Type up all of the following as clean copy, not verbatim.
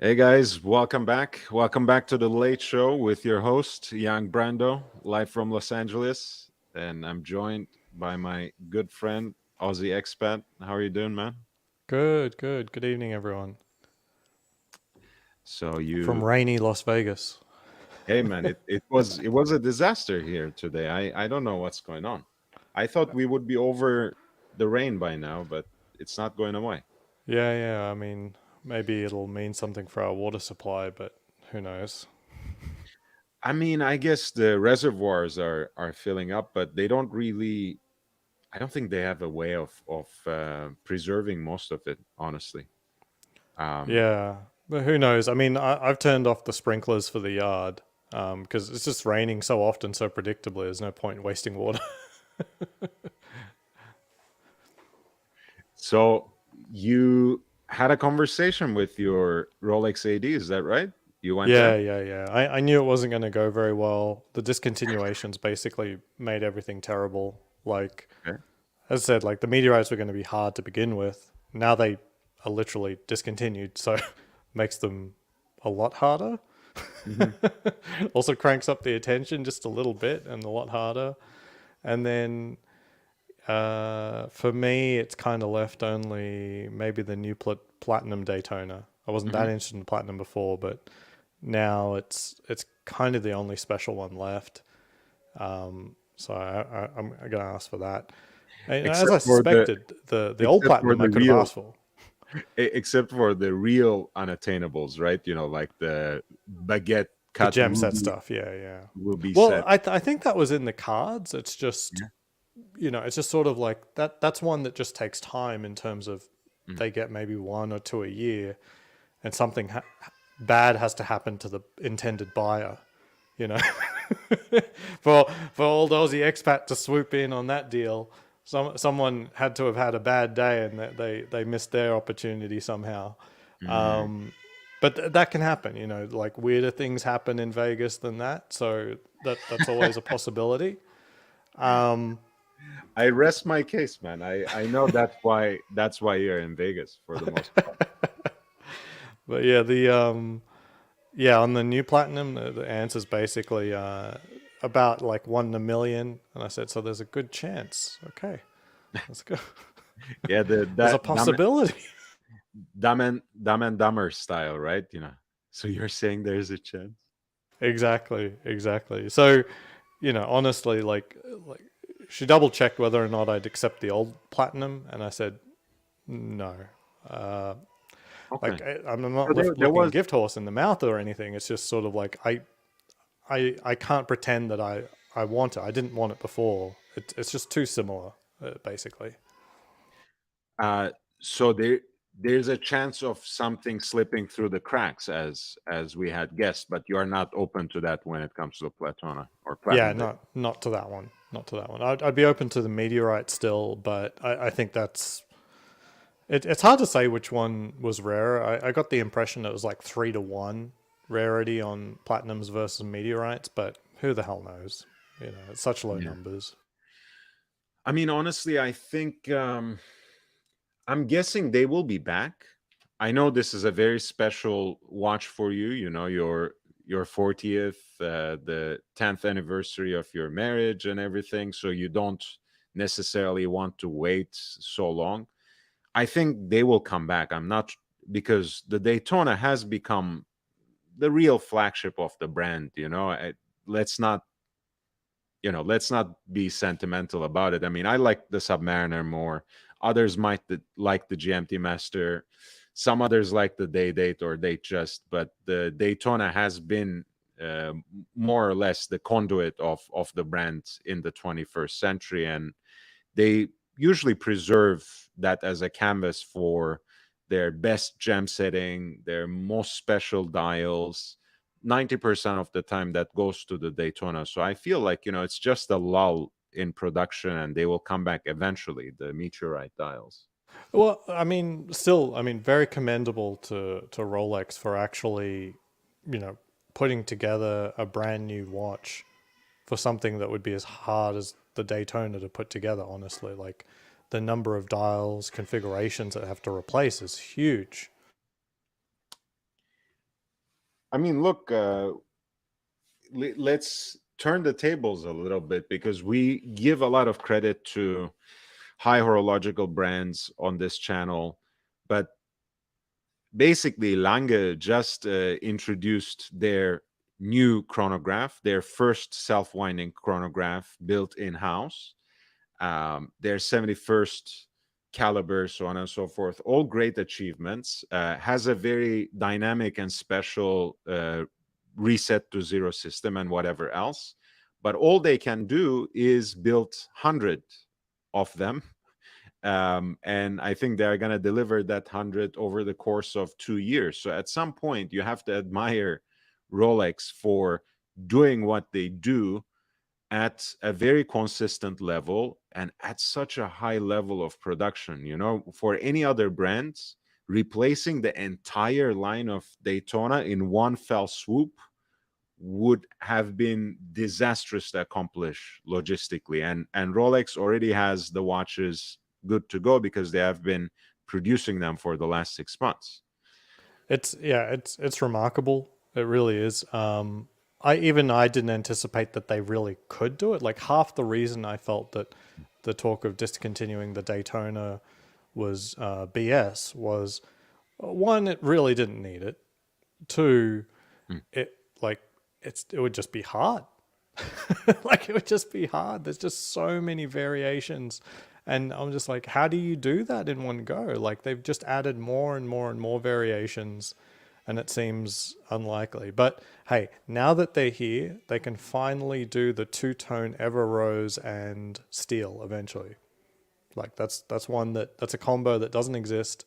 Hey guys, welcome back. Welcome back to the Late Show with your host, Young Brando, live from Los Angeles. And I'm joined by my good friend, Aussie expat. How are you doing, man? Good, good. Good evening, everyone. So From you rainy Las Vegas. hey man, it was a disaster here today. I don't know what's going on. I thought we would be over the rain by now, but it's not going away. Yeah. I mean, maybe it'll mean something for our water supply, but who knows? I mean, I guess the reservoirs are filling up, but they don't really I don't think they have a way of preserving most of it, honestly. Um, Yeah, but who knows? I mean, I've turned off the sprinklers for the yard because it's just raining so often, so predictably. There's no point in wasting water. so you had a conversation with your Rolex AD, is that right? You went there. Yeah. I knew it wasn't going to go very well. The discontinuations basically made everything terrible. Like, Okay. as I said, like the meteorites were going to be hard to begin with. Now they are literally discontinued, so makes them a lot harder. Hmm. Also cranks up the attention just a little bit and a lot harder. And then for me, it's kind of left only maybe the new platinum Daytona. I wasn't that Hmm. interested in platinum before, but now it's kind of the only special one left. So I'm gonna ask for that. And as Except I for the suspected, the old except for platinum I the could have real asked for. except for the real unattainables, right? Like the baguette The cut gem set ruby stuff, yeah. will be Well, set. I think that was in the cards. It's just Yeah. it's just sort of like that. That's one that just takes time in terms of Mm. they get maybe one or two a year, and something bad has to happen to the intended buyer. You know, for old Aussie expat to swoop in on that deal, someone had to have had a bad day and they missed their opportunity somehow. Mm. But that can happen, like weirder things happen in Vegas than that, so that's always a possibility. I rest my case, man. I know that's why you're in Vegas for the most part. But yeah, the yeah, on the new platinum, the answer's basically about like 1 in a million, and I said, so there's a good chance. Okay, let's go. Yeah, the There's a that possibility. Dumb and Dumber style, right? So you're saying there's a chance? Exactly. So, honestly, like she double checked whether or not I'd accept the old platinum, and I said no. Uh, Okay. like I'm So not there looking a was gift horse in the mouth or anything. It's just sort of like I can't pretend that I want it. I didn't want it before. It's just too similar, basically. uh so there's a chance of something slipping through the cracks as we had guessed, but you're not open to that when it comes to the Platona or Yeah, Platinum Day. not to that one. Not to that one. I'd be open to the meteorite still, but I think it's hard to say which one was rarer. I got the impression it was like 3-1 rarity on platinums versus meteorites, but who the hell knows? It's such low Yeah. numbers. I mean, honestly, I think I'm guessing they will be back. I know this is a very special watch for you. Your 40th, the 10th anniversary of your marriage, and everything. So you don't necessarily want to wait so long. I think they will come back. I'm not because the Daytona has become the real flagship of the brand. Let's not let's not be sentimental about it. I mean, I like the Submariner more. Others might like the GMT Master. Some others like the Day Date or Date Just, but the Daytona has been uh, more or less the conduit of the brand in the 21st century, and they usually preserve that as a canvas for their best gem setting, their most special dials. 90% of the time that goes to the Daytona. So I feel like, it's just a lull in production and they will come back eventually, the meteorite dials. Well, I mean, still, I mean, very commendable to Rolex for actually, you know, putting together a brand new watch for something that would be as hard as the Daytona to put together, honestly. Like the number of dials, configurations that have to replace is huge. I mean, look, let's turn the tables a little bit, because we give a lot of credit to high horological brands on this channel, but basically Lange just introduced their new chronograph, their first self-winding chronograph built in-house, their 71st caliber, so on and so forth. All great achievements. Has a very dynamic and special reset to zero system and whatever else. But all they can do is build 100 of them. And I think they're going to deliver that 100 over the course of 2 years. So at some point, you have to admire Rolex for doing what they do at a very consistent level and at such a high level of production. You know, for any other brands, replacing the entire line of Daytona in one fell swoop would have been disastrous to accomplish logistically. And Rolex already has the watches good to go because they have been producing them for the last 6 months. It's remarkable. It really is. I didn't anticipate that they really could do it. Like half the reason I felt that the talk of discontinuing the Daytona was BS was one, it really didn't need it. Two, Mm. it like it would just be hard. Like it would just be hard. There's just so many variations. And I'm just like, how do you do that in one go? Like they've just added more and more and more variations, and it seems unlikely. But hey, now that they're here, they can finally do the two-tone Ever Rose and Steel eventually. Like that's a combo that doesn't exist.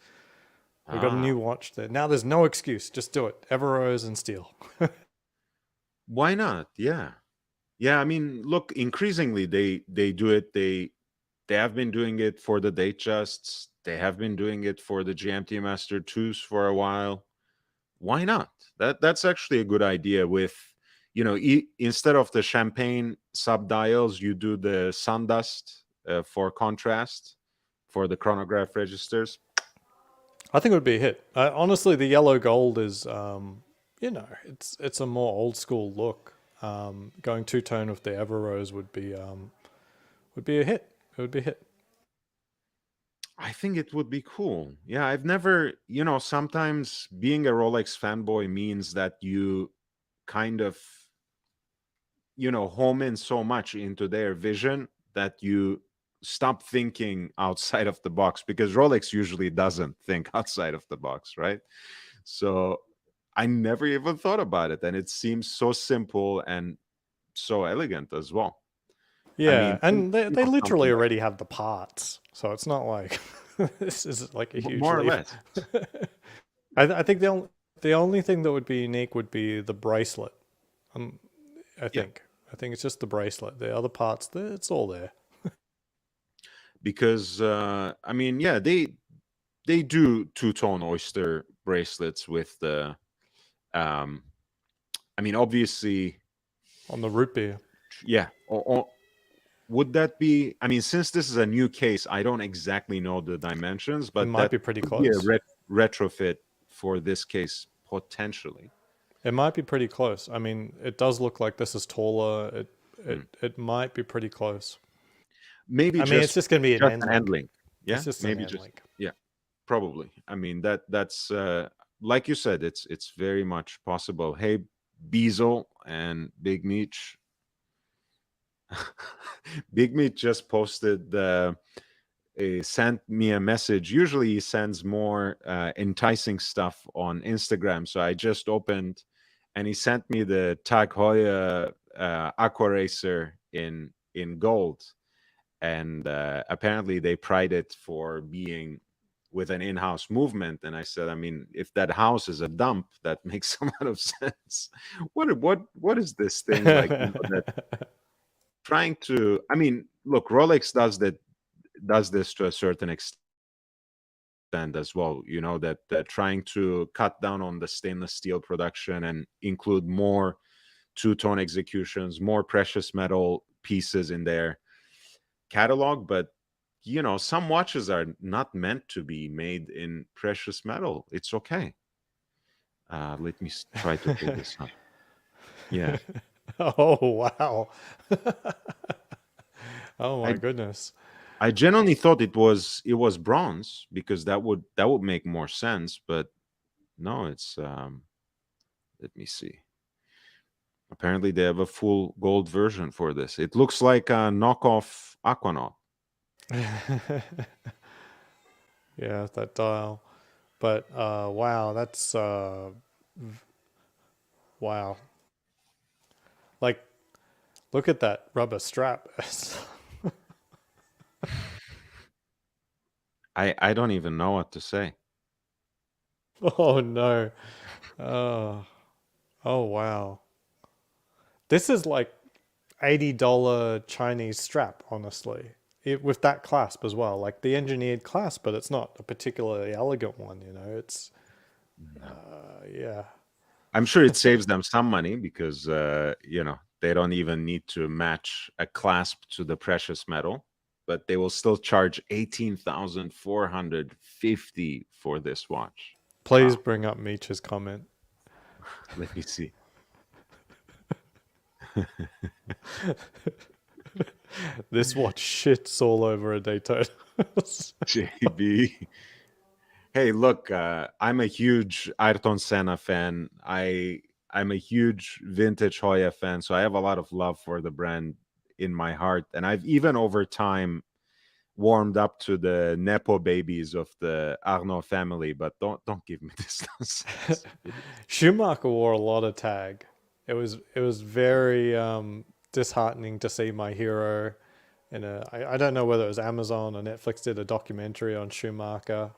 We got a Ah, new watch there. Now there's no excuse. Just do it. Ever Rose and Steel. why not? Yeah. Yeah, I mean, look, increasingly they do it. They have been doing it for the Datejusts. They have been doing it for the GMT Master 2s for a while. Why not? That's actually a good idea. With, you know, instead of the champagne subdials, you do the sundust for contrast for the chronograph registers. I think it would be a hit. Honestly, the yellow gold is, it's a more old school look. Going two tone with the Ever Rose would be a hit. It would be a hit. I think it would be cool. Yeah, I've never, you know, sometimes being a Rolex fanboy means that you kind of, you know, home in so much into their vision that you stop thinking outside of the box, because Rolex usually doesn't think outside of the box, right? So I never even thought about it, and it seems so simple and so elegant as well. I Yeah, mean, and you they know, something literally like already have the parts, so it's not like this is like a huge more or leap. less. I think the only thing that would be unique would be the bracelet. Um, Yeah, I think it's just the bracelet. The other parts, it's all there. because I mean, yeah, they do two-tone oyster bracelets with the um I mean, obviously, On the root beer. yeah. Would that be? I mean, since this is a new case, I don't exactly know the dimensions, It but might that be pretty could be a close. retrofit for this case potentially. It might be pretty close. I mean, it does look like this is taller. Hmm. It might be pretty close. Maybe I mean, it's just going to be an just end an end link. link. It's Yeah, just an maybe end just link. yeah, probably. I mean, that's like you said, it's very much possible. Hey, Bezel and Big Meech. Big Meech just posted sent me a message. Usually he sends more enticing stuff on Instagram. So I just opened, and he sent me the Tag Heuer Aqua Racer in gold. And apparently they pride it for being with an in-house movement. And I said, I mean, if that house is a dump, that makes a lot of sense. What is this thing like? You know, that trying to. I mean, look, Rolex does this to a certain extent as well, you know, that trying to cut down on the stainless steel production and include more two-tone executions, more precious metal pieces in their catalog. But you know, some watches are not meant to be made in precious metal. It's okay. Let me try to pull this up. Yeah, Oh wow. Oh my I goodness. I genuinely thought it was bronze because that would make more sense, but no, it's let me see. Apparently they have a full gold version for this. It looks like a knockoff Aquanaut. Yeah, that dial. But wow, that's wow. Like, look at that rubber strap. I don't even know what to say. Oh no. Oh, oh wow. This is like $80 Chinese strap, honestly. With that clasp as well, like the engineered clasp, but it's not a particularly elegant one, you know. It's No. yeah. I'm sure it saves them some money because they don't even need to match a clasp to the precious metal, but they will still charge 18,450 for this watch. Please Wow. bring up Meech's comment. Let me see. This watch shits all over a Daytona. JB. Hey, look, I'm a huge Ayrton Senna fan. I'm a huge vintage Hoya fan, so I have a lot of love for the brand in my heart, and I've even over time warmed up to the nepo babies of the Arnaud family. But don't give me this nonsense. Schumacher wore a lot of tag. It was very disheartening to see my hero in I don't know whether it was Amazon or Netflix did a documentary on Schumacher,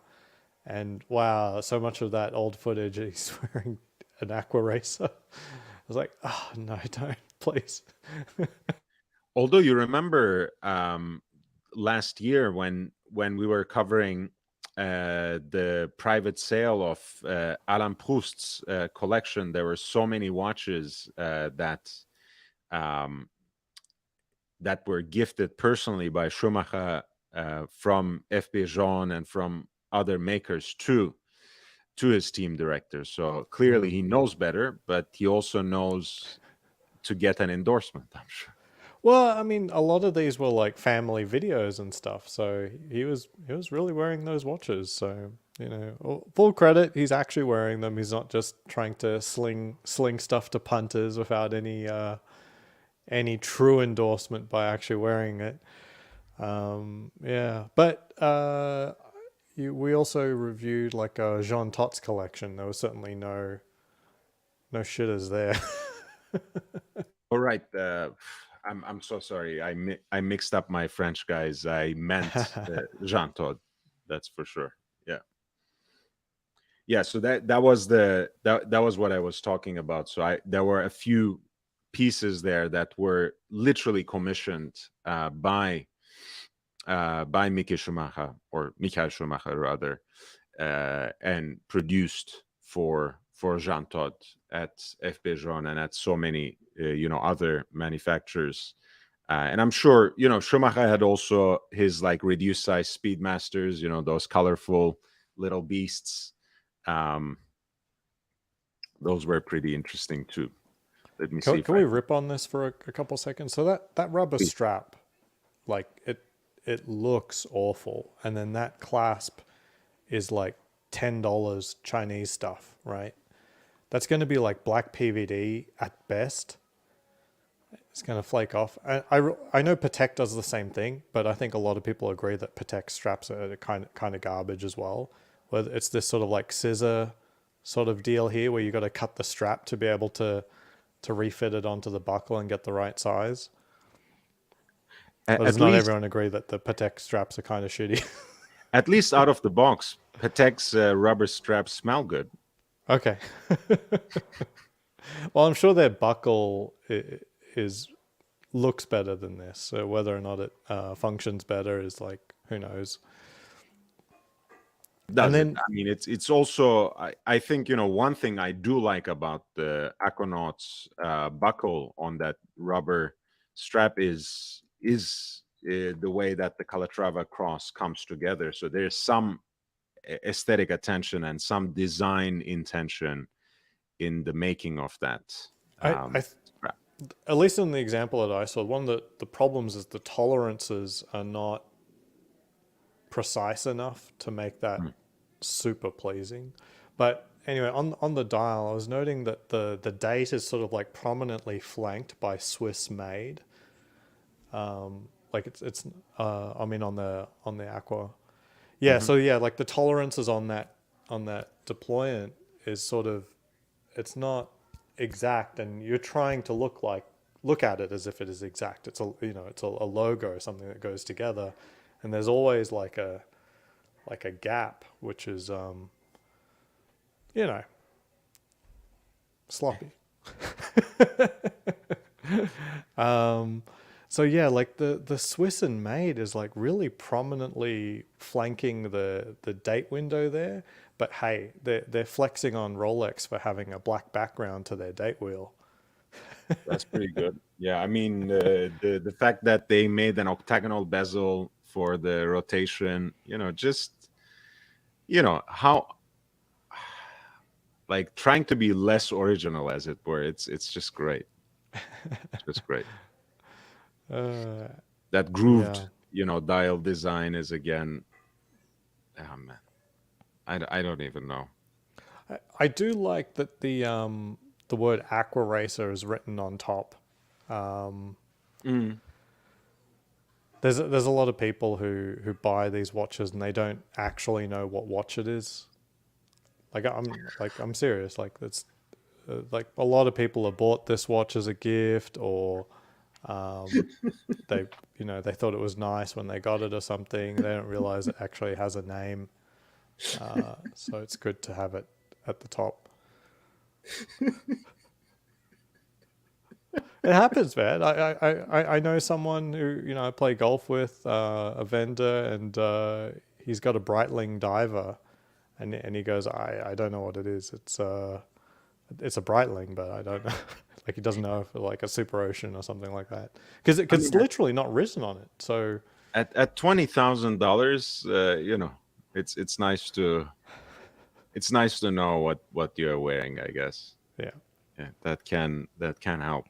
and wow, so much of that old footage he's wearing an aqua racer. I was like, oh no, don't please. Although you remember last year when we were covering the private sale of Alain Proust's collection, there were so many watches um, that were gifted personally by Schumacher from FP Jean and from other makers to his team director. So clearly he knows better, but he also knows to get an endorsement, I'm sure. Well, I mean, a lot of these were like family videos and stuff, so he was really wearing those watches. So full credit, he's actually wearing them. He's not just trying to sling stuff to punters without any true endorsement by actually wearing it. Yeah, but we also reviewed like a Jean Tots collection. There was certainly no shitters there. All right. I'm so sorry. I mixed up my French guys. I meant Jean Todt. That's for sure. Yeah. Yeah. So that was what I was talking about. So there were a few pieces there that were literally commissioned by Michael Schumacher, or Michael Schumacher rather, and produced for Jean Todt at FP Jean and at so many other manufacturers. And I'm sure Schumacher had also his like reduced size Speedmasters, those colorful little beasts. Um, those were pretty interesting too. Let me see Can, if can I we can. rip on this for a couple seconds? So that rubber Please. strap, like it looks awful, and then that clasp is like $10 Chinese stuff, right? That's going to be like black PVD at best. It's going to flake off. I know Patek does the same thing, but I think a lot of people agree that Patek straps are kind of garbage as well. Where it's this sort of like scissor sort of deal here, where you got to cut the strap to be able to refit it onto the buckle and get the right size. Or does At not least everyone agree that the Patek straps are kind of shitty? at least out of the box, Patek's rubber straps smell good. Okay. Well, I'm sure their buckle is looks better than this. So whether or not it functions better is like, who knows. And Does it? then I mean, it's also I think one thing I do like about the Aquanaut's buckle on that rubber strap is the way that the Calatrava cross comes together. So there's some aesthetic attention and some design intention in the making of that I, I strap. at least in the example that I saw, one of the problems is the tolerances are not precise enough to make that Mm. super pleasing. But anyway, on the dial, I was noting that the date is sort of like prominently flanked by Swiss made. Like I mean on the aqua. Yeah, Mhm. so yeah, like the tolerances on that deployant is sort of, it's not exact, and you're trying to look at it as if it is exact. It's a logo or something that goes together, and there's always like a gap, which is you know sloppy. So yeah, like the Swiss and made is like really prominently flanking the date window there. But hey, they're flexing on Rolex for having a black background to their date wheel. That's pretty good. Yeah, I mean, the fact that they made an octagonal bezel for the rotation, just how, like, trying to be less original, as it were. It's just great. It's just great. Uh, That yeah, grooved, dial design is again. Oh man, I don't even know. I do like that the word Aqua Racer is written on top. Mm. There's a lot of people who buy these watches and they don't actually know what watch it is. I'm serious. Like that's like a lot of people have bought this watch as a gift, or they they thought it was nice when they got it or something. They don't realize it actually has a name. So it's good to have it at the top. It happens, man. I know someone who I play golf with, a vendor, and he's got a Breitling diver, and he goes, I don't know what it is. It's a Breitling, but I don't know. Like he doesn't know if it's like a Super Ocean or something like that, because I mean, it's literally not written on it. So at $20,000, it's it's nice to know what you're wearing, I guess. yeah, Yeah, that can help.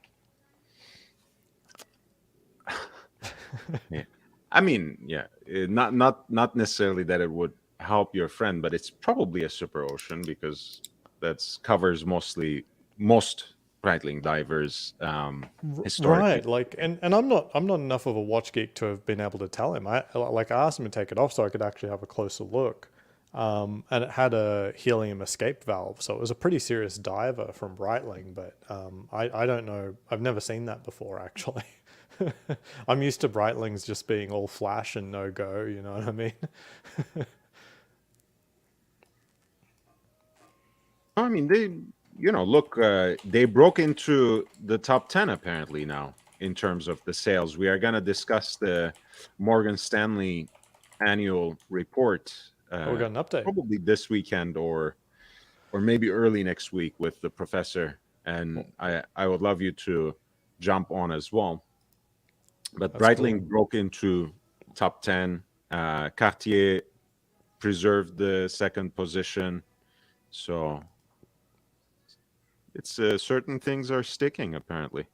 Yeah. I mean, yeah, not necessarily that it would help your friend, but it's probably a super ocean because that's covers most Breitling divers historically. right. Like, and I'm not enough of a watch geek to have been able to tell him. I asked him to take it off so I could actually have a closer look. And it had a helium escape valve, so it was a pretty serious diver from Breitling. But I don't know. I've never seen that before, actually. I'm used to Breitlings just being all flash and no go. You know what I mean? I mean, look, they broke into the top 10 apparently now in terms of the sales. We are going to discuss the Morgan Stanley annual report Oh, we got an update. probably this weekend or maybe early next week with the professor. And Well, I would love you to jump on as well. But that's cool. Breitling broke into top 10. Cartier preserved the second position. So it's certain things are sticking apparently.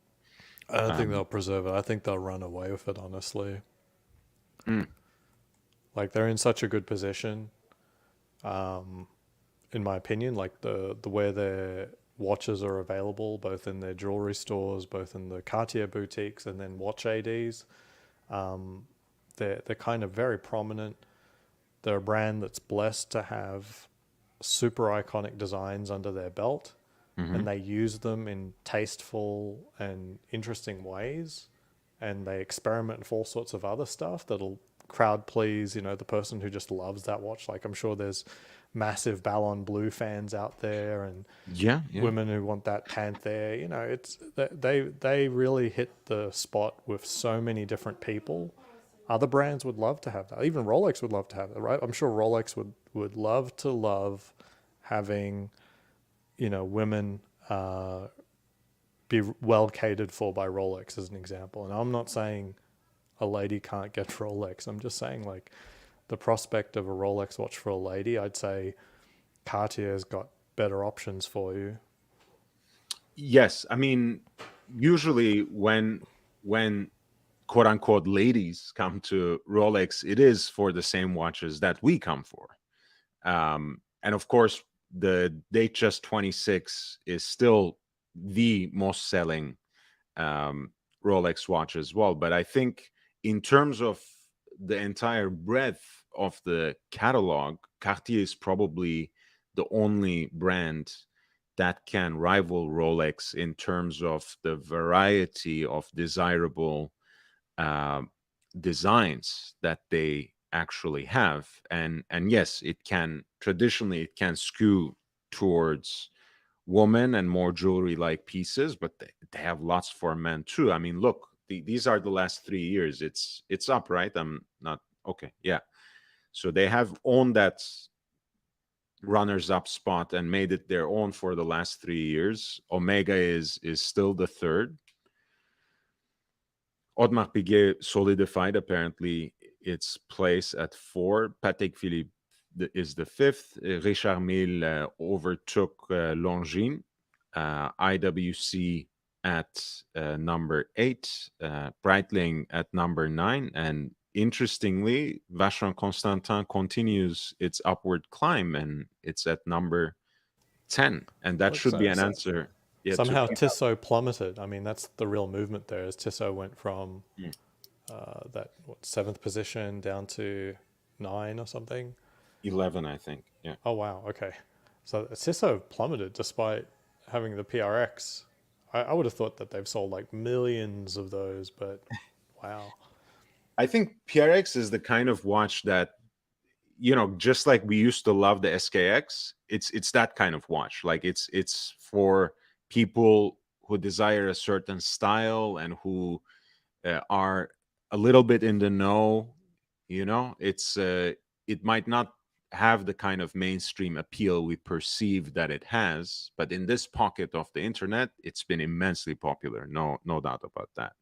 I don't think Um, they'll preserve it. I think they'll run away with it, honestly. mm, Like they're in such a good position, in my opinion. Like the way their watches are available, both in their jewelry stores, both in the Cartier boutiques, and then watch ads. They're kind of very prominent. They're a brand that's blessed to have super iconic designs under their belt, mhm. and they use them in tasteful and interesting ways, and they experiment with all sorts of other stuff that'll crowd please the person who just loves that watch. Like I'm sure there's massive Ballon Blue fans out there, and Yeah, yeah. women who want that Panther. It's they really hit the spot with so many different people. Other brands would love to have that. Even Rolex would love to have that, right? I'm sure Rolex would love having women be well catered for by Rolex, as an example. And I'm not saying a lady can't get Rolex. I'm just saying, like, the prospect of a Rolex watch for a lady, I'd say Cartier's got better options for you. Yes, I mean, usually when quote unquote ladies come to Rolex, it is for the same watches that we come for. And of course, the Datejust 26 is still the most selling um, Rolex watch as well. But I think in terms of the entire breadth of the catalog, Cartier is probably the only brand that can rival Rolex in terms of the variety of desirable um, designs that they actually have. And yes, it can traditionally it can skew towards women and more jewelry like pieces, but they have lots for men too. I mean, look, these are the last 3 years. It's up, right? I'm not okay. Yeah. So they have owned that runners up spot and made it their own for the last 3 years. Omega is still the third. Audemars Piguet solidified apparently its place at four. Patek Philippe is the fifth. Richard Mille overtook Longines. IWC at number eight. Breitling at number nine. And interestingly, Vacheron Constantin continues its upward climb, and it's at number 10. And that Looks should be so, an so answer. Yeah, to somehow people. Tissot plummeted. I mean, that's the real movement there. Is Tissot went from that seventh position down to 9 or something. 11, I think. Yeah. Oh wow, okay. So Tissot plummeted despite having the PRX. I would have thought that they've sold like millions of those, but wow. I think PRX is the kind of watch that, just like we used to love the SKX, it's that kind of watch. Like it's for people who desire a certain style and who are a little bit in the know. It might not have the kind of mainstream appeal we perceive that it has, but in this pocket of the internet, it's been immensely popular. No doubt about that.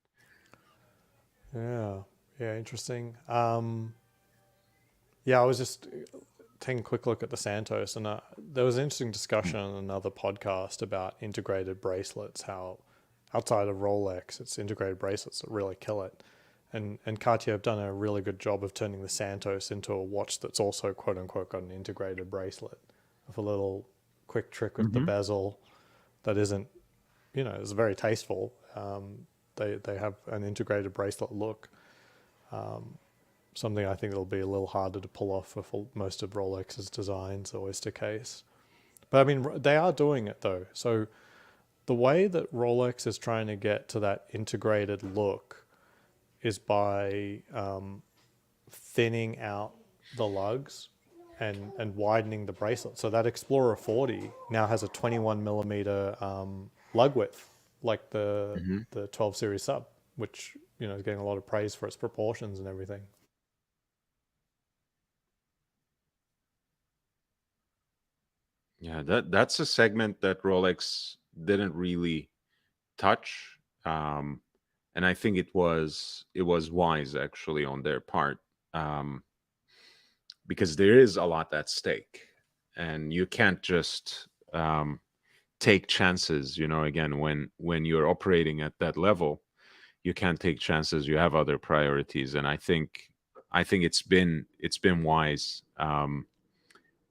Yeah, yeah, interesting. Yeah, I was just taking a quick look at the Santos, and there was an interesting discussion on another podcast about integrated bracelets. How outside of Rolex, it's integrated bracelets that really kill it. And Cartier have done a really good job of turning the Santos into a watch that's also quote unquote got an integrated bracelet with a little quick trick with the Hmm. bezel that isn't, it's very tasteful. They have an integrated bracelet look. Something I think that'll be a little harder to pull off with most of Rolex's designs, the Oyster case. But I mean, they are doing it though. So the way that Rolex is trying to get to that integrated look is by thinning out the lugs and widening the bracelet. So that Explorer 40 now has a 21 millimeter lug width, like the Hmm. the 12 series sub, which is getting a lot of praise for its proportions and everything. Yeah, that's a segment that Rolex didn't really touch, and I think it was wise actually on their part, um, because there is a lot at stake, and you can't just take chances. Again, when you're operating at that level, you can't take chances. You have other priorities, and I think it's been wise.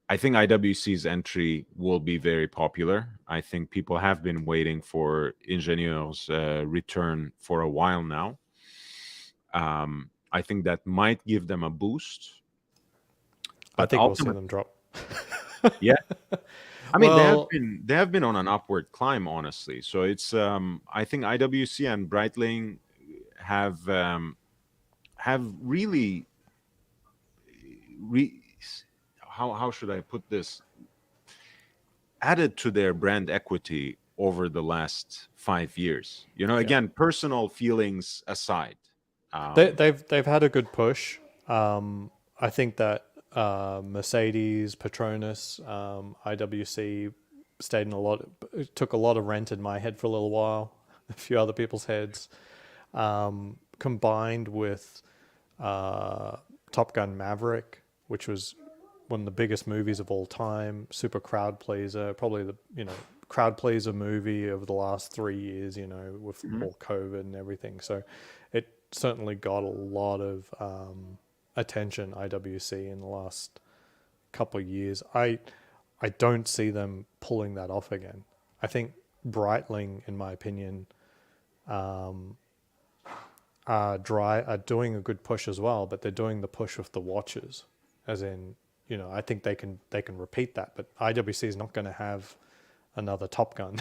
I think IWC's entry will be very popular. I think people have been waiting for Ingenieur's return for a while now. I think that might give them a boost, I but think we'll see ultimately, them drop. yeah. I mean, they have Well, been they have been on an upward climb, honestly. So it's I think IWC and Breitling have really re, how should I put this, added to their brand equity over the last 5 years. yeah, Again, personal feelings aside. they, Um, they've had a good push. I think that Mercedes, Petronas, IWC stayed in a lot. It took a lot of rent in my head for a little while, a few other people's heads, combined with Top Gun Maverick, which was one of the biggest movies of all time, super crowd pleaser, probably the crowd pleaser movie over the last 3 years, with Mhm. all COVID and everything. So it certainly got a lot of attention, IWC, in the last couple of years. I don't see them pulling that off again. I think Breitling, in my opinion, are doing a good push as well, but they're doing the push with the watches, as in, I think they can repeat that, but IWC is not going to have another Top Gun.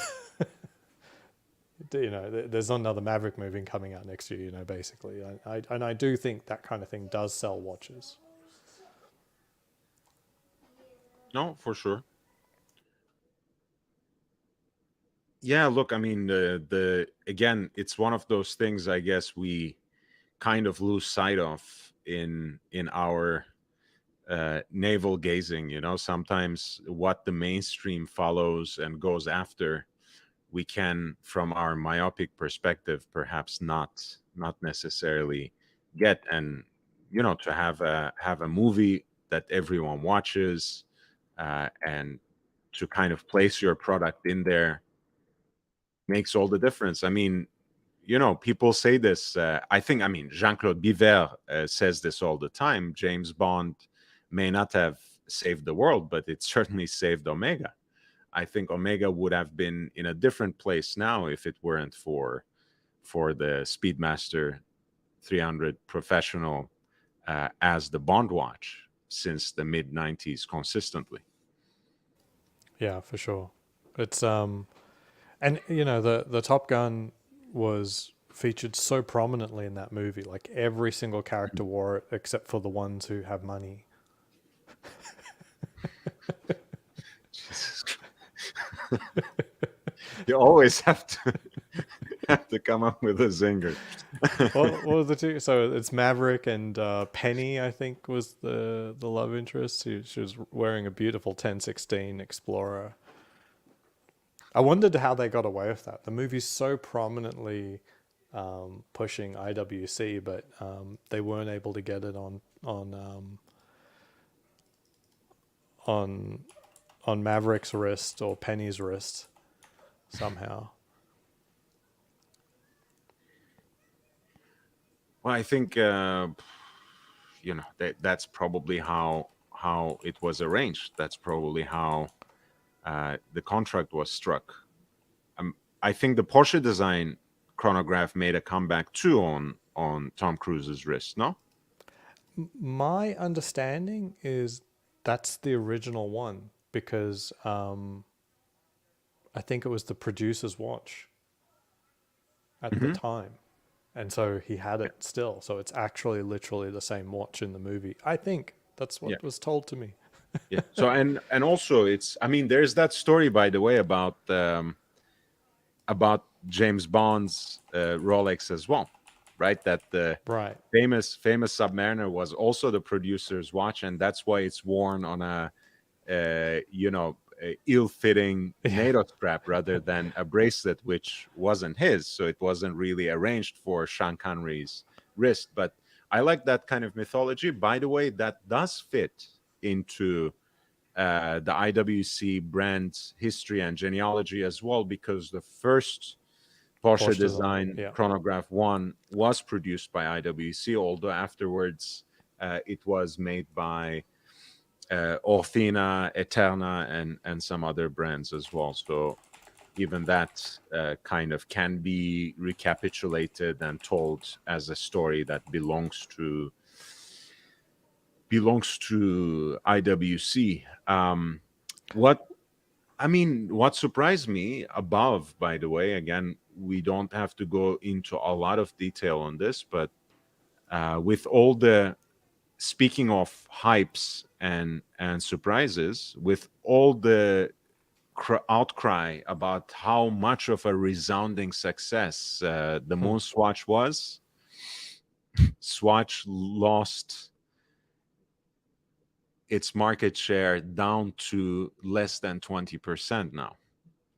There's not another Maverick movie coming out next year. Basically, and I do think that kind of thing does sell watches. No, for sure. Yeah, look, I mean, the again, it's one of those things I guess we kind of lose sight of in our navel gazing. Sometimes what the mainstream follows and goes after, we can, from our myopic perspective, perhaps not necessarily get. And to have a movie that everyone watches, and to kind of place your product in there makes all the difference. I mean, people say this. I mean, Jean-Claude Biver says this all the time. James Bond may not have saved the world, but it certainly saved Omega. I think Omega would have been in a different place now if it weren't for the Speedmaster 300 Professional as the Bond watch since the mid 90s consistently. Yeah, for sure. It's and the Top Gun was featured so prominently in that movie. Like every single character wore it except for the ones who have money. Jesus Christ. You always have to come up with a zinger. What was the two? So it's Maverick and Penny, I think, was the love interest. She was wearing a beautiful 1016 Explorer. I wondered how they got away with that. The movie's so prominently pushing IWC, but they weren't able to get it on on Maverick's wrist or Penny's wrist somehow. Well, I think that's probably how it was arranged. That's probably how the contract was struck. I think the Porsche design chronograph made a comeback too on Tom Cruise's wrist. No. My understanding is that's the original one because I think it was the producer's watch at the Hmm. time. And so he had Yeah. it still. So it's actually literally the same watch in the movie. I think that's Yeah. what was told to me. Yeah. So and also it's. I mean, there's that story, by the way, about James Bond's Rolex as well, right? That the Right. famous Submariner was also the producer's watch, and that's why it's worn on a ill-fitting Yeah. NATO strap rather than a bracelet, which wasn't his. So it wasn't really arranged for Sean Connery's wrist. But I like that kind of mythology. By the way, that does fit into the IWC brand's history and genealogy as well, because the first Porsche Porsche design. design Yeah. chronograph 1 was produced by IWC, although afterwards it was made by Orfina, Eterna, and some other brands as well. So even that kind of can be recapitulated and told as a story that belongs to IWC. What surprised me above, by the way, again, we don't have to go into a lot of detail on this, but with all the, speaking of hypes and surprises, with all the outcry about how much of a resounding success the Moon Swatch was, Swatch lost its market share down to less than 20% now.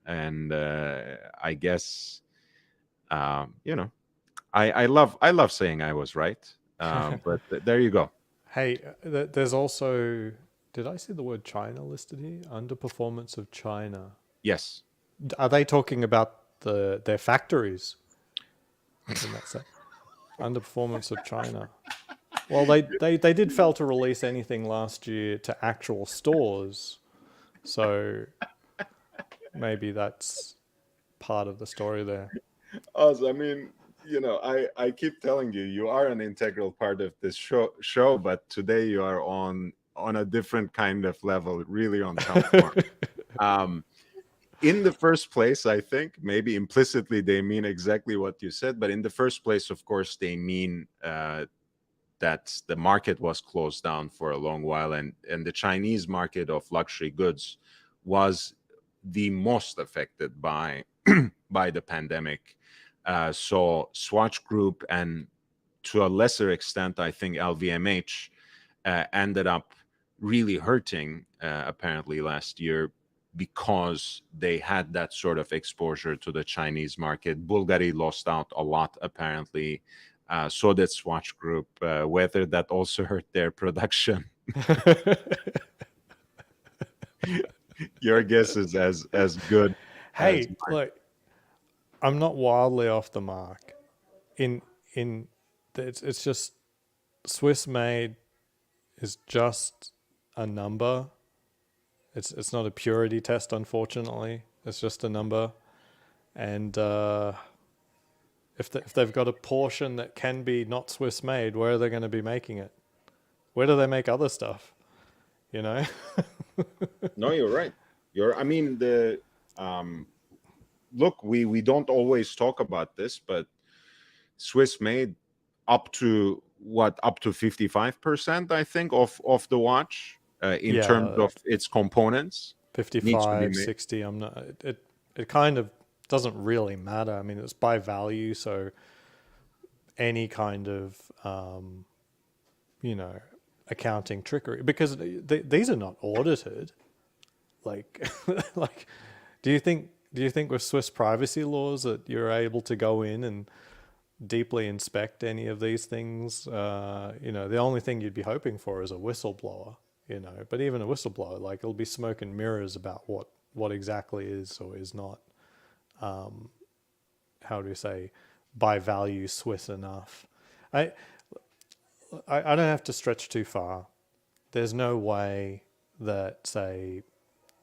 And I guess I love saying I was right, but there you go. Hey, there's also, did I see the word China listed here? Underperformance of China. Yes. Are they talking about their factories in that sense? Underperformance of China. Well, they did fail to release anything last year to actual stores, so maybe that's part of the story there. Oz, I mean, I keep telling you, you are an integral part of this show, but today you are on a different kind of level, really on top form. Um, in the first place, I think maybe implicitly they mean exactly what you said, but in the first place, of course, they mean that the market was closed down for a long while, and the Chinese market of luxury goods was the most affected by by the pandemic. So Swatch Group, and to a lesser extent, I think LVMH ended up really hurting apparently last year, because they had that sort of exposure to the Chinese market. Bulgari lost out a lot apparently. So did Swatch Group. Whether that also hurt their production, your guess is as good as Hey, mine. look, I'm not wildly off the mark. In in it's just Swiss made is just a number. It's not a purity test, unfortunately. It's just a number, and if they've got a portion that can be not Swiss made, where are they going to be making it? Where do they make other stuff? You know? No, you're right. I mean, the look, we don't always talk about this, but Swiss made up to 55%, I think, of the watch in terms Yeah, of its components needs to be 55, made. 60. I'm not. It kind of doesn't really matter. I mean, it's by value, so any kind of you know accounting trickery, because these are not audited. Like, like, do you think with Swiss privacy laws that you're able to go in and deeply inspect any of these things? The only thing you'd be hoping for is a whistleblower. But even a whistleblower, like, it'll be smoke and mirrors about what exactly is or is not. How do you say, by value Swiss enough? I I don't have to stretch too far. There's no way that, say,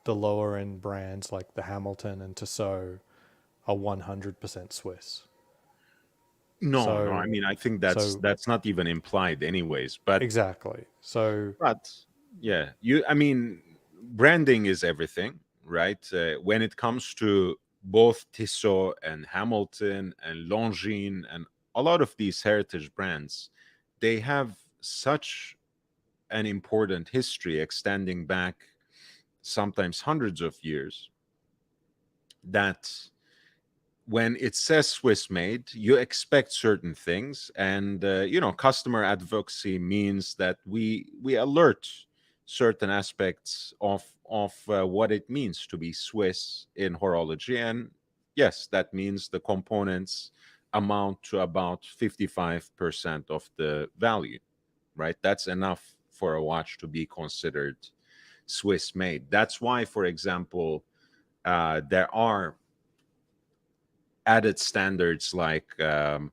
the lower end brands like the Hamilton and Tissot are 100% Swiss. No, no. I So, mean, I think that's so that's not even implied, anyways. But exactly. So, but yeah, I mean, branding is everything, right? When it comes to both Tissot and Hamilton and Longines and a lot of these heritage brands, they have such an important history extending back sometimes hundreds of years, that when it says Swiss made, you expect certain things, and customer advocacy means that we alert certain aspects of what it means to be Swiss in horology. And yes, that means the components amount to about 55% of the value, right? That's enough for a watch to be considered Swiss made. That's why, for example, there are added standards like the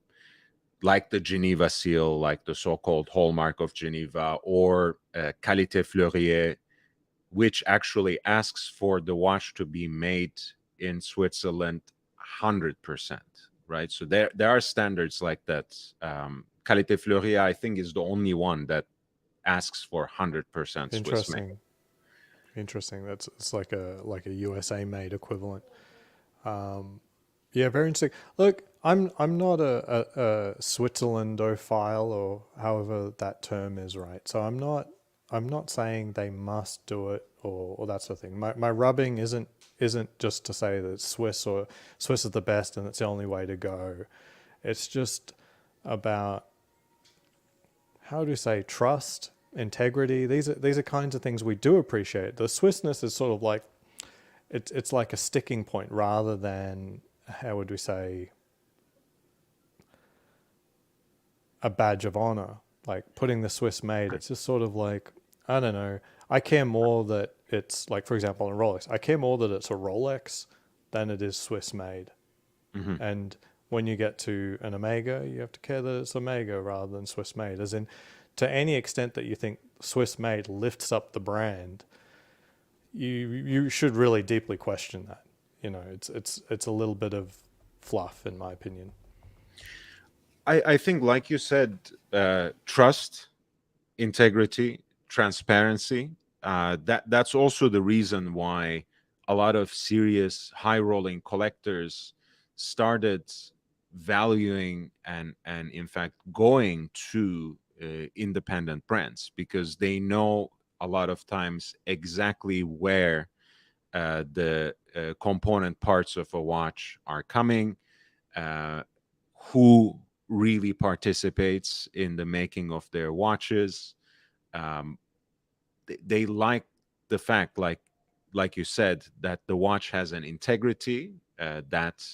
Geneva seal, like the so-called hallmark of Geneva, or Qualité Fleurier, which actually asks for the watch to be made in Switzerland 100%, right? So there are standards like that. Qualité Fleurier, I think, is the only one that asks for 100% Swiss made. interesting. Interesting. It's like a USA made equivalent. Yeah, very interesting. Look, I'm not a Switzerlandophile, or however that term is, right? So I'm not saying they must do it, or that sort of thing. My rubbing isn't just to say that Swiss is the best and it's the only way to go. It's just about, how do you say, trust, integrity. These are kinds of things we do appreciate. The Swissness is sort of like, it's like a sticking point rather than, how would we say, a badge of honor. Like putting the Swiss made, it's just sort of like, I don't know. I care more that it's, like, for example, a Rolex. I care more that it's a Rolex than it is Swiss made. Hmm. And when you get to an Omega, you have to care that it's Omega rather than Swiss made. As in, to any extent that you think Swiss made lifts up the brand, you should really deeply question that. You know, it's a little bit of fluff, in my opinion. I think, like you said, trust, integrity, transparency. That's also the reason why a lot of serious high rolling collectors started valuing and in fact going to independent brands, because they know a lot of times exactly where the component parts of a watch are coming, uh, who really participates in the making of their watches. um, they like the fact, like you said, that the watch has an integrity, that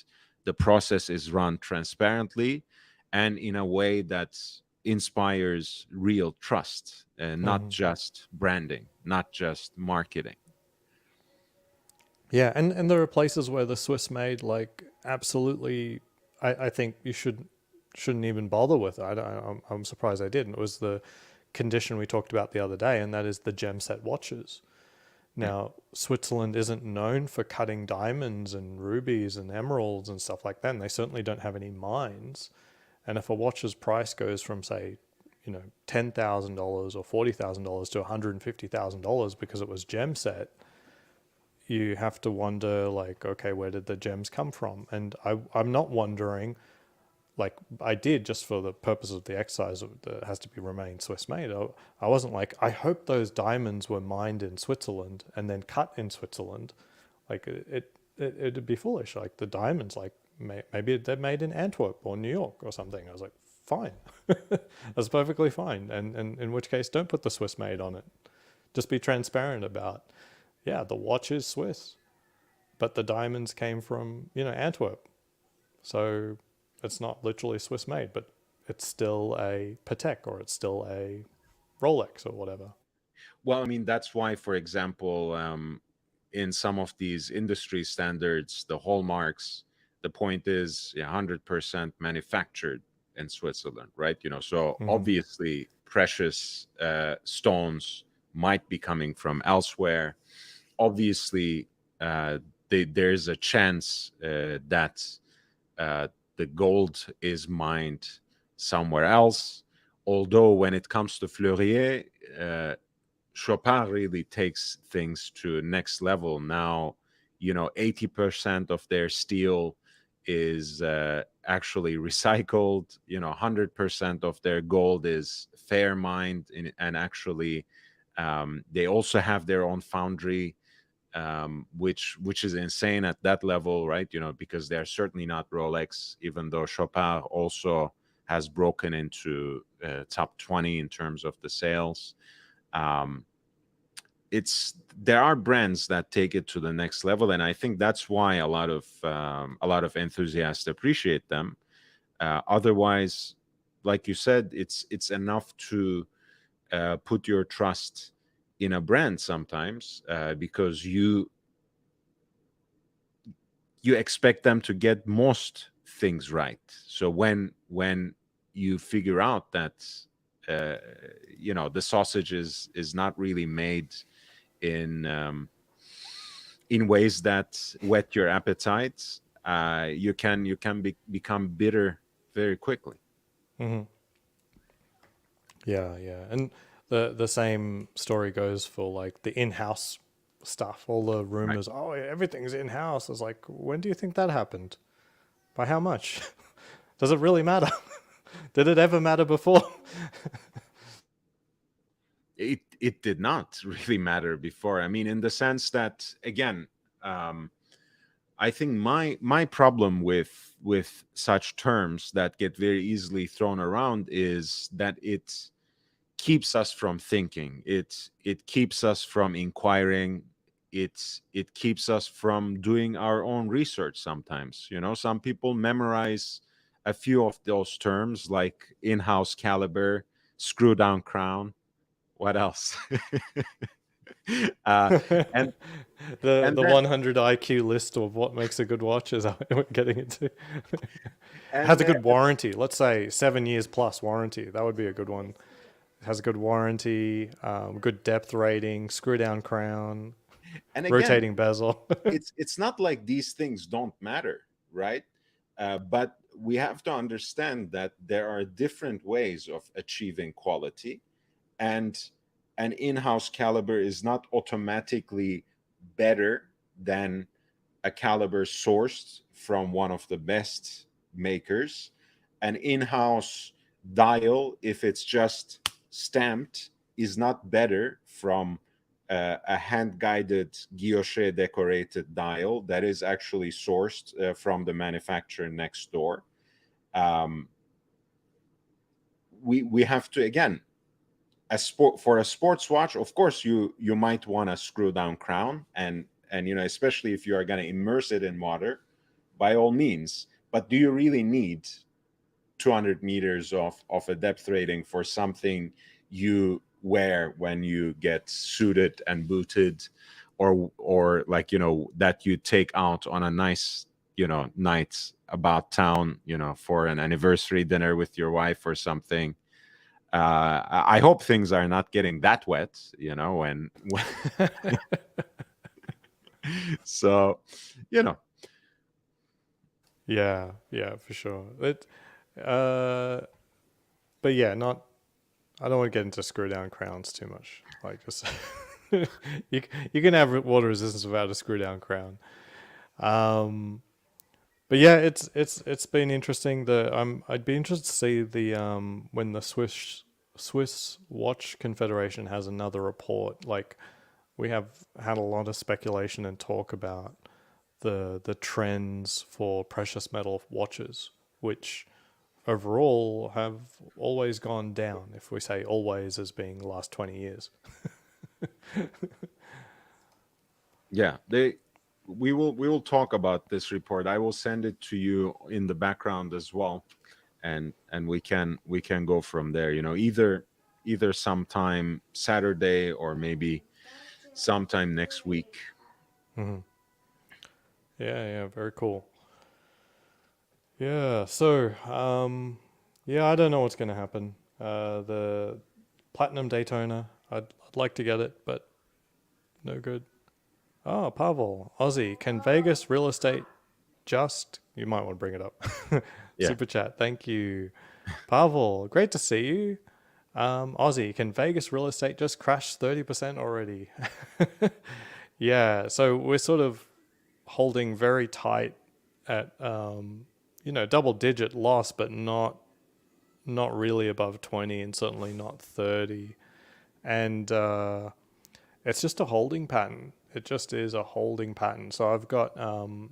the process is run transparently and in a way that inspires real trust, not Mm-hmm. just branding, not just marketing. Yeah, and there are places where the Swiss made, like, absolutely, I think you shouldn't even bother with it. I'm surprised I didn't. It was the condition we talked about the other day, and that is the gem set watches. Yeah. Now, Switzerland isn't known for cutting diamonds and rubies and emeralds and stuff like that, and they certainly don't have any mines. And if a watch's price goes from, say, $10,000 or $40,000 to $150,000 because it was gem set, you have to wonder, like, okay, where did the gems come from? And I'm not wondering, like I did just for the purpose of the exercise that has to be remain Swiss made. I wasn't like, I hope those diamonds were mined in Switzerland and then cut in Switzerland. Like it'd be foolish. Like the diamonds, like maybe they're made in Antwerp or New York or something. I was like, fine, that's perfectly fine. And in which case, don't put the Swiss made on it. Just be transparent about, yeah, the watch is Swiss, but the diamonds came from, Antwerp. So it's not literally Swiss made, but it's still a Patek or it's still a Rolex or whatever. Well, I mean, that's why, for example, in some of these industry standards, the hallmarks, the point is 100% manufactured in Switzerland, right? So Mm-hmm. obviously precious stones might be coming from elsewhere. Obviously, there's a chance that the gold is mined somewhere else. Although when it comes to Fleurier, Chopin really takes things to next level. Now, 80% of their steel is actually recycled. 100% of their gold is fair mined, and actually, they also have their own foundry, which is insane at that level, right? Because they're certainly not Rolex, even though Chopin also has broken into top 20 in terms of the sales. um, there are brands that take it to the next level, and I think that's why a lot of enthusiasts appreciate them. Otherwise, like you said, it's enough to put your trust in a brand sometimes, because you expect them to get most things right. So when you figure out that uh, the sausage is not really made in ways that whet your appetite, you can become bitter very quickly. Mm-hmm. Yeah, yeah. And the same story goes for like the in-house stuff. All the Right. rumors, oh, everything's in-house. It's like, when do you think that happened? By how much? Does it really matter? Did it ever matter before? It did not really matter before. I mean, in the sense that, again, um, I think my problem with such terms that get very easily thrown around is that it keeps us from thinking. It keeps us from inquiring. It keeps us from doing our own research. Sometimes, some people memorize a few of those terms, like in-house caliber, screw down crown. What else? uh, and The and then 100 IQ list of what makes a good watch is what we're getting into. Has and a good warranty. Let's say 7 years plus warranty. That would be a good one. It has a good warranty, good depth rating, screw down crown, and again, rotating bezel. it's not like these things don't matter, right? But we have to understand that there are different ways of achieving quality, and an in-house caliber is not automatically better than a caliber sourced from one of the best makers. An in-house dial, if it's just stamped, is not better from a hand-guided guilloche decorated dial that is actually sourced from the manufacturer next door. um, we have to, again, for a sports watch, of course you might want a screw down crown, and especially if you are going to immerse it in water, by all means. But do you really need 200 meters of a depth rating for something you wear when you get suited and booted, or like, that you take out on a nice, night about town, for an anniversary dinner with your wife or something? I hope things are not getting that wet, when so, you know, Yeah, yeah, for sure. Uh, but yeah, not. I don't want to get into screw down crowns too much. Like, just you you can have water resistance without a screw down crown. Um, but yeah, it's been interesting. I'd be interested to see the when the Swiss Watch Confederation has another report. Like, we have had a lot of speculation and talk about the trends for precious metal watches, which overall have always gone down. If we say always as being the last 20 years. yeah, we will talk about this report. I will send it to you in the background as well, and we can go from there. Either sometime Saturday or maybe sometime next week. Hmm. Yeah, yeah, very cool. Yeah, so yeah, I don't know what's going to happen. The Platinum Daytona, I'd like to get it, but no good. Oh, Pavel, Aussie, can Vegas real estate just? You might want to bring it up. Yeah. Super chat, thank you. Pavel, great to see you. Aussie, can Vegas real estate just crash 30% already? Yeah, so we're sort of holding very tight at double digit loss, but not really above 20 and certainly not 30. And it's just a holding pattern. It just is a holding pattern. So I've got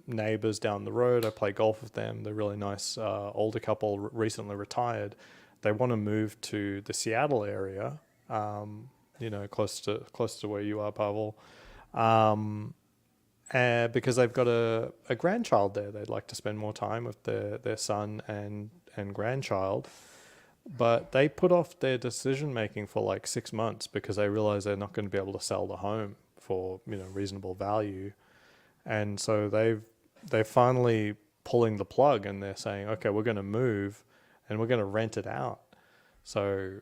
neighbors down the road. I play golf with them. They're really nice, older couple, recently retired. They want to move to the Seattle area, close to where you are, Pavel, because they've got a grandchild there. They'd like to spend more time with their son and grandchild. But they put off their decision making for like 6 months because they realize they're not going to be able to sell the home for reasonable value, and so they're finally pulling the plug and they're saying, okay, we're going to move and we're going to rent it out. So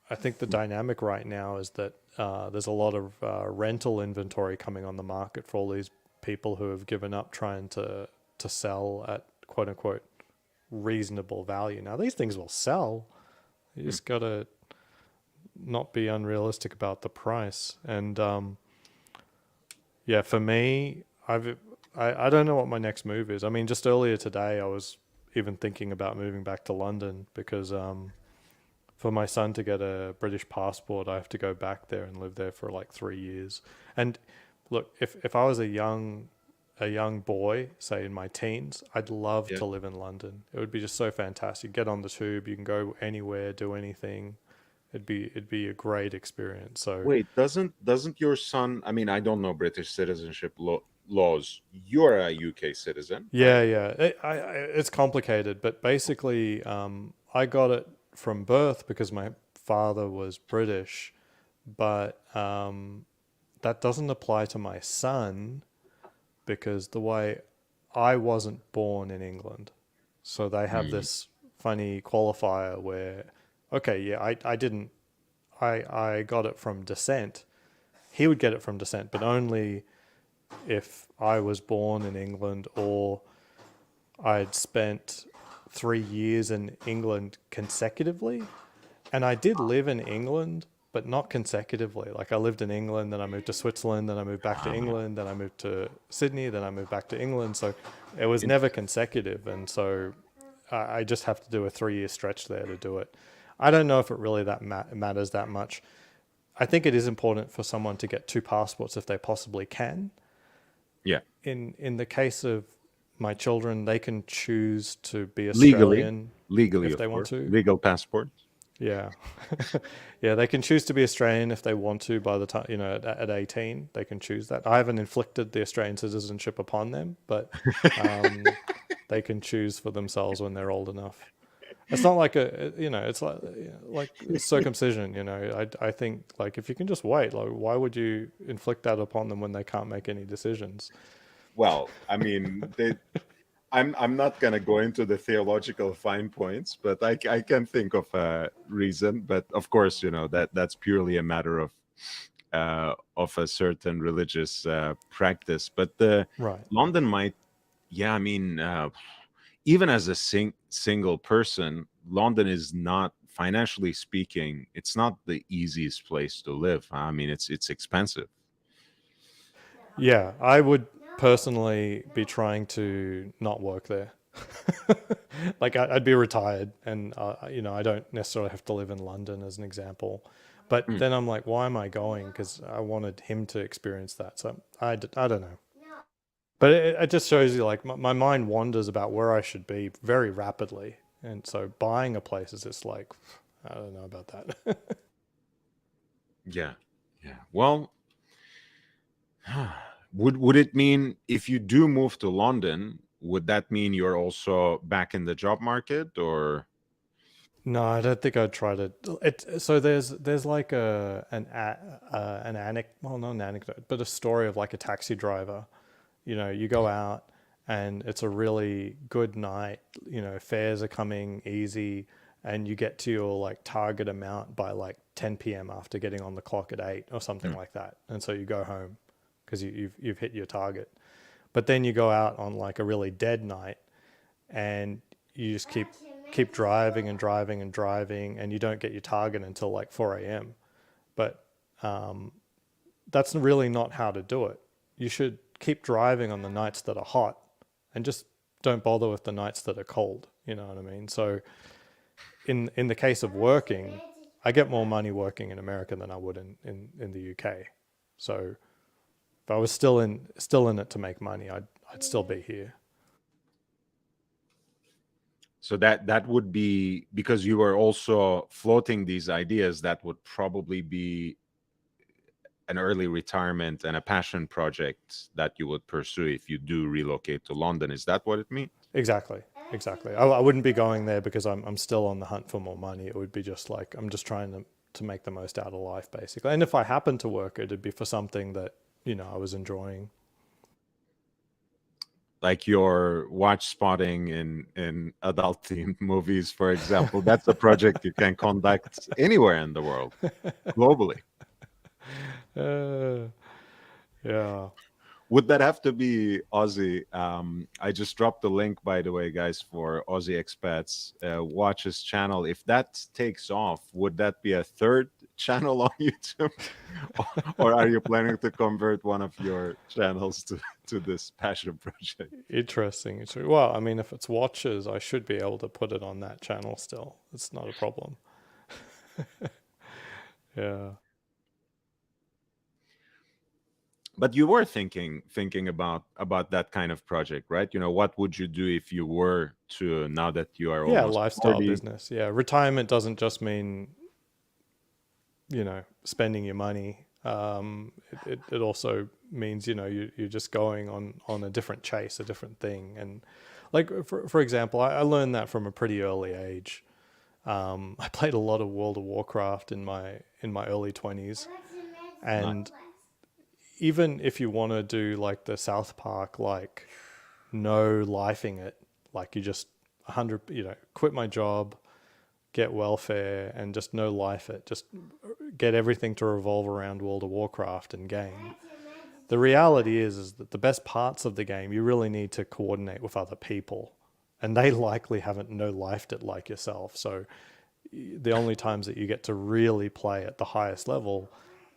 I think the dynamic right now is that there's a lot of rental inventory coming on the market for all these people who have given up trying to sell at quote unquote reasonable value. Now these things will sell. You just gotta not be unrealistic about the price. And yeah, for me, I don't know what my next move is. I mean, just earlier today, I was even thinking about moving back to London because for my son to get a British passport, I have to go back there and live there for like 3 years. And look, if I was a young boy, say in my teens, I'd love Yeah. to live in London. It would be just so fantastic. Get on the tube, you can go anywhere, do anything. It'd be a great experience. So Wait, doesn't your son? I mean, I don't know British citizenship laws. You're a UK citizen, right? yeah, yeah, it's complicated, but basically, I got it from birth because my father was British, but that doesn't apply to my son because the way I wasn't born in England. So they have Mm. this funny qualifier where, okay, yeah, I didn't, I got it from descent. He would get it from descent, but only if I was born in England or I'd spent 3 years in England consecutively. And I did live in England, but not consecutively. Like I lived in England, then I moved to Switzerland, then I moved back to Ah, England, then I moved to Sydney, then I moved back to England. So it was never interesting. consecutive. And so I just have to do a 3 year stretch there to do it. I don't know if it really matters that much. I think it is important for someone to get two passports if they possibly can. Yeah. In the case of my children, they can choose to be Legally, Australian legally, if of they want course, to. legal passport. Yeah. Yeah, they can choose to be Australian if they want to by the time, at 18, they can choose that. I haven't inflicted the Australian citizenship upon them, but um, they can choose for themselves when they're old enough. It's not like it's like circumcision, I think like if you can just wait, like why would you inflict that upon them when they can't make any decisions? Well, I mean, I'm not going to go into the theological fine points, but I can think of a reason. But of course, that's purely a matter of a certain religious practice. But the Right. London might, yeah, I mean, even as a single person, London is not, financially speaking, it's not the easiest place to live. I mean, it's expensive. Yeah, I would personally be trying to not work there. Like I'd be retired, and I don't necessarily have to live in London as an example. But Mm. then I'm like, why am I going? Because I wanted him to experience that. So I don't know. But it just shows you like my mind wanders about where I should be very rapidly, and so buying a place is just like I don't know about that. Yeah, yeah. Well, would it mean if you do move to London, would that mean you're also back in the job market, or? No, I don't think I'd try to. So there's like an well, not an anecdote, but a story of like a taxi driver. You go out and it's a really good night. Fares are coming easy, and you get to your like target amount by like 10 p.m. after getting on the clock at 8 or something Mm. like that, and so you go home because you've hit your target. But then you go out on like a really dead night and you just keep driving and driving and driving, and you don't get your target until like 4 a.m. But that's really not how to do it. You should keep driving on the nights that are hot and just don't bother with the nights that are cold. You know what I mean? So in the case of working, I get more money working in America than I would in the UK. So if I was still in it to make money, I'd still be here. So that would be because you were also floating these ideas. That would probably be an early retirement and a passion project that you would pursue if you do relocate to London. Is that what it means? Exactly. Exactly. I wouldn't be going there because I'm still on the hunt for more money. It would be just like I'm just trying to make the most out of life, basically. And if I happen to work, it'd be for something that I was enjoying. Like your watch spotting in adult themed movies, for example. That's a project you can conduct anywhere in the world, globally. uh, yeah. Would that have to be Aussie? I just dropped the link, by the way, guys, for Aussie Expats Watches channel. If that takes off, would that be a third channel on YouTube? Or are you planning to convert one of your channels to this passion project? Interesting. Well, I mean, if it's watches, I should be able to put it on that channel still. It's not a problem. Yeah. But you were thinking about that kind of project, right? What would you do if you were to, now that you are Yeah, almost lifestyle 40? business. Yeah. Retirement doesn't just mean spending your money. It also means you're just going on a different chase, a different thing. And like for example, I learned that from a pretty early age. I played a lot of World of Warcraft in my early 20s, Nice. and even if you want to do like the South Park, like no lifing it, like you just 100, quit my job, get welfare, and just no life it, just get everything to revolve around World of Warcraft and game. The reality is that the best parts of the game, you really need to coordinate with other people, and they likely haven't no lifed it like yourself. So the only times that you get to really play at the highest level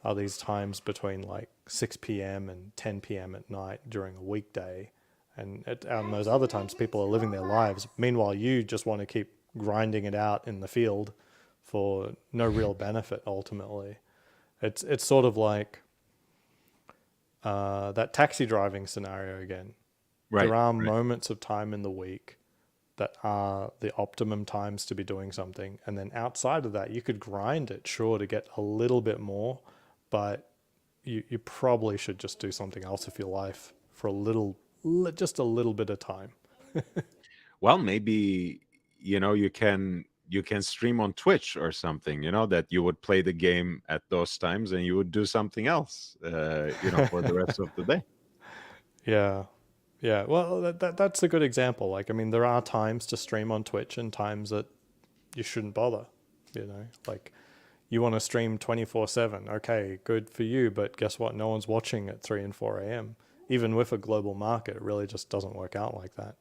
are these times between like 6 p.m. and 10 p.m. at night during a weekday. And on those other times, people are living their lives. Meanwhile, you just want to keep grinding it out in the field for no real benefit ultimately. It's sort of like that taxi driving scenario again. Right, There are right. moments of time in the week that are the optimum times to be doing something. And then outside of that, you could grind it, sure, to get a little bit more, but you probably should just do something else with your life for just a little bit of time. Well, maybe you can stream on Twitch or something. That you would play the game at those times and you would do something else. For the rest of the day. Yeah. Yeah. Well, that's a good example. Like, I mean, there are times to stream on Twitch and times that you shouldn't bother, like you want to stream 24/7. Okay, good for you. But guess what? No one's watching at 3 and 4 a.m. Even with a global market, it really just doesn't work out like that.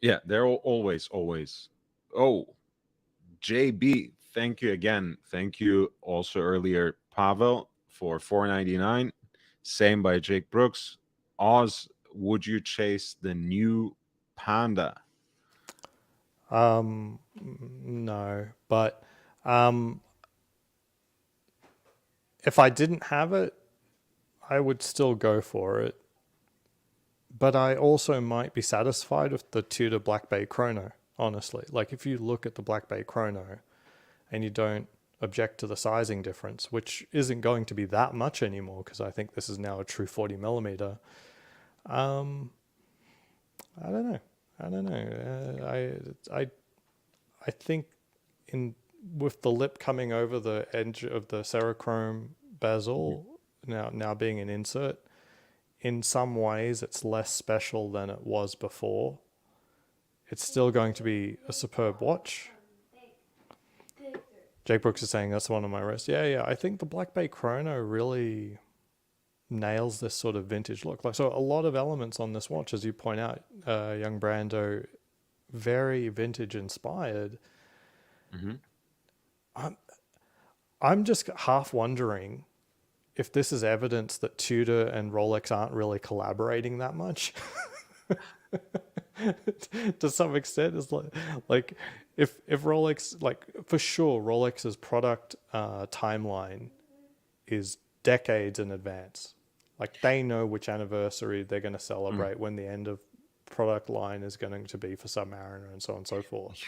Yeah, they're always, always. Oh, JB, thank you again. Thank you also earlier, Pavel, for 4.99. Same by Jake Brooks. Oz, would you chase the new Panda? No, but um, if I didn't have it, I would still go for it. But I also might be satisfied with the Tudor Black Bay Chrono, honestly. Like, if you look at the Black Bay Chrono and you don't object to the sizing difference, which isn't going to be that much anymore because I think this is now a true 40 millimeter. Um, I don't know. I don't know. I think in with the lip coming over the edge of the Cerachrome bezel now being an insert, in some ways it's less special than it was before. It's still going to be a superb watch. Jake Brooks is saying that's one of my wrists. Yeah. I think the Black Bay Chrono really nails this sort of vintage look. Like, so a lot of elements on this watch, as you point out, young Brando, very vintage inspired. Mm-hmm. I'm just half wondering if this is evidence that Tudor and Rolex aren't really collaborating that much. To some extent, it's like if Rolex, like, for sure Rolex's product timeline is decades in advance. Like, they know which anniversary they're going to celebrate, when the end of product line is going to be for Submariner, and so on and so forth.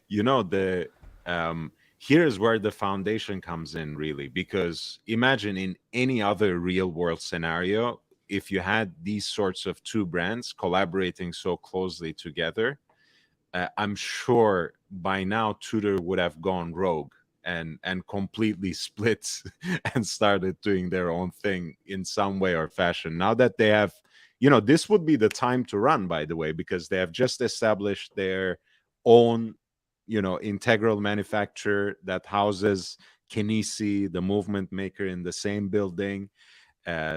The here's where the foundation comes in, really, because imagine in any other real world scenario, if you had these sorts of two brands collaborating so closely together, I'm sure by now Tudor would have gone rogue and completely split and started doing their own thing in some way or fashion. Now that they have, this would be the time to run, by the way, because they have just established their own, integral manufacturer that houses Kinesi, the movement maker, in the same building.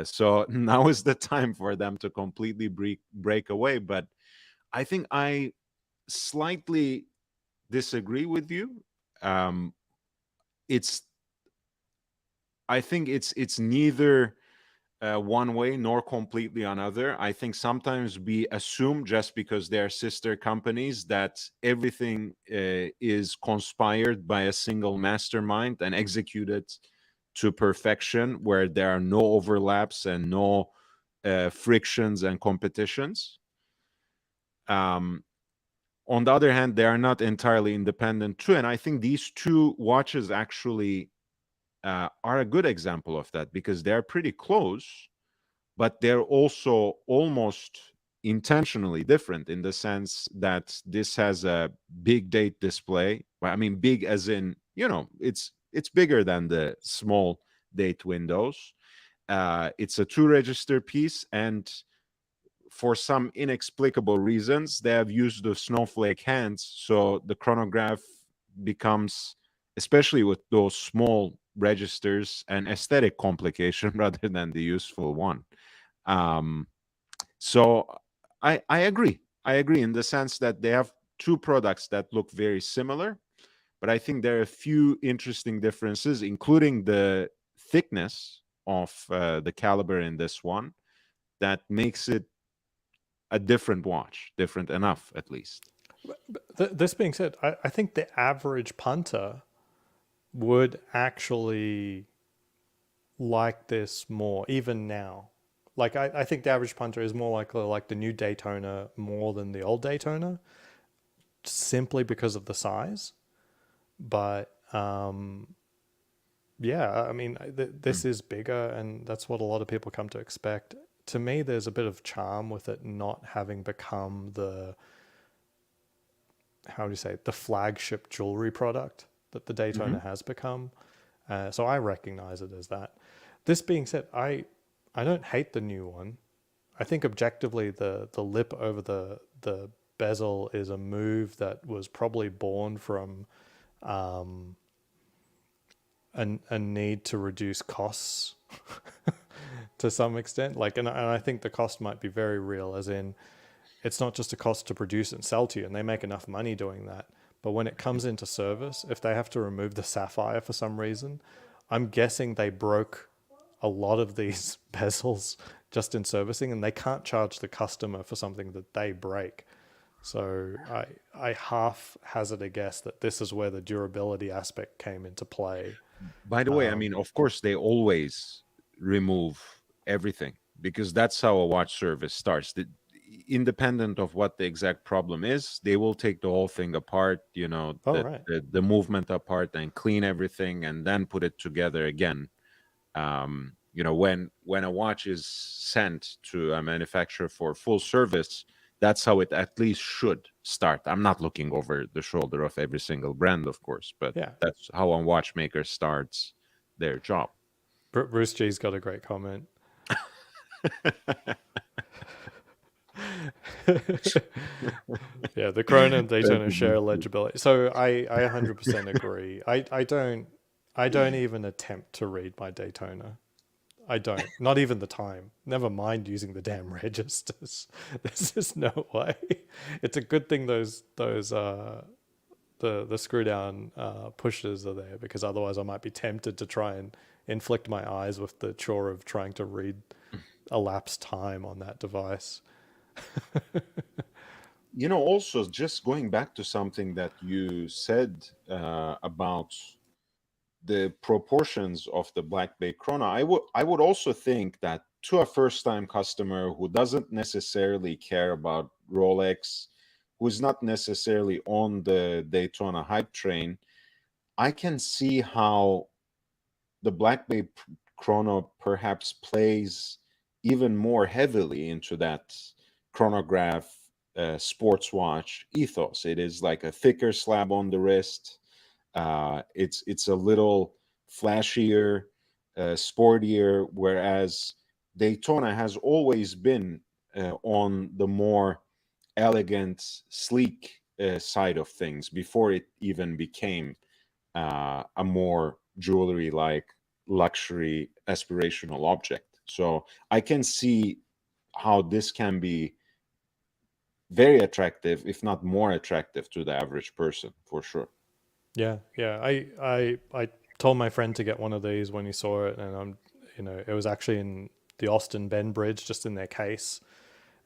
So now is the time for them to completely break away. But I think I slightly disagree with you. Um, it's I think it's neither one way nor completely another. I think sometimes we assume, just because they're sister companies, that everything is conspired by a single mastermind and executed to perfection, where there are no overlaps and no frictions and competitions. Um, on the other hand, they are not entirely independent too, and I think these two watches actually are a good example of that, because they're pretty close, but they're also almost intentionally different, in the sense that this has a big date display. I mean, big as in, it's bigger than the small date windows, It's a two-register piece, and for some inexplicable reasons, they have used the snowflake hands, so the chronograph becomes, especially with those small registers, an aesthetic complication rather than the useful one. Um, so I agree. I agree in the sense that they have two products that look very similar, but I think there are a few interesting differences, including the thickness of the caliber in this one, that makes it a different watch, different enough at least. This being said, I think the average punter would actually like this more, even now. Like, I think the average punter is more likely to like the new Daytona more than the old Daytona, simply because of the size. But yeah, I mean, this is bigger, and that's what a lot of people come to expect. To me, there's a bit of charm with it not having become the, how do you say, the flagship jewelry product that the Daytona has become. So I recognize it as that. This being said, I don't hate the new one. I think objectively the lip over the bezel is a move that was probably born from a need to reduce costs to some extent. Like, and I think the cost might be very real, as in it's not just a cost to produce and sell to you, and they make enough money doing that. But when it comes into service, if they have to remove the sapphire for some reason, I'm guessing they broke a lot of these bezels just in servicing, and they can't charge the customer for something that they break. So I half hazard a guess that this is where the durability aspect came into play. By the way, I mean, of course, they always remove everything because that's how a watch service starts. Independent of what the exact problem is, they will take the whole thing apart, Oh, right. the movement apart, and clean everything and then put it together again. When a watch is sent to a manufacturer for full service, that's how it at least should start. I'm not looking over the shoulder of every single brand, of course, but Yeah. that's how a watchmaker starts their job. Bruce G's got a great comment. Yeah, the Chrono and Daytona share legibility. So I 100% agree. I don't even attempt to read my Daytona. I don't. Not even the time. Never mind using the damn registers. There's just no way. It's a good thing the screw down pushers are there, because otherwise I might be tempted to try and inflict my eyes with the chore of trying to read elapsed time on that device. Also, just going back to something that you said about the proportions of the Black Bay Chrono, I would also think that to a first-time customer who doesn't necessarily care about Rolex, who's not necessarily on the Daytona hype train, I can see how the Black Bay Chrono perhaps plays even more heavily into that chronograph sports watch ethos. It is like a thicker slab on the wrist. It's a little flashier, sportier, whereas Daytona has always been on the more elegant, sleek side of things before it even became a more jewelry like luxury aspirational object. So I can see how this can be very attractive, if not more attractive, to the average person, for sure. Yeah, yeah. I told my friend to get one of these when he saw it, and it was actually in the Austin Bend Bridge, just in their case.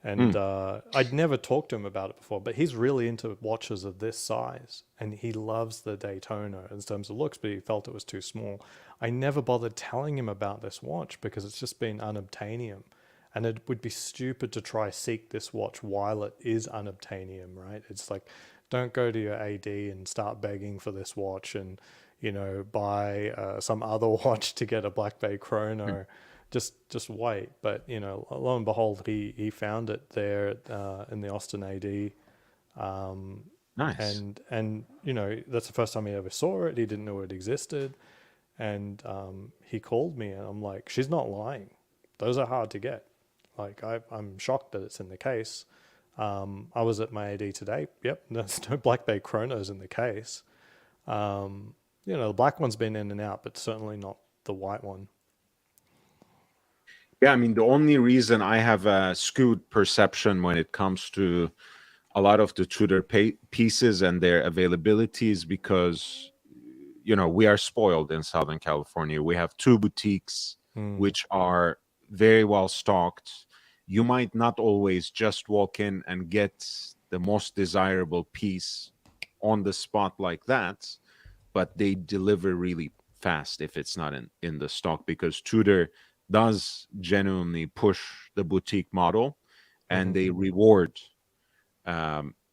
And Mm. I'd never talked to him about it before, but he's really into watches of this size, and he loves the Daytona in terms of looks, but he felt it was too small. I never bothered telling him about this watch because it's just been unobtainium, and it would be stupid to try seek this watch while it is unobtainium, right? It's like, don't go to your AD and start begging for this watch and buy some other watch to get a Black Bay Chrono. Just wait. But lo and behold, he found it there in the Austin AD, Nice. and that's the first time he ever saw it. He didn't know it existed, And he called me, and I'm like, she's not lying. Those are hard to get. Like, I'm shocked that it's in the case. I was at my AD today. Yep, there's no Black Bay Chronos in the case. The black one's been in and out, but certainly not the white one. Yeah, I mean, the only reason I have a skewed perception when it comes to a lot of the Tudor pieces and their availability is because, we are spoiled in Southern California. We have two boutiques which are very well stocked. You might not always just walk in and get the most desirable piece on the spot like that, but they deliver really fast if it's not in the stock, because Tudor does genuinely push the boutique model, and they reward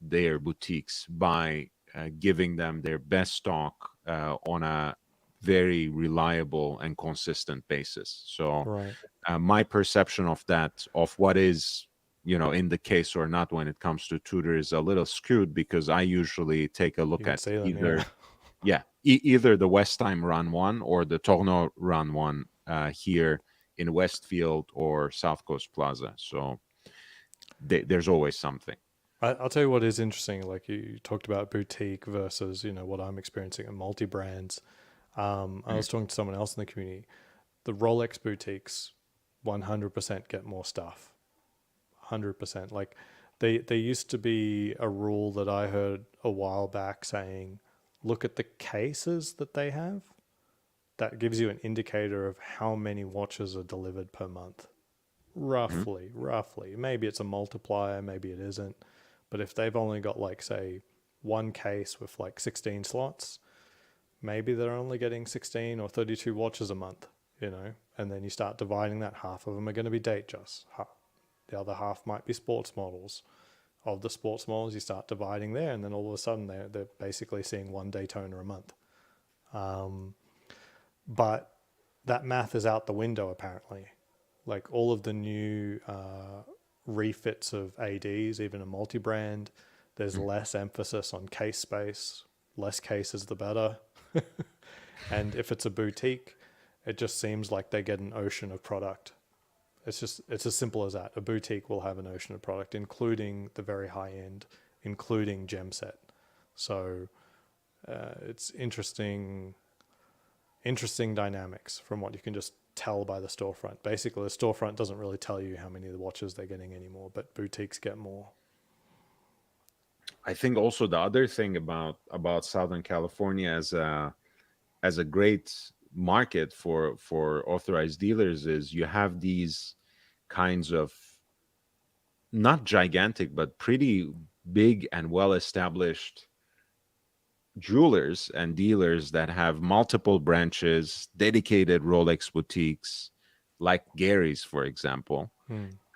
their boutiques by giving them their best stock on a very reliable and consistent basis. So Right. my perception of that, of what is, in the case or not when it comes to Tudor, is a little skewed, because I usually take a You look can at see them, yeah. either, yeah, either the Westheim Run 1 or the Tourneau Run 1 here in Westfield or South Coast Plaza. So there's always something. I'll tell you what is interesting. Like you talked about boutique versus, what I'm experiencing at multi brands. I was talking to someone else in the community. The Rolex boutiques 100% get more stuff. 100%. Like there used to be a rule that I heard a while back saying, look at the cases that they have. That gives you an indicator of how many watches are delivered per month. Mhm. Roughly. Maybe it's a multiplier, maybe it isn't. But if they've only got, like, say, one case with like 16 slots, maybe they're only getting 16 or 32 watches a month, And then you start dividing that. Half of them are going to be Datejust. The other half might be sports models. Of the sports models, you start dividing there, and then all of a sudden they're basically seeing one Daytona a month. But that math is out the window, apparently. Like all of the new refits of ADs, even a multi-brand, there's less emphasis on case space. Less cases, the better. And if it's a boutique, it just seems like they get an ocean of product. It's as simple as that. A boutique will have an ocean of product, including the very high end, including gem set. So it's interesting dynamics from what you can just tell by the storefront. Basically, the storefront doesn't really tell you how many of the watches they're getting anymore, but boutiques get more. I think also the other thing about Southern California as a great market for authorized dealers is you have these kinds of, not gigantic, but pretty big and well established jewelers and dealers that have multiple branches, dedicated Rolex boutiques, like Gary's, for example.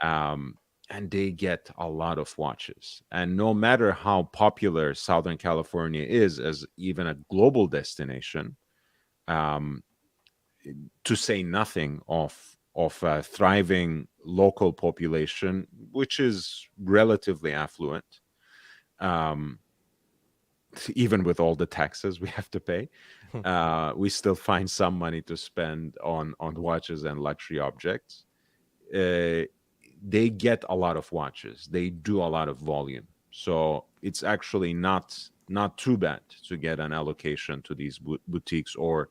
Um, and they get a lot of watches. And no matter how popular Southern California is as even a global destination, um, to say nothing of a thriving local population, which is relatively affluent, um, even with all the taxes we have to pay, we still find some money to spend on watches and luxury objects. Uh, they get a lot of watches. They do a lot of volume, so it's actually not too bad to get an allocation to these boutiques, or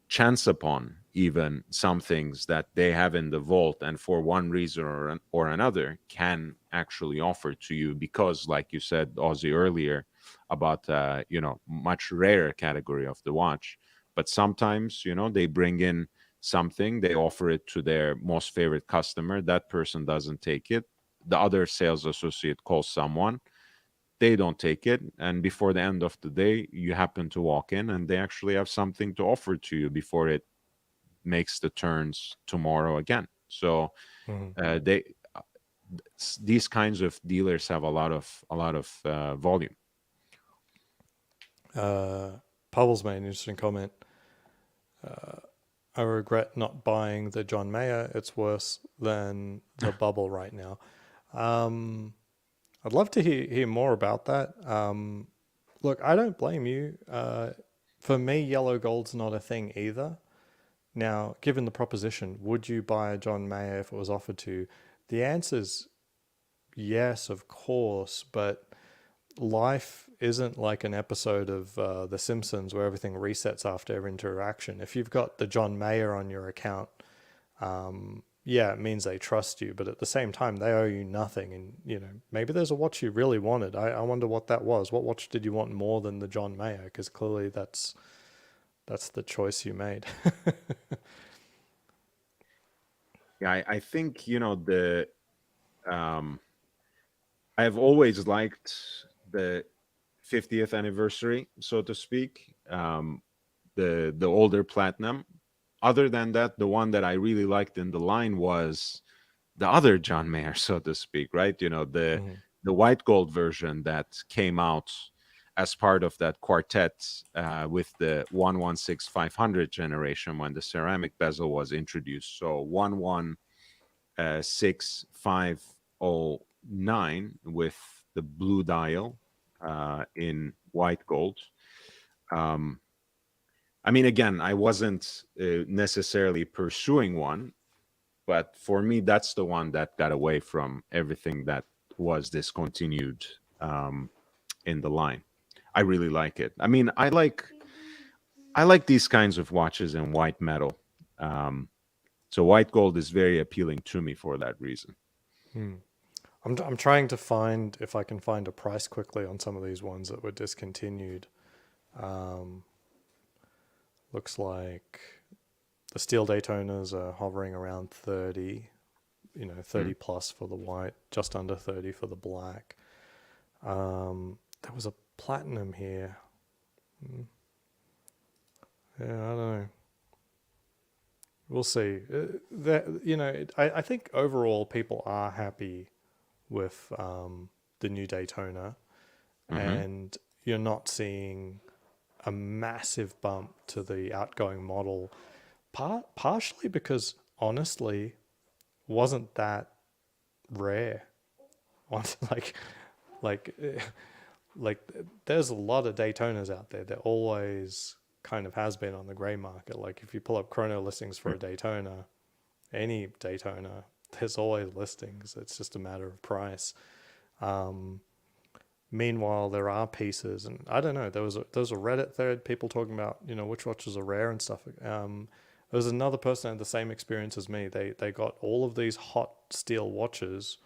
chance upon even some things that they have in the vault, and for one reason or another can actually offer to you, because like you said, Ozzy, earlier, about much rarer category of the watch. But sometimes they bring in something, they offer it to their most favorite customer, that person doesn't take it, the other sales associate calls someone, they don't take it, and before the end of the day you happen to walk in and they actually have something to offer to you before it makes the turns tomorrow again. So they these kinds of dealers have a lot of volume. Pubbles made an interesting comment. I regret not buying the John Mayer. It's worse than the bubble right now. I'd love to hear more about that. Look, I don't blame you. For me, yellow gold's not a thing either. Now, given the proposition, would you buy a John Mayer if it was offered to you? The answer's yes, of course, but life isn't like an episode of The Simpsons where everything resets after every interaction. If you've got the John Mayer on your account, yeah, it means they trust you, but at the same time, they owe you nothing. And, you know, maybe there's a watch you really wanted. I wonder what that was. What watch did you want more than the John Mayer? Because clearly that's the choice you made. Yeah, I think, you know, the um I've always liked the 50th anniversary, so to speak. The older platinum. Other than that, the one that I really liked in the line was the other John Mayer, so to speak, right? You know, Mhm. the white gold version that came out as part of that quartet with the 116500 generation when the ceramic bezel was introduced. So 116,509 with the blue dial in white gold. Um, I mean, again, I wasn't necessarily pursuing one, but for me, that's the one that got away from everything that was discontinued in the line. I really like it. I mean, I like these kinds of watches in white metal. Um, so white gold is very appealing to me for that reason. Hmm. I'm trying to find if I can find a price quickly on some of these ones that were discontinued. Um, looks like the steel Daytonas are hovering around 30, 30 Mm. plus for the white, just under 30 for the black. There was a platinum here. Yeah, I don't know. We'll see. I think overall people are happy with the new Daytona, Hmm. and you're not seeing a massive bump to the outgoing model. Partially because honestly, wasn't that rare. like, like, eh, like, there's a lot of Daytonas out there. There always kind of has been on the gray market. Like, if you pull up chrono listings for a Daytona, any Daytona, there's always listings. It's just a matter of price. Um, Meanwhile, there are pieces, and I don't know. There was a Reddit thread, people talking about which watches are rare and stuff. There was another person that had the same experience as me. They got all of these hot steel watches,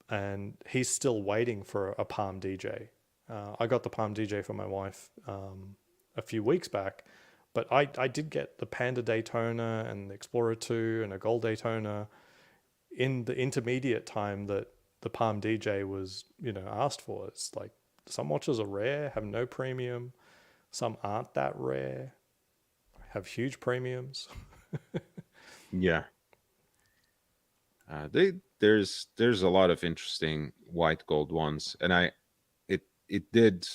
and he's still waiting for a Palm DJ. I got the Palm DJ for my wife a few weeks back, but I did get the Panda Daytona and the Explorer 2 and a Gold Daytona in the intermediate time that the Palm DJ was, asked for. It's like some watches are rare, have no premium. Some aren't that rare, have huge premiums. Yeah, there's a lot of interesting white gold ones, and it it did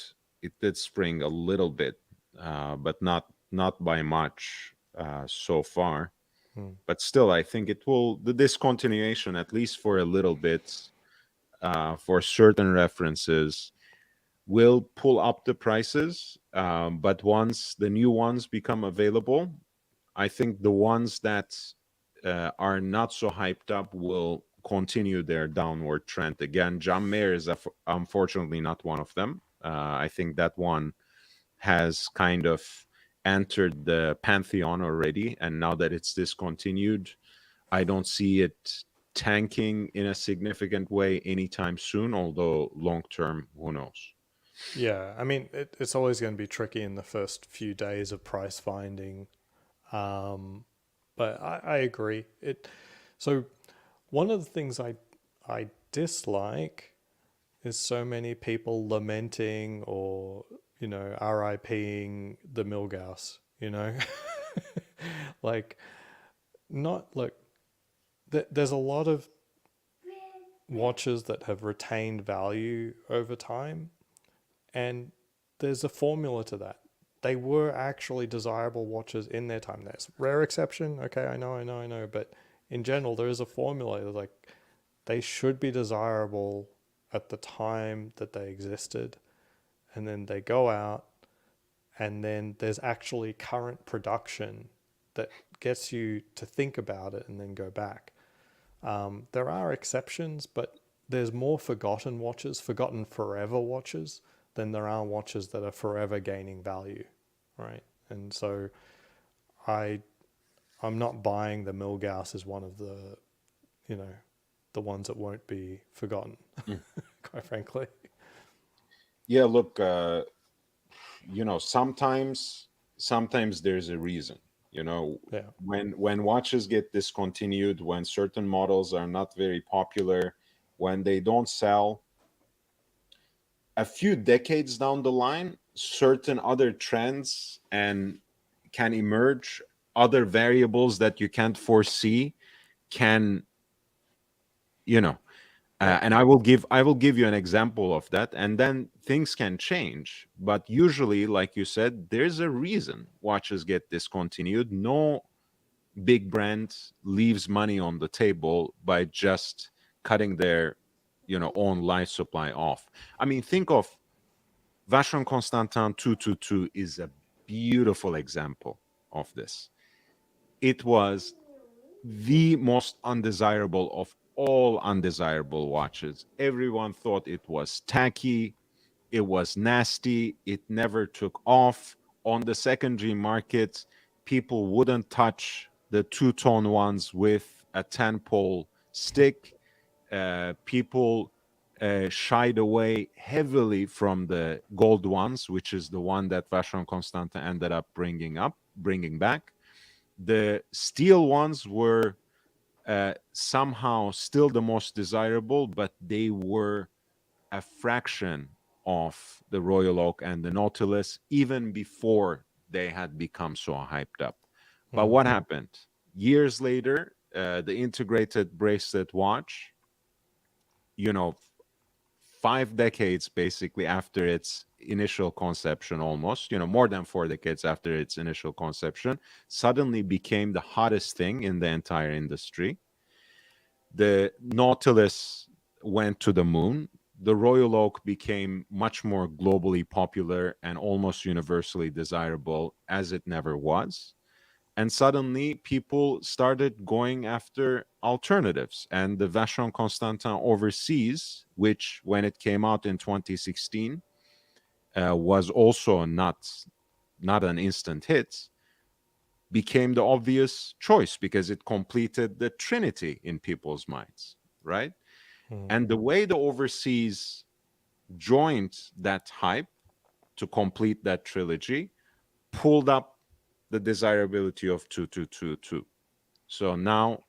it did spring a little bit, but not by much so far. Hmm. But still, I think it will the discontinuation at least for a little bit for certain references will pull up the prices. But once the new ones become available, I think the ones that are not so hyped up will continue their downward trend. Again, John Mayer is unfortunately not one of them. I think that one has kind of entered the pantheon already, and now that it's discontinued, I don't see it tanking in a significant way anytime soon, although long term, who knows? Yeah, I mean, it's always going to be tricky in the first few days of price finding. Um, but I agree. So one of the things I dislike is so many people lamenting or RIPing the Milgauss. Like, not look. There's a lot of watches that have retained value over time, and there's a formula to that. They were actually desirable watches in their time. There's rare exception. Okay, I know. But in general, there is a formula. Like, they should be desirable at the time that they existed, and then they go out, and then there's actually current production that gets you to think about it and then go back. There are exceptions, but there's more forgotten watches, forgotten forever watches, than there are watches that are forever gaining value, right? And so I'm not buying the Milgauss as one of the, you know, the ones that won't be forgotten, quite frankly. Yeah, look, sometimes there's a reason. Yeah. When watches get discontinued, when certain models are not very popular, when they don't sell, a few decades down the line, certain other trends and can emerge, other variables that you can't foresee can, you know Yeah. and I will give you an example of that, and then things can change. But usually, like you said, there's a reason watches get discontinued. No big brand leaves money on the table by just cutting their own life supply off. I mean, think of Vacheron Constantin 222 is a beautiful example of this. It was the most undesirable of all undesirable watches. Everyone thought it was tacky, it was nasty, it never took off. On the secondary market, people wouldn't touch the two-tone ones with a 10-pole stick. People shied away heavily from the gold ones, which is the one that Vacheron Constantin ended up bringing back. The steel ones were somehow still the most desirable, but they were a fraction of the Royal Oak and the Nautilus even before they had become so hyped up. But what happened? Years later, the integrated bracelet watch, 5 decades basically after its initial conception, almost, more than 4 decades after its initial conception, suddenly became the hottest thing in the entire industry. The Nautilus went to the moon. The Royal Oak became much more globally popular and almost universally desirable as it never was. And suddenly people started going after alternatives. And the Vacheron Constantin Overseas, which when it came out in 2016 was also not an instant hit, became the obvious choice because it completed the trinity in people's minds, right? And the way the Overseas joined that hype to complete that trilogy pulled up the desirability of 2222. So now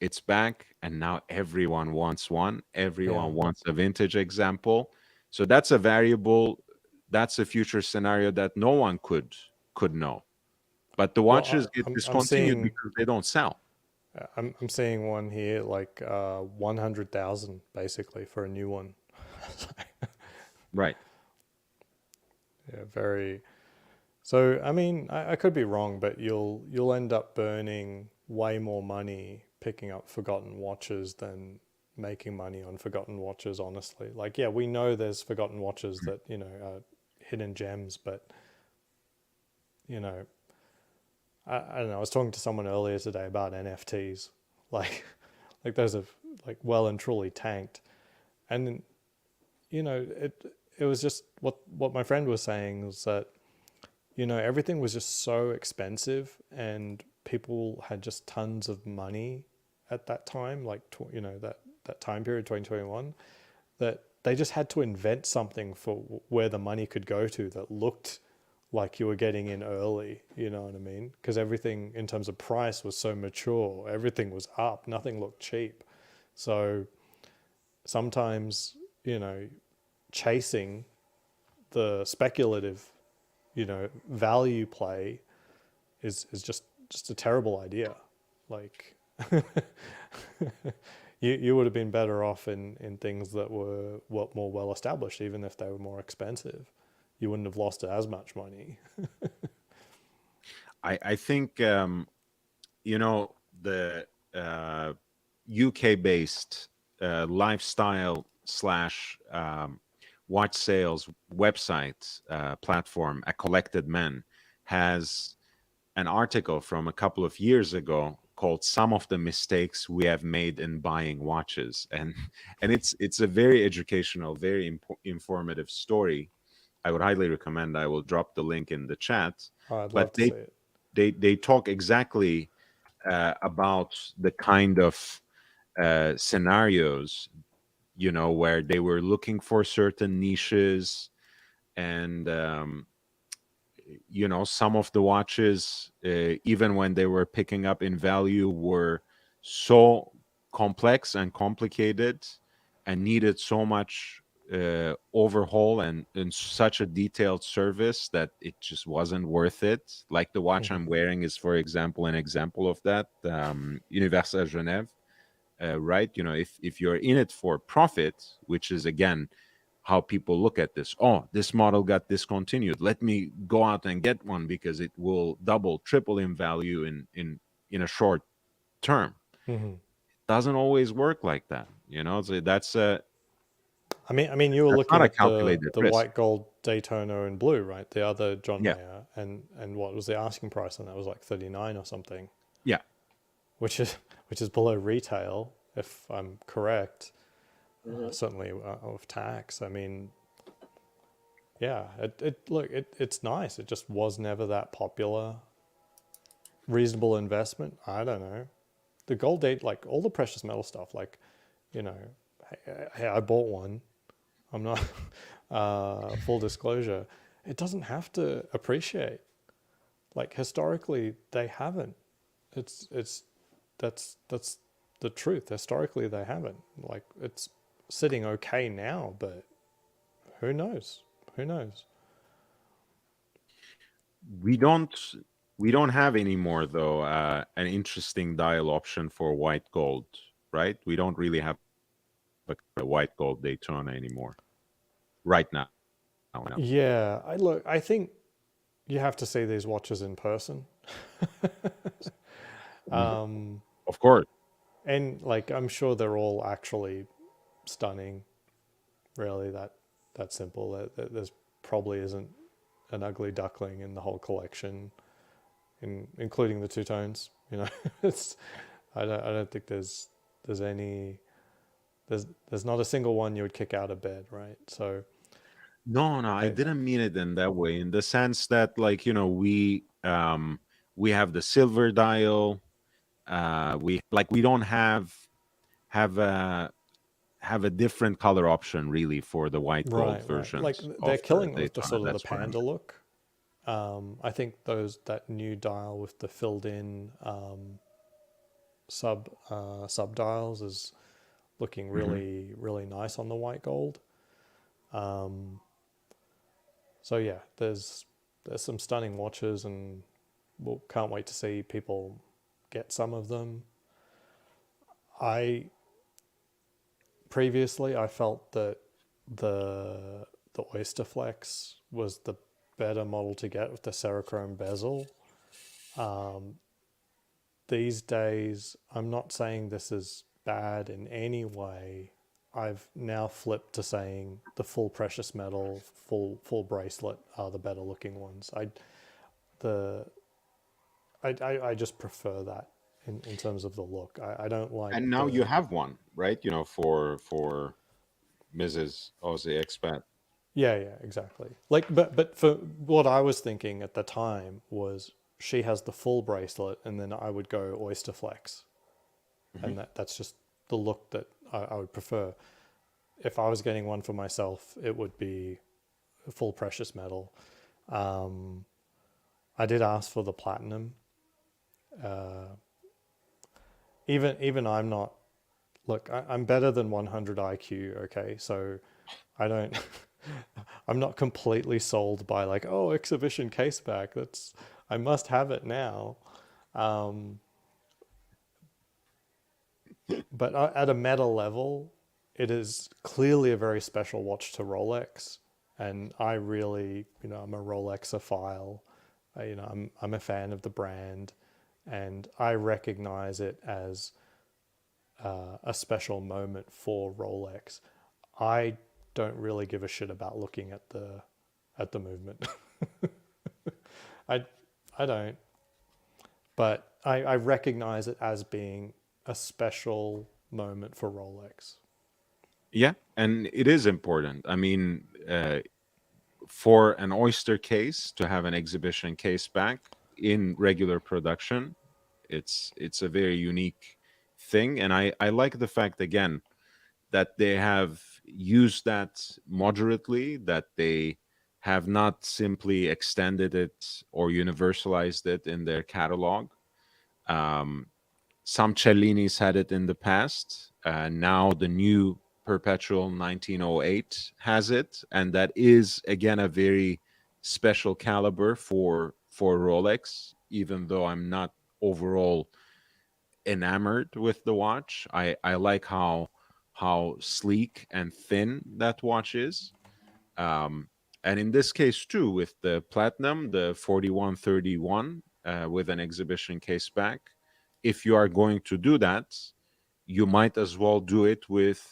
it's back, and now everyone wants one. Yeah. Everyone wants a vintage example. So that's a variable. That's a future scenario that no one could know. But the watches Well, get I'm discontinued seeing because they don't sell. I'm seeing one here like 100,000 basically for a new one. Right. Yeah, very. So I mean, I could be wrong, but you'll end up burning way more money picking up forgotten watches than making money on forgotten watches. Honestly, like yeah, we know there's forgotten watches that are hidden gems, but you know, I don't know. I was talking to someone earlier today about NFTs, like like those have like well and truly tanked, and it was just what my friend was saying was that everything was just so expensive and people had just tons of money at that time, like that time period 2021, that they just had to invent something for where the money could go to that looked like you were getting in early, you know what I mean? Because everything in terms of price was so mature, everything was up, nothing looked cheap. So sometimes, chasing the speculative, value play is just a terrible idea. Like you would have been better off in things that were more well established, even if they were more expensive. You wouldn't have lost as much money. I think the UK based lifestyle slash watch sales website platform, A Collected Man, has an article from a couple of years ago called "Some of the Mistakes We Have Made in Buying Watches," and it's a very educational, very informative story. I would highly recommend. I will drop the link in the chat. Oh, I'd love But to see it. they talk exactly about the kind of scenarios, where they were looking for certain niches, and some of the watches, even when they were picking up in value, were so complex and complicated and needed so much overhaul and such a detailed service that it just wasn't worth it. Like the watch I'm wearing is, for example, an example of that. Universal Genève, right? If you're in it for profit, which is again how people look at this. Oh, this model got discontinued. Let me go out and get one because it will double, triple in value in a short term. Mm-hmm. Doesn't always work like that. So I mean, you were that's not looking a at the calculated the risk. white gold Daytona in blue, right? The other John Yeah, Mayer, and what was the asking price on that? Was like 39 or something, yeah. which is below retail, if I'm correct. Certainly of tax. I mean, yeah, it's nice. It just was never that popular. Reasonable investment. I don't know. The gold date, like all the precious metal stuff, like, you know, hey, I bought one. I'm not, full disclosure, it doesn't have to appreciate. Like historically, they haven't. It's that's the truth. Historically, they haven't. Like it's sitting okay now, but who knows? Who knows? We don't we don't have anymore though an interesting dial option for white gold, right? We don't really have a white gold Daytona anymore right now. No. Yeah, I look. I think you have to see these watches in person. Mhm. Of course. And like I'm sure they're all actually stunning. Really, that simple. There's probably isn't an ugly duckling in the whole collection, including the two tones. You know, it's I don't think there's any there's not a single one you would kick out of bed, right? So No, I they, didn't mean it in that way. In the sense that, like, we have the silver dial. We don't have a have a different color option really for the white gold right, like versions they're of the killing it with the Daytona. sort of the That's what I panda meant. look. I think that new dial with the filled in sub dials is looking Hmm. really nice on the white gold. Um, so yeah, there's some stunning watches, and we'll can't wait to see people get some of them. I previously I felt that the Oyster Flex was the better model to get with the Cerachrome bezel. These days, I'm not saying this is bad in any way. I've now flipped to saying the full precious metal, full bracelet are the better looking ones. The I just prefer that in terms of the look. I don't like And now you the have one, right? For Mrs. Aussie Expat. yeah, exactly. Like but for what I was thinking at the time was she has the full bracelet and then I would go Oyster Flex, Hmm. and that's just the look that I would prefer. If I was getting one for myself, it would be full precious metal. Um, I did ask for the platinum. Even I'm not. Look, I'm better than 100 IQ. Okay, so I don't. I'm not completely sold by like, oh, exhibition case back. That's I must have it now. Um, but at a meta level, it is clearly a very special watch to Rolex, and I really, I'm a Rolexophile. I'm a fan of the brand, and I recognize it as a special moment for Rolex. I don't really give a shit about looking at the movement. I I don't. but I recognize it as being a special moment for Rolex. Yeah, and it is important. I mean, for an oyster case to have an exhibition case back in regular production, it's a very unique thing, and I like the fact again that they have used that moderately, that they have not simply extended it or universalized it in their catalog. Um, some Cellinis had it in the past. Now the new Perpetual 1908 has it, and that is again a very special caliber for Rolex. Even though I'm not overall enamored with the watch, I like how sleek and thin that watch is. Um, and in this case too, with the platinum, the 4131 with an exhibition case back, if you are going to do that, you might as well do it with,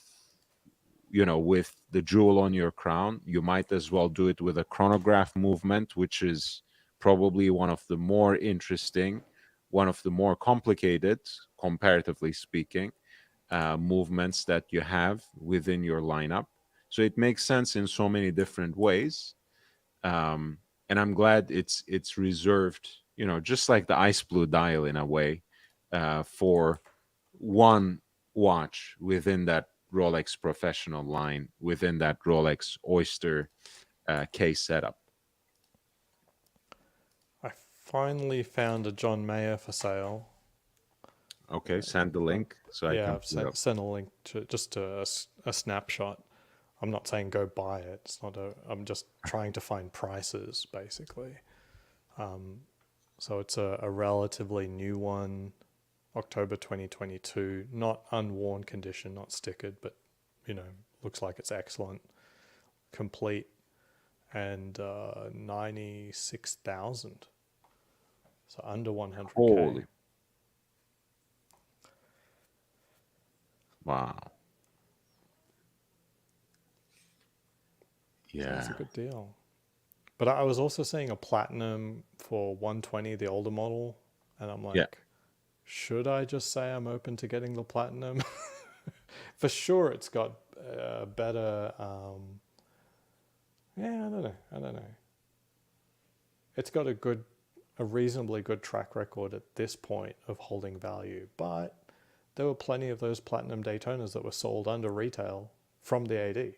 with the jewel on your crown. You might as well do it with a chronograph movement, which is probably one of the more interesting, one of the more complicated, comparatively speaking, movements that you have within your lineup. So it makes sense in so many different ways. And I'm glad it's reserved, just like the ice blue dial in a way, for one watch within that Rolex professional line, within that Rolex Oyster case setup. I finally found a John Mayer for sale. Okay, send the link so I Yeah, can I've pull it up. sent a link to just a snapshot. I'm not saying go buy it. It's not a. I'm just trying to find prices basically. So it's a relatively new one, October 2022, not unworn condition, not stickered, but looks like it's excellent, complete, and 96,000. So under 100K. Holy, wow. So that's Yeah. a good deal. But I was also seeing a platinum for 120, the older model, and I'm Yeah. like, should I just say I'm open to getting the platinum? For sure, it's got better. Yeah, I don't know. It's got a reasonably good track record at this point of holding value, but there were plenty of those platinum Daytonas that were sold under retail from the AD.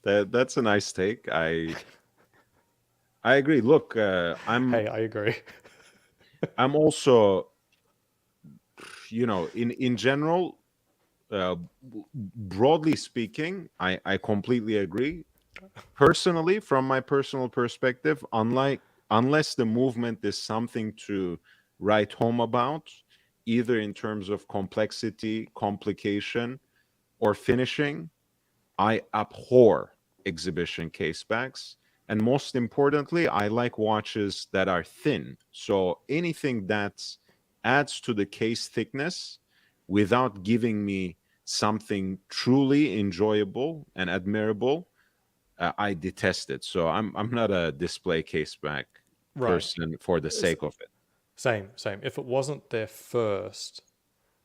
That's a nice take. I agree. Look, Hey, I agree. I'm also, in general, broadly speaking, I completely agree. Personally, from my personal perspective, unless the movement is something to write home about, either in terms of complexity, complication, or finishing, I abhor exhibition casebacks. And most importantly, I like watches that are thin. So anything that adds to the case thickness without giving me something truly enjoyable and admirable, I detest it. So I'm not a display caseback Right. person for the S- sake of it. Same. If it wasn't there first,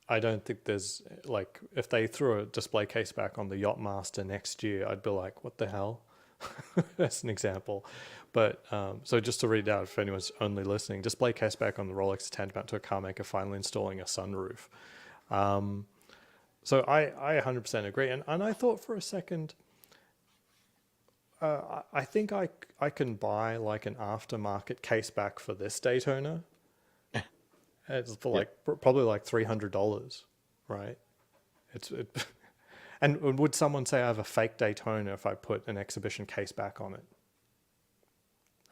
I don't think there's like if they threw a display case back on the Yacht Master next year, I'd be like, what the hell? That's an example. But so just to read out, if anyone's only listening, display case back on the Rolex tantamount to a car maker finally installing a sunroof. So I 100% agree. And I thought for a second, I think I can buy like an aftermarket case back for this Daytona. It's for Yeah. like probably like $300, right? It, and would someone say I have a fake Daytona if I put an exhibition case back on it?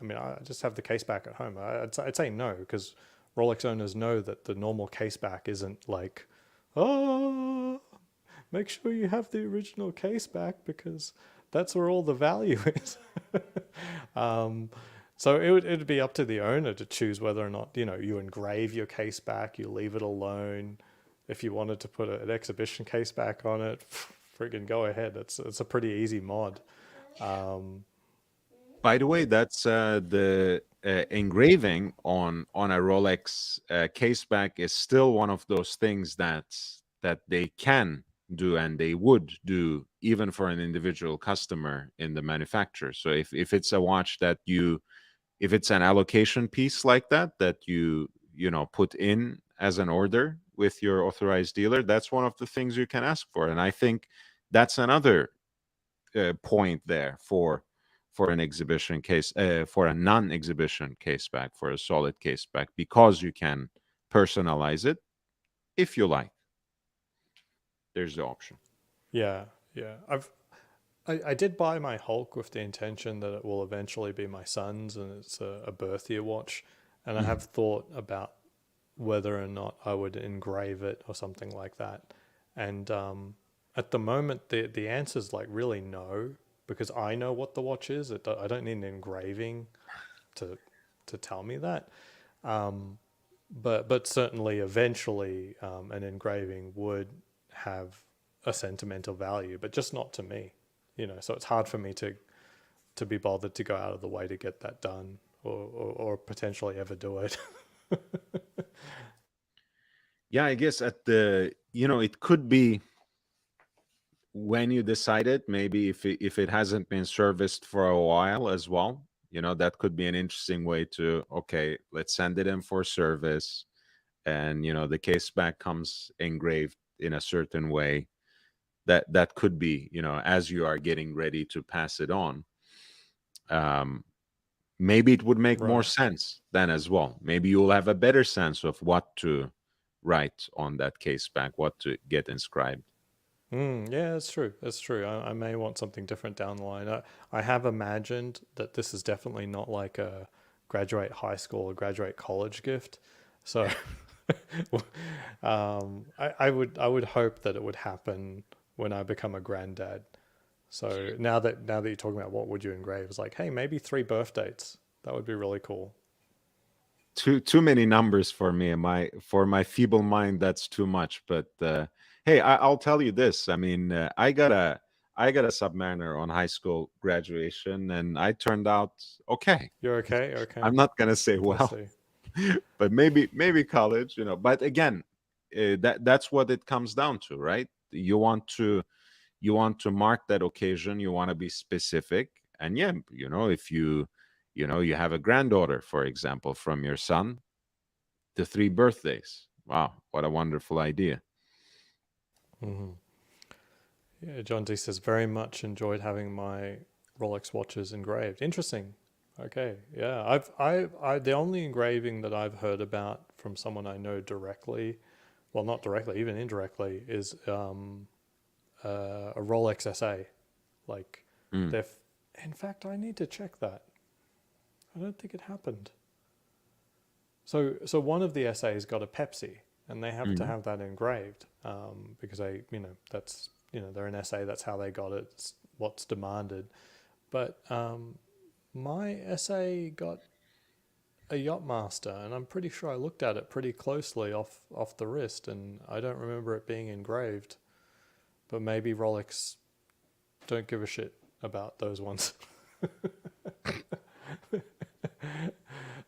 I mean, I just have the case back at home. I'd say no, because Rolex owners know that the normal case back isn't like, oh, make sure you have the original case back because that's where all the value is. So it'd be up to the owner to choose whether or not you engrave your case back, you leave it alone. If you wanted to put an exhibition case back on it, Friggin' go ahead. It's a pretty easy mod. Um, By the way, that's the engraving on a Rolex case back is still one of those things that they can do and they would do even for an individual customer in the manufacturer. So if it's a watch that you if it's an allocation piece like that that you know put in as an order with your authorized dealer, that's one of the things you can ask for. And I think that's another point there for an exhibition case, for a non-exhibition case back, for a solid case back, because you can personalize it if you like. There's the option. yeah, yeah. I did buy my Hulk with the intention that it will eventually be my son's, and it's a birth year watch. And I Mhm. have thought about whether or not I would engrave it or something like that. And at the moment, the answer is like really no, because I know what the watch is. I don't need an engraving to tell me that. Um, but certainly, eventually, an engraving would have a sentimental value, but just not to me. So it's hard for me to be bothered to go out of the way to get that done, or potentially ever do it. Yeah, I guess at the it could be when you decide it, maybe if it hasn't been serviced for a while as well, that could be an interesting way to, okay, let's send it in for service, and the case back comes engraved in a certain way. That could be, as you are getting ready to pass it on. um Maybe it would make more Right. sense then as well. Maybe you'll have a better sense of what to write on that case back, what to get inscribed. Yeah, that's true. That's true. I may want something different down the line. I have imagined that this is definitely not like a graduate high school or graduate college gift. So I would hope that it would happen when I become a granddad. So now that you're talking about what would you engrave, it's like, hey, maybe 3 birth dates. That would be really cool. Too many numbers for me, and my feeble mind. That's too much. But hey, I'll tell you this. I mean, I got a Submariner on high school graduation, and I turned out okay. You're okay? Okay. I'm not gonna say I well, see. but maybe college. But again, that's what it comes down to, right? You want to mark that occasion. You want to be specific, and yeah, if you have a granddaughter, for example, from your son, the 3 birthdays. Wow, what a wonderful idea. Hmm. Yeah, John D says very much enjoyed having my Rolex watches engraved. Interesting. Okay, yeah, I the only engraving that I've heard about from someone I know directly, well, not directly, even indirectly, is a Rolex SA. Like, Mm, they've. In fact, I need to check that. I don't think it happened. So one of the essays got a Pepsi, and they have to mm. have that engraved, because that's they're an essay. That's how they got it. It's what's demanded. But my essay got a Yachtmaster, and I'm pretty sure I looked at it pretty closely off the wrist, and I don't remember it being engraved. But maybe Rolex don't give a shit about those ones.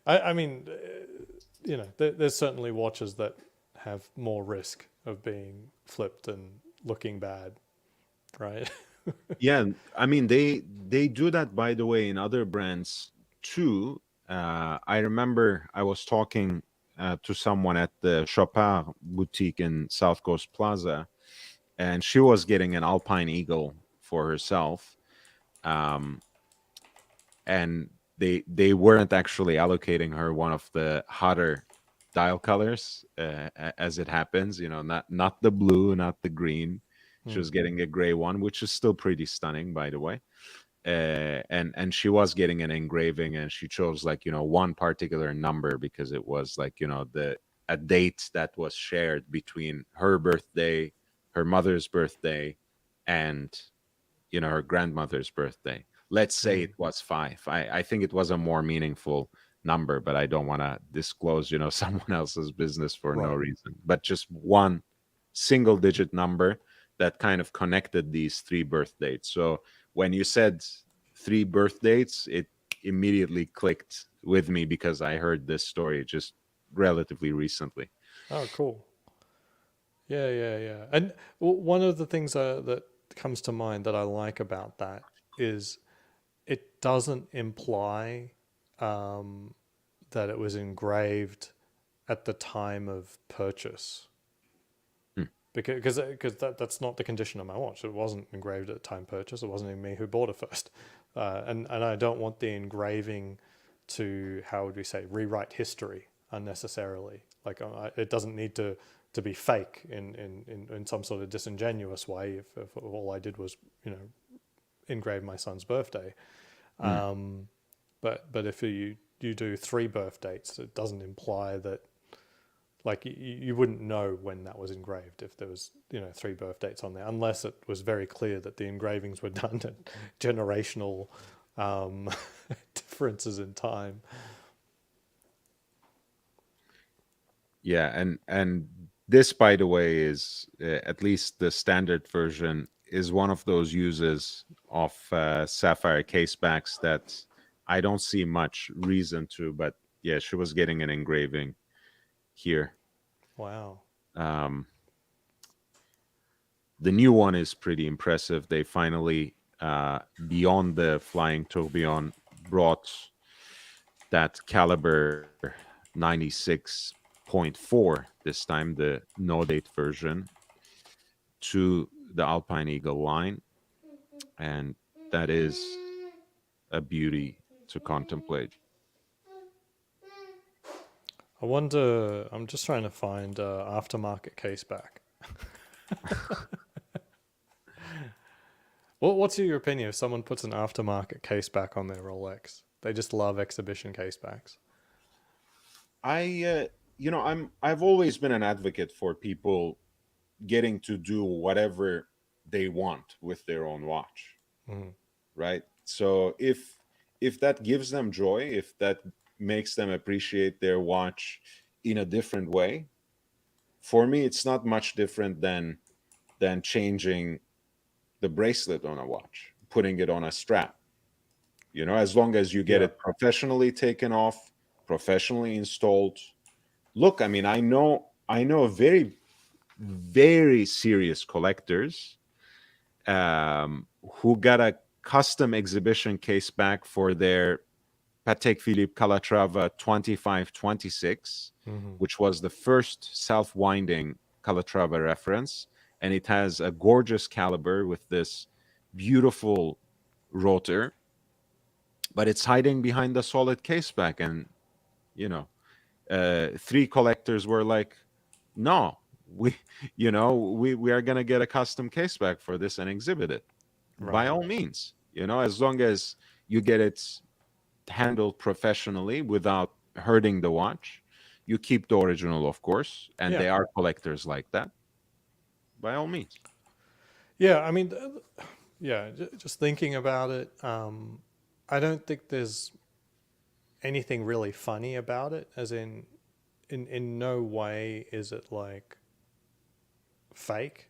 I mean, there's certainly watches that have more risk of being flipped and looking bad, right? Yeah, I mean they do that, by the way, in other brands too. I remember I was talking to someone at the Chopard boutique in South Coast Plaza, and she was getting an Alpine Eagle for herself. Um, and they weren't actually allocating her one of the hotter dial colors, as it happens, not the blue, not the green. She Hmm. was getting a gray one, which is still pretty stunning, by the way. And she was getting an engraving, and she chose, like, one particular number because it was like, the a date that was shared between her birthday, her mother's birthday, and her grandmother's birthday. Let's say Hmm. it was 5. I think it was a more meaningful number, but I don't want to disclose, someone else's business for no Right. reason. But just one single digit number that kind of connected these three birth dates. So when you said three birth dates, it immediately clicked with me because I heard this story just relatively recently. Oh, cool. Yeah, yeah, yeah. And one of the things that comes to mind that I like about that is it doesn't imply um, that it was engraved at the time of purchase. Hmm. Because that's not the condition of my watch. It wasn't engraved at the time of purchase. It wasn't even me who bought it first. And I don't want the engraving to, how would we say, rewrite history unnecessarily. Like it doesn't need to be fake in some sort of disingenuous way if all I did was, engrave my son's birthday. Hmm. But if you do three birth dates, it doesn't imply that, like, you wouldn't know when that was engraved if there was three birth dates on there, unless it was very clear that the engravings were done at generational um, differences in time. Yeah, and this, by the way, is at least the standard version is one of those uses of sapphire casebacks that I don't see much reason to, but yeah, she was getting an engraving here. Wow. Um, the new one is pretty impressive. They finally, beyond the flying tourbillon, brought that caliber 96.4 this time, the no date version, to the Alpine Eagle line, and that is a beauty to contemplate. I wonder. I'm just trying to find aftermarket caseback. What's your opinion if someone puts an aftermarket caseback on their Rolex? They just love exhibition casebacks. I've always been an advocate for people getting to do whatever they want with their own watch, Mm, right? So if that gives them joy, if that makes them appreciate their watch in a different way, for me it's not much different than changing the bracelet on a watch, putting it on a strap. As long as you get yeah. it professionally taken off, professionally installed. Look, I mean, I know very, very serious collectors who got a custom exhibition case back for their Patek Philippe Calatrava 2526, Hmm. which was the first self-winding Calatrava reference. And it has a gorgeous caliber with this beautiful rotor, but it's hiding behind a solid caseback. And, you know, three collectors were like, no, we are going to get a custom caseback for this and exhibit it. By Right. all means, as long as you get it handled professionally without hurting the watch. You keep the original, of course, and Yeah. they are collectors like that. By all means. Yeah. I mean, yeah. Just thinking about it, I don't think there's anything really funny about it. As in no way is it like fake.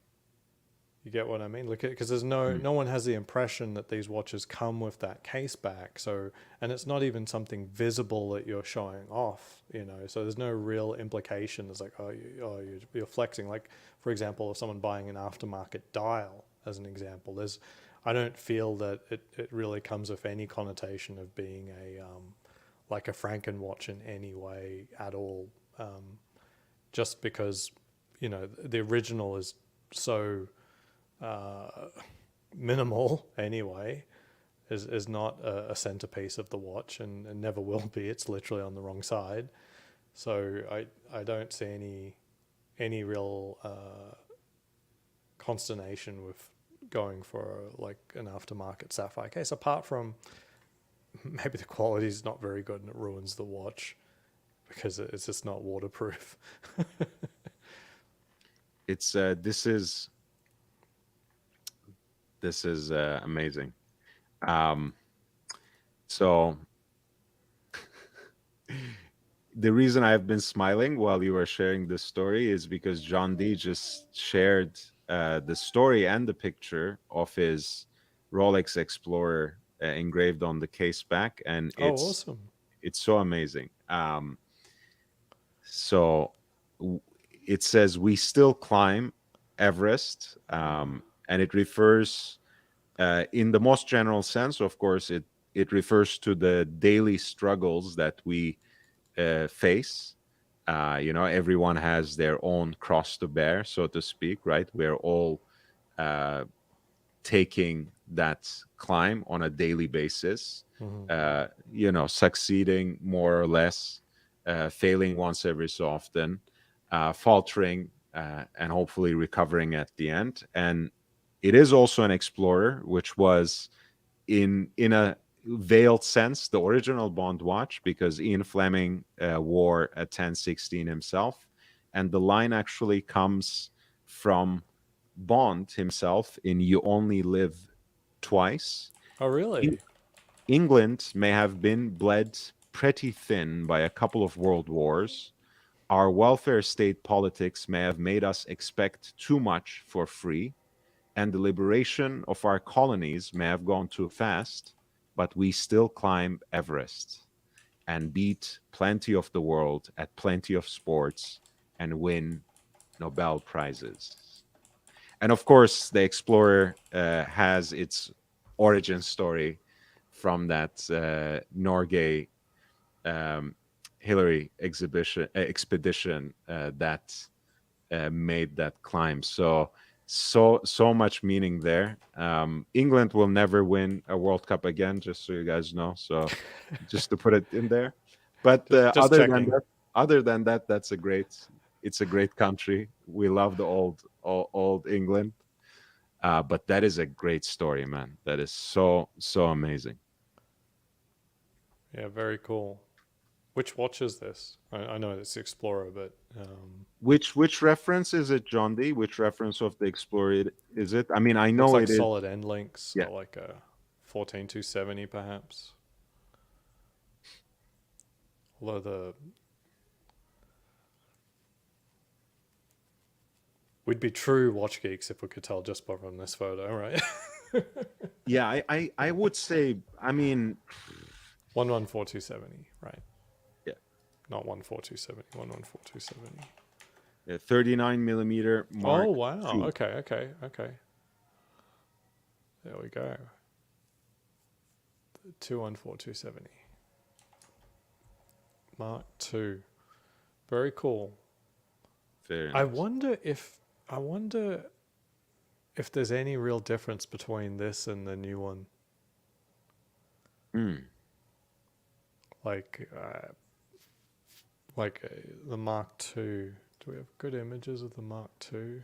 You get what I mean? Look, because there's Mm. no one has the impression that these watches come with that case back. So, and it's not even something visible that you're showing off. So there's no real implication. It's like, you're flexing. Like, for example, if someone buying an aftermarket dial, as an example, I don't feel that it really comes with any connotation of being like a Franken watch in any way at all. Just because the original is so minimal anyway, is not a centerpiece of the watch, and never will be. It's literally on the wrong side. So I don't see any real consternation with going for like an aftermarket sapphire case, apart from maybe the quality is not very good and it ruins the watch because it's just not waterproof. It's this is amazing. Um, so the reason I've been smiling while you were sharing this story is because John D just shared the story and the picture of his Rolex Explorer engraved on the case back, and Oh, awesome. it's so amazing. So it says we still climb Everest, and it refers, in the most general sense, of course, it refers to the daily struggles that we face. Everyone has their own cross to bear, so to speak, right? We're all uh, taking that climb on a daily basis, succeeding more or less, failing once every so often, faltering, and hopefully recovering at the end. And it is also an explorer, which was in a veiled sense the original Bond watch, because Ian Fleming wore a 1016 himself, and the line actually comes from Bond himself in "You Only Live Twice." Oh, E- really? England may have been bled pretty thin by a couple of world wars. Our welfare state politics may have made us expect too much for free, and the liberation of our colonies may have gone too fast, but we still climb Everest and beat plenty of the world at plenty of sports and win Nobel Prizes. And of course, the Explorer has its origin story from that Norgay um, Hillary expedition that made that climb. So much meaning there. England will never win a World Cup again, just so you guys know. So just to put it in there. But Just checking. other than that, it's a great country. We love the old England. But that is a great story, man. That is so amazing. Yeah, very cool. Which watch is this? I know it's Explorer, but Which reference is it, John D? Which reference of the Explorer is it? I mean, I looks know like it is. solid end links, Yeah. got like a 14270 perhaps. Although we'd be true watch geeks if we could tell just by from this photo, right? Yeah, I would say, I mean, 114270, right? yeah, Not 14270, 114270. 39 millimeter Oh Mark wow. II. Okay. There we go. 214270. Mark II. Very cool. Very I nice. wonder if there's any real difference between this and the new one. Mm. Like the Mark II. Do we have good images of the Mark II?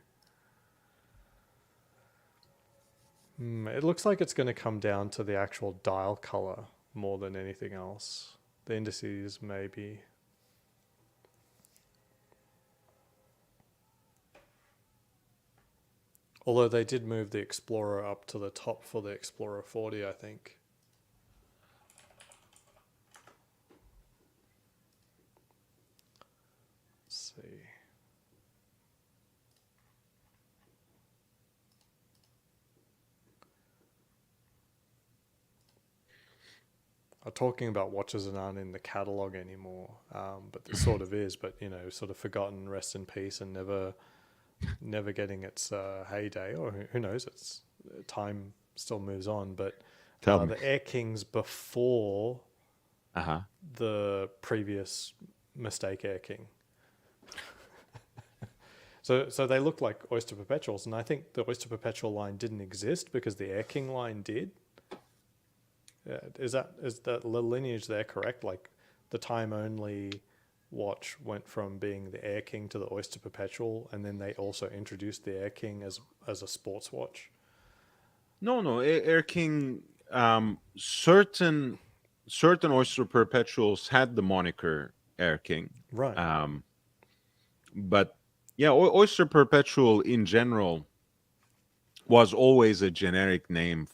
It looks like it's going to come down to the actual dial color more than anything else. The indices maybe. Although they did move the Explorer up to the top for the Explorer 40, I think. Let's see. Talking about watches that aren't in the catalog anymore, but this sort of is, but sort of forgotten, rest in peace, and never getting its heyday, or who knows, it's time still moves on, but Tell me. the Air Kings before Uh-huh. the previous mistake Air King. So they look like Oyster Perpetuals, and I think the Oyster Perpetual line didn't exist because the Air King line did. Is that lineage there correct? Like the time only watch went from being the Air King to the Oyster Perpetual, and then they also introduced the Air King as a sports watch. No. Air King, certain Oyster Perpetuals had the moniker Air King. Right. But yeah, Oyster Perpetual in general was always a generic name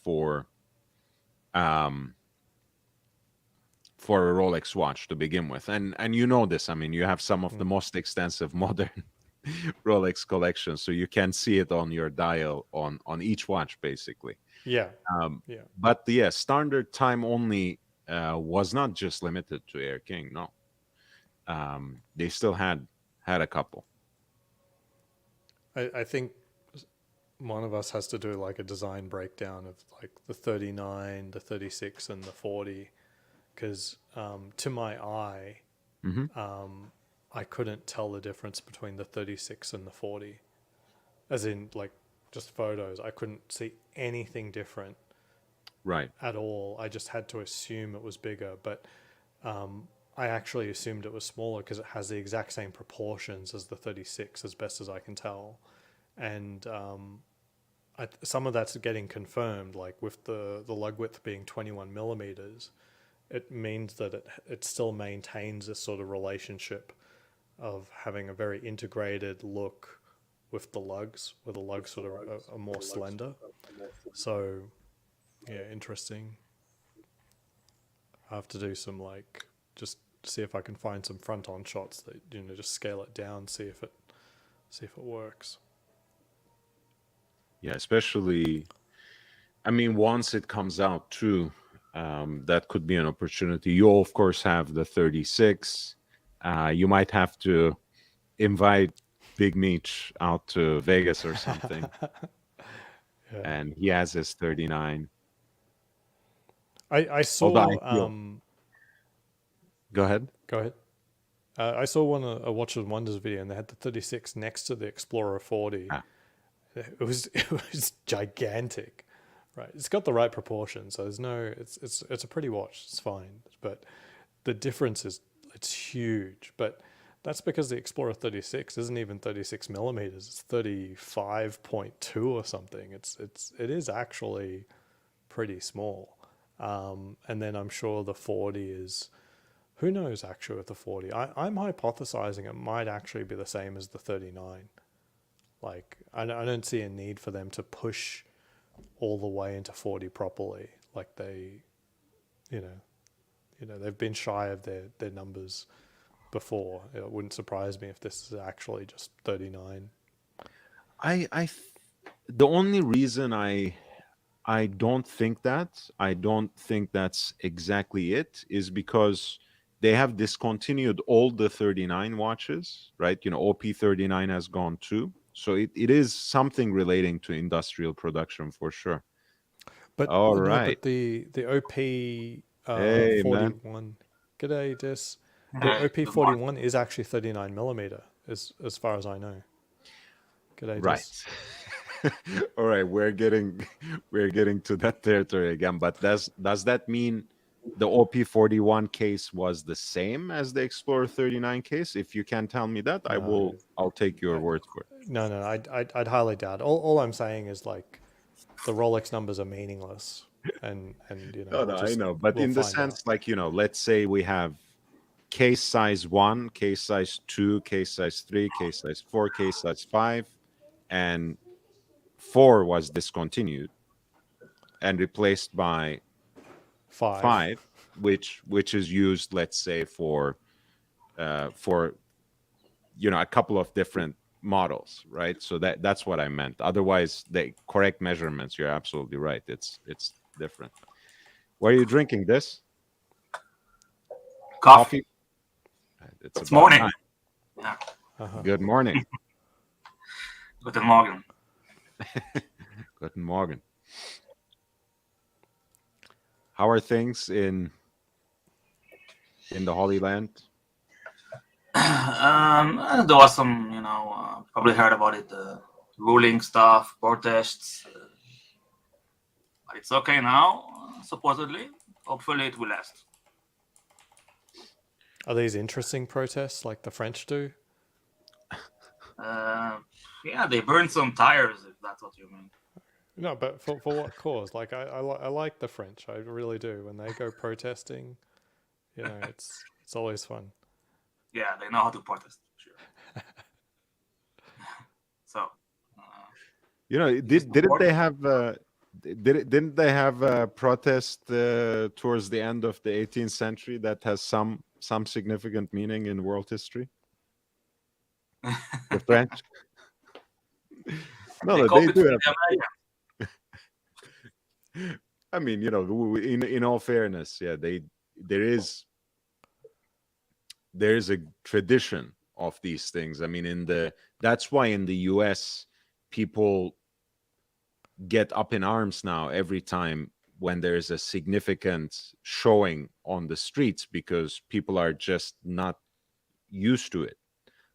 um for a Rolex watch to begin with. And you know this. I mean, you have some of the most extensive modern Rolex collection, so you can see it on your dial on each watch, basically. Yeah. Um, Yeah. but yeah, standard time only was not just limited to Air King. No, they still had a couple. I think one of us has to do like a design breakdown of like the 39, the 36, and the 40, because to my eye, Hmm. I couldn't tell the difference between the 36 and the 40, as in like just photos. I couldn't see anything different Right. at all. I just had to assume it was bigger, but I actually assumed it was smaller because it has the exact same proportions as the 36, as best as I can tell. And some of that's getting confirmed, like with the lug width being 21 millimeters. It means that it still maintains this sort of relationship of having a very integrated look with the lugs, where the lugs sort of are more slender. So, yeah, interesting. I have to do some like just see if I can find some front-on shots that just scale it down, see if it works. Yeah, especially, I mean, once it comes out too, that could be an opportunity. You of course have the 36. You might have to invite Big Meech out to Vegas or something, Yeah, and he has his 39. I Although I saw. feel, go ahead. Go ahead. I saw a Watches and Wonders video, and they had the 36 next to the Explorer 40. Ah, It was gigantic, right? It's got the right proportion, so there's no. It's a pretty watch. It's fine, but the difference is it's huge. But that's because the Explorer 36 isn't even 36 millimeters. It's 35.2 or something. It is actually pretty small. And then I'm sure the 40 is, who knows actually with the 40. I'm hypothesizing it might actually be the same as the 39. Like, I don't see a need for them to push all the way into 40 properly. Like they've been shy of their numbers before. It wouldn't surprise me if this is actually just 39. The only reason I don't think that's exactly it, is because they have discontinued all the 39 watches, right? OP39 has gone too. So it is something relating to industrial production for sure. But All no, right. but the OP Hey, man. 41. G'day, Dis. The Hey, OP good morning. 41 is actually 39 millimeter, as far as I know. G'day, Dis. Right. All right, we're getting to that territory again, but does that mean the OP41 case was the same as the Explorer 39 case? If you can tell me that, No, I'll take your I, word for it. no, I'd highly doubt. All I'm saying is like the Rolex numbers are meaningless, and No, no, I know, but we'll in the find out. sense, like, let's say we have case size 1, case size 2, case size 3, case size 4, case size 5, and 4 was discontinued and replaced by 5. 5, which is used, let's say, for a couple of different models, right? So that's what I meant. Otherwise, the correct measurements, you're absolutely right, it's different. What are you drinking? This Coffee. coffee? It's It's about morning. time. Yeah. Good morning. Guten Morgen. Guten Morgen. How are things in the Holy Land? There was some, probably heard about it, ruling stuff, protests. But it's okay now, supposedly. Hopefully it will last. Are these interesting protests like the French do? Yeah, they burned some tires, if that's what you mean. No, but for what cause? Like I like the French. I really do. When they go protesting, it's always fun. Yeah, they know how to protest. Sure. So, Didn't they have didn't they have a protest towards the end of the 18th century that has some significant meaning in world history? The French. They No, they copied do from have. the Americans. I mean, in all fairness, yeah, there is there is a tradition of these things. I mean, that's why in the US people get up in arms now every time when there's a significant showing on the streets, because people are just not used to it.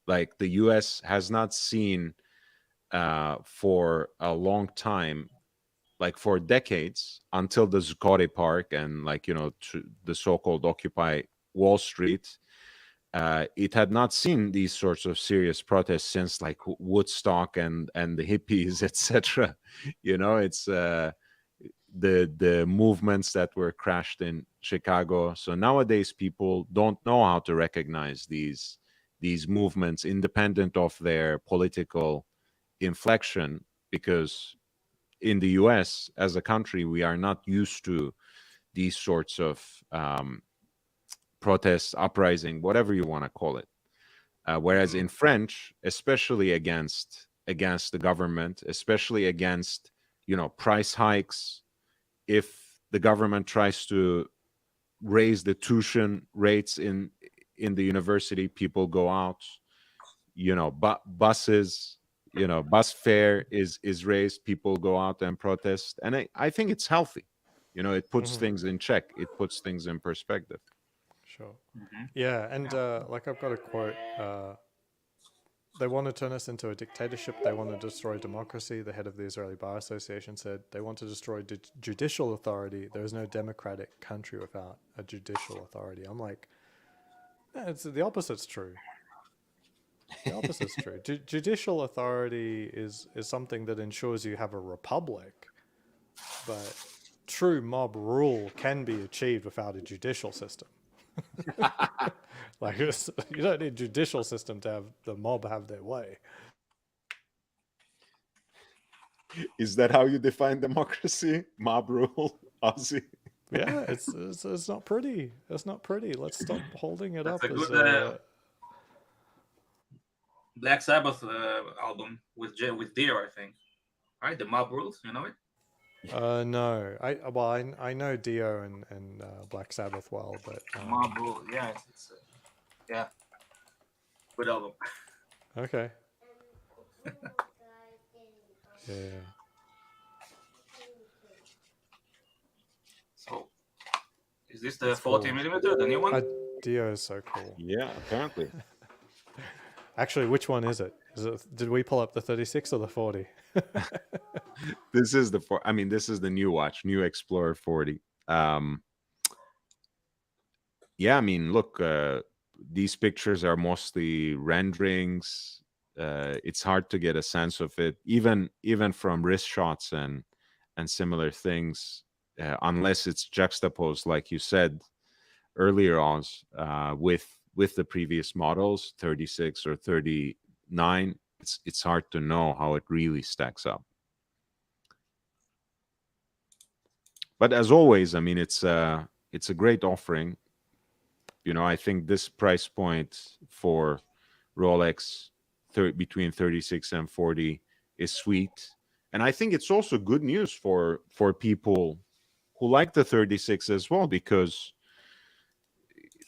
Like the US has not seen for a long time, like for decades, until the Zuccotti Park and, like, the so-called Occupy Wall Street. It had not seen these sorts of serious protests since, like, Woodstock and the hippies, etc. It's the movements that were crashed in Chicago. So nowadays people don't know how to recognize these movements independent of their political inflection, because in the US as a country we are not used to these sorts of protests, uprising, whatever you want to call it. Whereas in French, especially against the government, especially against price hikes, if the government tries to raise the tuition rates in the university, people go out. Buses, bus fare is raised, people go out and protest, and I think it's healthy. It puts things in check, it puts things in perspective. Sure. Yeah, and like I've got a quote. They want to turn us into a dictatorship. They want to destroy democracy. The head of the Israeli Bar Association said they want to destroy judicial authority. There is no democratic country without a judicial authority. I'm like, it's the opposite's true. The opposite's true. Judicial authority is something that ensures you have a republic, but true mob rule can be achieved without a judicial system. Like, you don't need a judicial system to have the mob have their way. Is that how you define democracy? Mob rule, Ozzy? Yeah, it's not pretty. It's not pretty. Let's stop holding it That's up a as good Black Sabbath album with Deer, I think. Right, the Mob Rules, you know it? No, I know Dio and Black Sabbath well, but Mob Rules, yeah, it's yeah, good album. okay. Yeah. So, is this the 40 millimeter, the new one? Dio is so cool. Yeah, apparently. Actually, which one is it? Did we pull up the 36 or the 40? This is the new watch, new Explorer 40. Yeah, I mean, look, these pictures are mostly renderings. It's hard to get a sense of it, even from wrist shots and similar things, unless it's juxtaposed, like you said earlier on, with the previous models, 36 or 39. It's hard to know how it really stacks up. But as always, I mean, it's a great offering. I think this price point for Rolex, between 36 and 40, is sweet. And I think it's also good news for people who like the 36 as well, because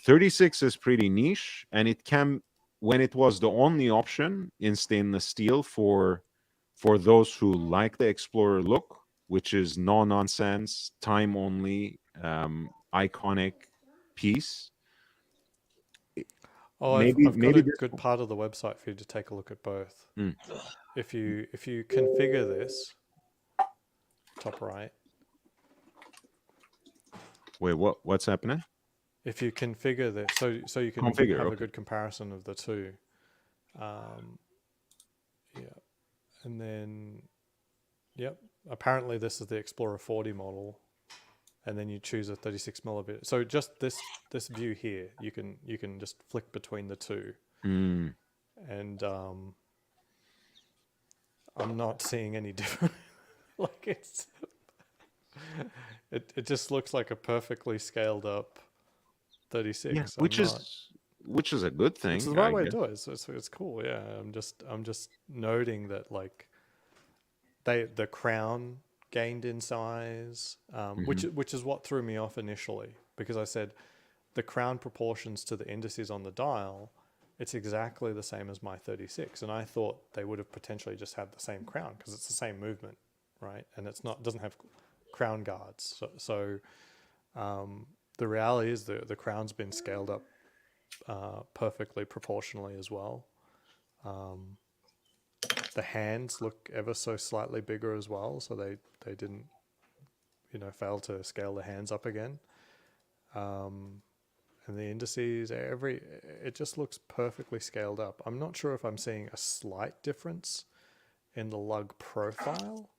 36 is pretty niche, and it can, when it was the only option in stainless steel for those who like the Explorer look, which is no nonsense, time only, iconic piece. Oh, maybe I've got a this good part of the website for you to take a look at both. Mm. If you configure this, top right. Wait, what's happening? If you configure this, so you can Configure, have okay. a good comparison of the two. Yeah, and then, yep. Apparently, this is the Explorer 40 model, and then you choose a 36 millimeter. So just this view here, you can just flick between the two, and I'm not seeing any difference. Like it just looks like a perfectly scaled up 36. Yeah, which is which is a good thing. Which is the right way to do it. So it's cool. Yeah, I'm just noting that like the crown gained in size, which is what threw me off initially, because I said the crown proportions to the indices on the dial, it's exactly the same as my 36, and I thought they would have potentially just had the same crown because it's the same movement, right? And doesn't have crown guards. So the reality is the crown's been scaled up perfectly proportionally as well. The hands look ever so slightly bigger as well, so they didn't fail to scale the hands up again. And the indices, it just looks perfectly scaled up. I'm not sure if I'm seeing a slight difference in the lug profile.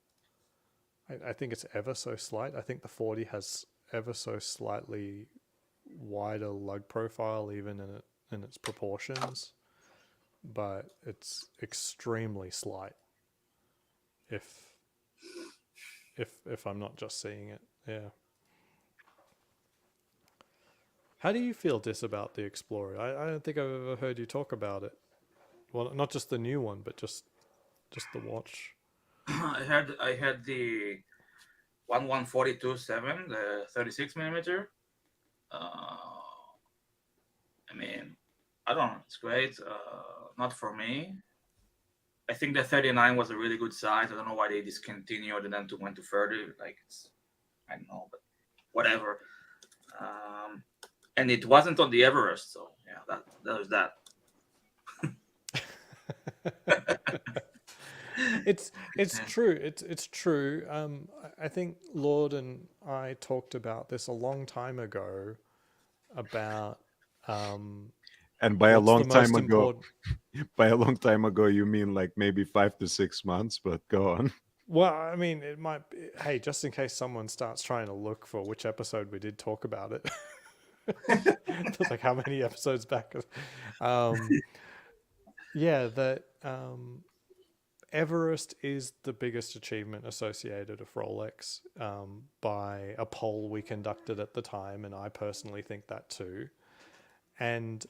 I think it's ever so slight. I think the 40 has ever so slightly wider lug profile, even in its proportions, but it's extremely slight. If I'm not just seeing it, yeah. How do you feel, Dis, about the Explorer? I don't think I've ever heard you talk about it. Well, not just the new one, but just the watch. I had the 1142-7, the 36 millimeter. I mean, I don't know. It's great. Not for me. I think the 39 was a really good size. I don't know why they discontinued and then went to 30. Like, I don't know, but whatever. And it wasn't on the Everest, so yeah, that was that. It's true. It's true. I think Lord and I talked about this a long time ago about And by a long time ago, you mean like maybe 5 to 6 months, but go on. Well, I mean, it might be, hey, just in case someone starts trying to look for which episode we did talk about it. It's like, how many episodes back? Yeah, that Everest is the biggest achievement associated with Rolex by a poll we conducted at the time, and I personally think that too. And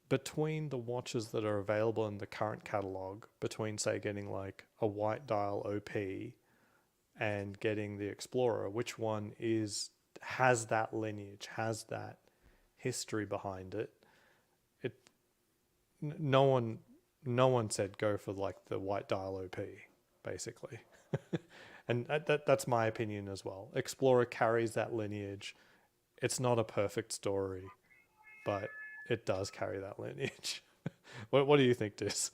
between the watches that are available in the current catalog, between, say, getting like a white dial OP and getting the Explorer, which one has that lineage, has that history behind it? No one said go for like the white dial OP, basically. And that's my opinion as well. Explorer carries that lineage. It's not a perfect story, but it does carry that lineage. What do you think, Dis?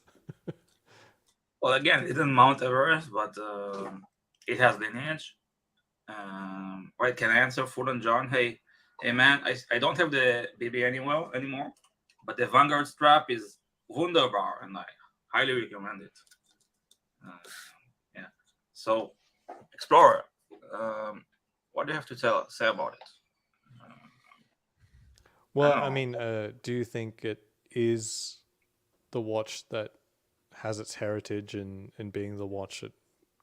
Well, again, it didn't mount Everest, but it has lineage. Right, can I answer Full and John? Hey man, I don't have the BB anymore, but the Vanguard strap is wunderbar, and I highly recommend it. Yeah. So, Explorer, what do you have to say about it? Well, I mean, do you think it is the watch that has its heritage in being the watch that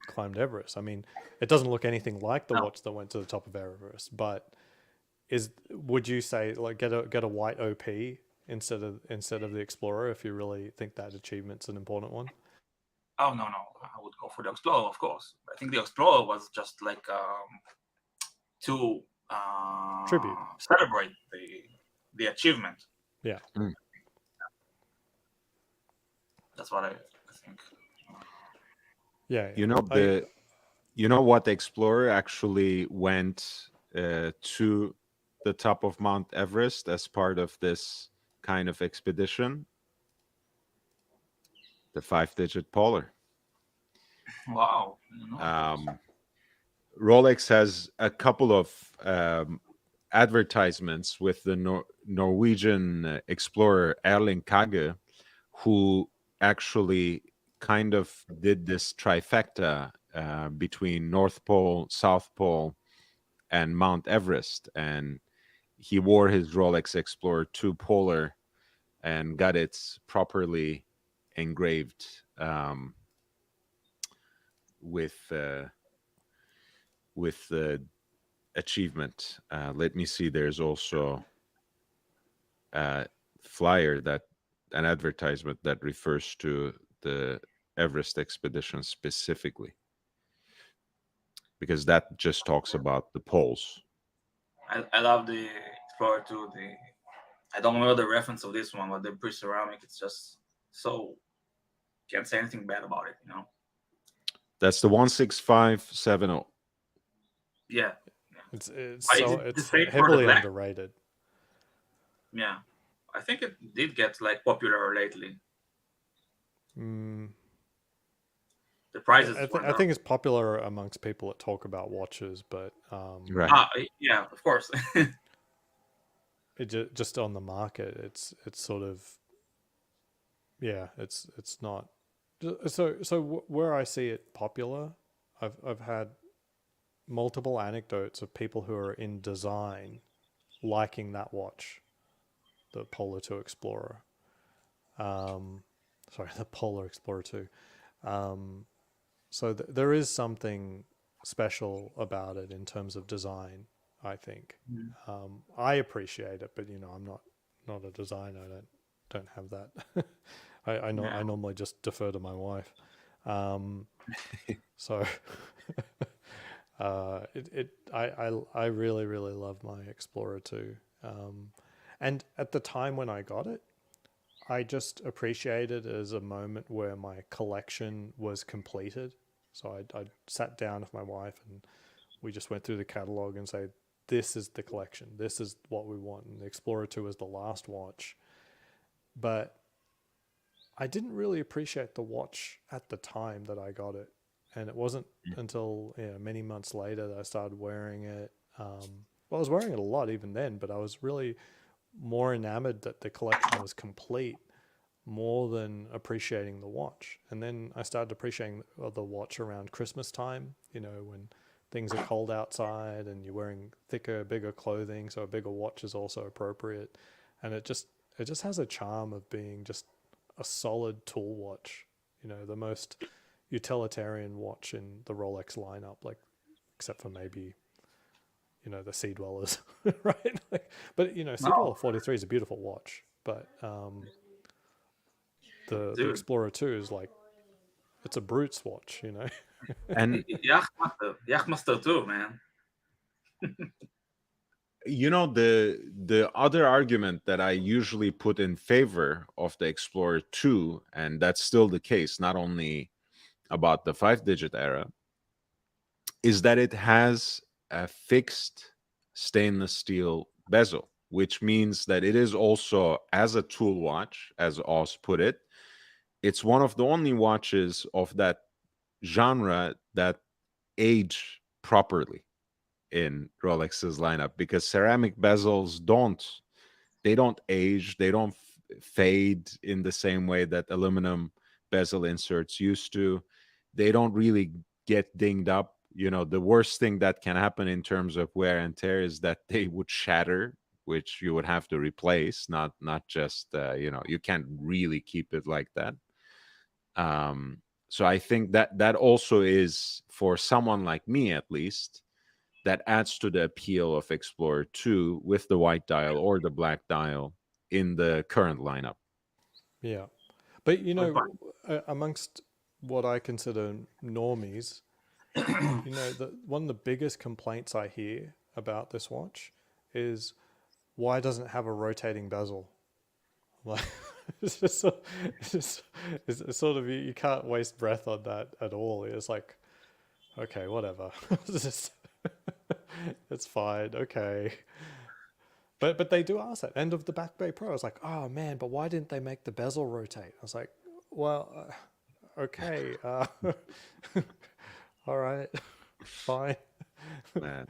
climbed Everest? I mean, it doesn't look anything like the watch that went to the top of Everest, but would you say like get a white OP instead of the Explorer if you really think that achievement's an important one? Oh no, I would go for the Explorer, of course. I think the Explorer was just like to tribute, celebrate the achievement. Yeah. That's what I think. Yeah. You know what Explorer actually went to the top of Mount Everest as part of this kind of expedition? The 5-digit Polar. Wow. Rolex has a couple of advertisements with the Norwegian explorer Erling Kagge, who actually kind of did this trifecta between North Pole, South Pole, and Mount Everest. And he wore his Rolex Explorer 2 Polar and got it properly engraved with the achievement. Let me see. There's also flyer, that an advertisement that refers to the Everest expedition specifically, because that just talks about the poles. I love the Explorer 2. I don't know the reference of this one, but the pre-ceramic, it's just so can't say anything bad about it, you know. That's the 16570. Yeah, It's but so it's the it's same for the heavily black. underrated. Yeah, I think it did get like popular lately. Mm, The prices went I up. think it's popular amongst people that talk about watches, but Right. Yeah, of course. it just on the market, it's sort of, yeah, it's not. So where I see it popular, I've had multiple anecdotes of people who are in design liking that watch, the Polar 2 Explorer. Sorry, the Polar Explorer 2. So there is something special about it in terms of design, I think. I appreciate it, but I'm not a designer. I don't have that. I know. Yeah. I normally just defer to my wife. So I really love my Explorer 2. And at the time when I got it, I just appreciated it as a moment where my collection was completed. So I sat down with my wife and we just went through the catalog and said, this is the collection. This is what we want. And the Explorer 2 is the last watch. But I didn't really appreciate the watch at the time that I got it. And it wasn't until many months later that I started wearing it. Well, I was wearing it a lot even then, but I was really more enamored that the collection was complete more than appreciating the watch. And then I started appreciating the watch around Christmas time, when things are cold outside and you're wearing thicker, bigger clothing, so a bigger watch is also appropriate. And it just has a charm of being just a solid tool watch, the most utilitarian watch in the Rolex lineup, like except for maybe the Sea Dwellers, right? But Sea Dweller 43 is a beautiful watch, but the Explorer 2 is like, it's a brute's watch, And Yachtmaster too, man. the other argument that I usually put in favor of the Explorer 2, and that's still the case, not only about the 5-digit era, is that it has a fixed stainless steel bezel, which means that it is also, as a tool watch, as Oz put it, it's one of the only watches of that genre that age properly in Rolex's lineup, because ceramic bezels don't age, they don't fade in the same way that aluminum bezel inserts used to. They don't really get dinged up. The worst thing that can happen in terms of wear and tear is that they would shatter, which you would have to replace, not just you can't really keep it like that. So I think that also is, for someone like me at least, that adds to the appeal of Explorer 2 with the white dial or the black dial in the current lineup. Yeah. But, amongst what I consider normies, one of the biggest complaints I hear about this watch is, why doesn't it have a rotating bezel? Like, it's just, it's sort of, you can't waste breath on that at all. It's like, okay, whatever. It's fine. Okay. But they do ask that. End of the Back Bay Pro. I was like, oh man, but why didn't they make the bezel rotate? I was like, well, okay. All right. Fine. Man.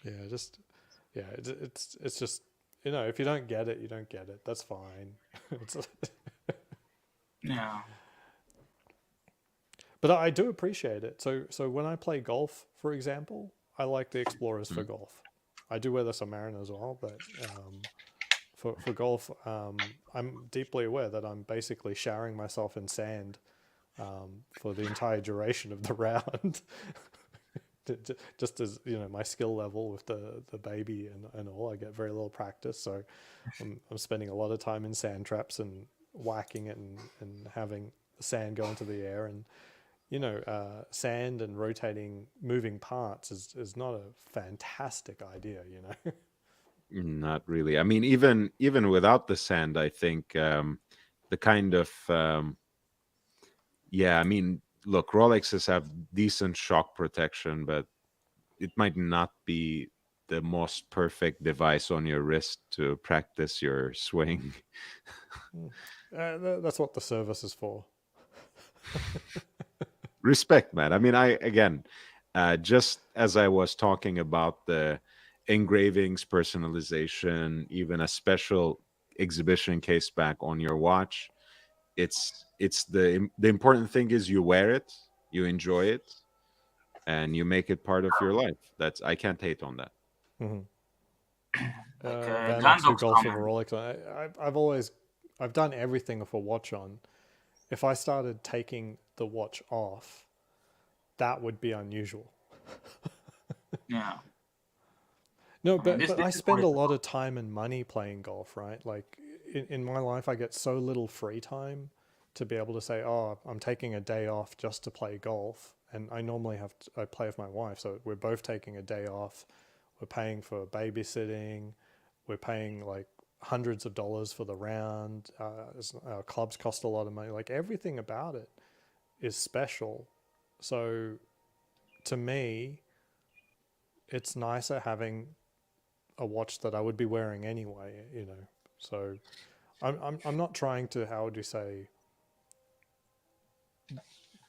It's just, if you don't get it, you don't get it. That's fine. Yeah. But I do appreciate it. So when I play golf, for example, I like the Explorers for golf. I do wear the Submariner as well, but for golf, I'm deeply aware that I'm basically showering myself in sand for the entire duration of the round. just as you know, my skill level with the baby and all, I get very little practice, so I'm spending a lot of time in sand traps and whacking it and having the sand go into the air. And you know, sand and rotating moving parts is not a fantastic idea, you know. Not really. I mean, even without the sand, I think the kind of yeah. I mean, look, Rolexes have decent shock protection, but it might not be the most perfect device on your wrist to practice your swing. That's what the service is for. Respect, man. I mean, I again, just as I was talking about the engravings, personalization, even a special exhibition case back on your watch, it's the important thing is you wear it, you enjoy it, and you make it part of your life. That's I can't hate on that. Mm-hmm. Like Van John likes to Dock's golf with a comment. Rolex on. I've done everything with a watch on. If I started taking the watch off, that would be unusual. Yeah. No, I mean, but this I is spend what a it's lot about. of time and money playing golf, right? Like in my life, I get so little free time to be able to say, "Oh, I'm taking a day off just to play golf." And I normally I play with my wife, so we're both taking a day off. We're paying for babysitting. We're paying like hundreds of dollars for the round. Our clubs cost a lot of money. Like everything about it is special. So to me, it's nicer having a watch that I would be wearing anyway, you know. So I'm not trying to, how would you say,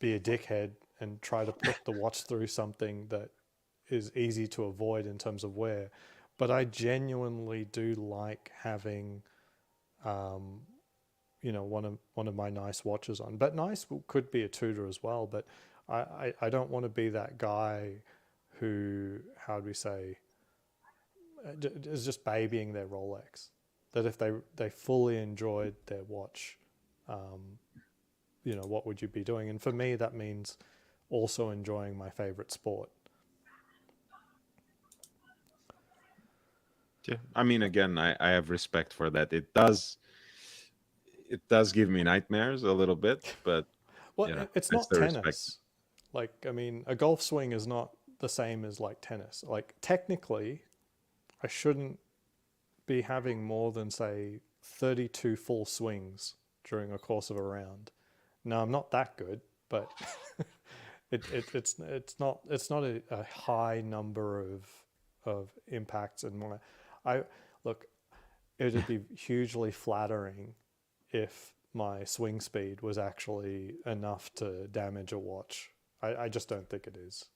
be a dickhead and try to put the watch through something that is easy to avoid in terms of wear, but I genuinely do like having, you know, one of my nice watches on. But nice could be a Tudor as well. But I don't want to be that guy who, how do we say, is just babying their Rolex. That if they fully enjoyed their watch, you know, what would you be doing? And for me, that means also enjoying my favorite sport. Yeah, I mean, again, I have respect for that. It does give me nightmares a little bit, but Well, you know, it's I not still respect it. tennis. Like, I mean, a golf swing is not the same as like tennis. Like, technically, I shouldn't be having more than, say, 32 full swings during a course of a round. Now, I'm not that good, but it's not a high number of impacts and more. I look, it'd be hugely flattering if my swing speed was actually enough to damage a watch. I just don't think it is.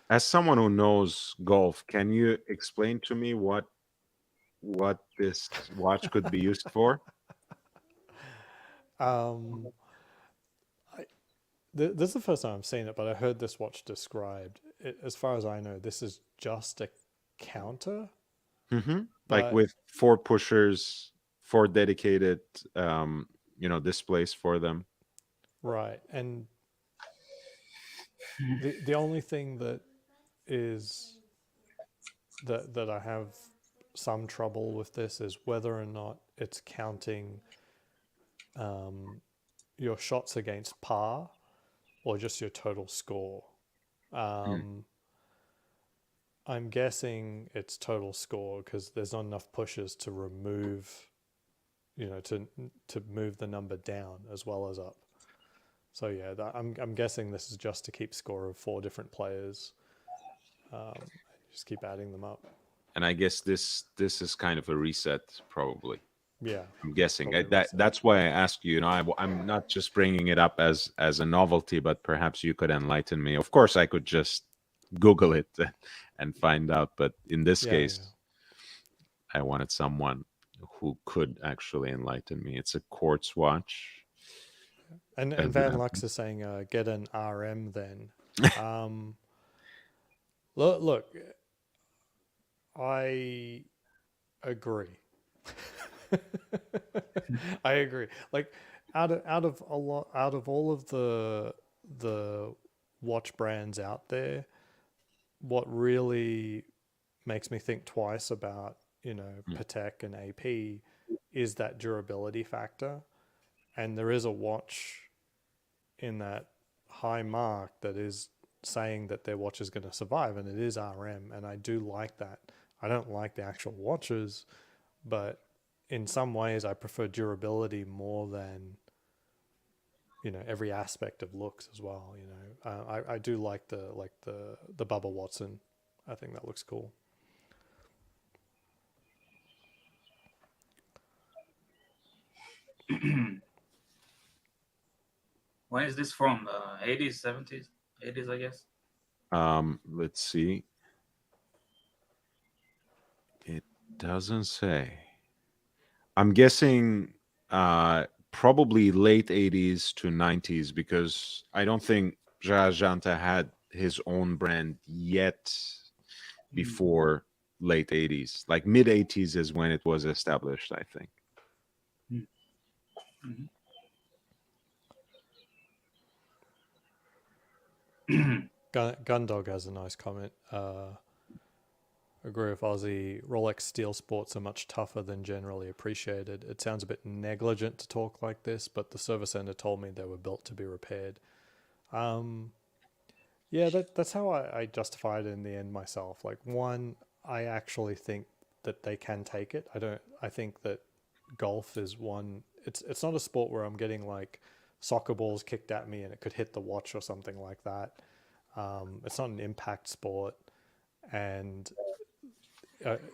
As someone who knows golf, can you explain to me what this watch could be used for? Um, this is the first time I've seen it, but I heard this watch described. As far as I know, this is just a counter, Like but with four pushers, four dedicated, you know, displays for them. right. And the only thing that is that I have some trouble with this is whether or not it's counting your shots against par or just your total score. Mm. I'm guessing it's total score because there's not enough pushes to remove, you know, to move the number down as well as up. So yeah, I'm guessing this is just to keep score of four different players. Just keep adding them up. And I guess this is kind of a reset, probably. Yeah, I'm guessing probably reset. that's why I asked you. You know, I'm not just bringing it up as a novelty, but perhaps you could enlighten me. Of course, I could just Google it and find out, but in this Yeah, case, I wanted someone who could actually enlighten me. It's a quartz watch. and As it Van Lux happens. is saying get an RM then. Um, look, I agree. I agree. Like out of a lot out of all of the watch brands out there, what really makes me think twice about, you know, Patek and AP is that durability factor. And there is a watch in that high mark that is saying that their watch is going to survive, and it is RM, and I do like that. I don't like the actual watches, but in some ways I prefer durability more than, you know, every aspect of looks as well. You know, I do like the Bubba Watson. I think that looks cool. When is this from? 80s, 70s, 80s, I guess. Let's see. It doesn't say. I'm guessing probably late 80s to 90s, because I don't think Janta had his own brand yet before late 80s. Like mid 80s is when it was established, I think. Gundog has a nice comment. Agree with Aussie. Rolex steel sports are much tougher than generally appreciated. It sounds a bit negligent to talk like this, but the service center told me they were built to be repaired. Yeah, that's how I justified it in the end myself. Like, one, I actually think that they can take it. I think that golf is one. It's not a sport where I'm getting like soccer balls kicked at me and it could hit the watch or something like that. It's not an impact sport, and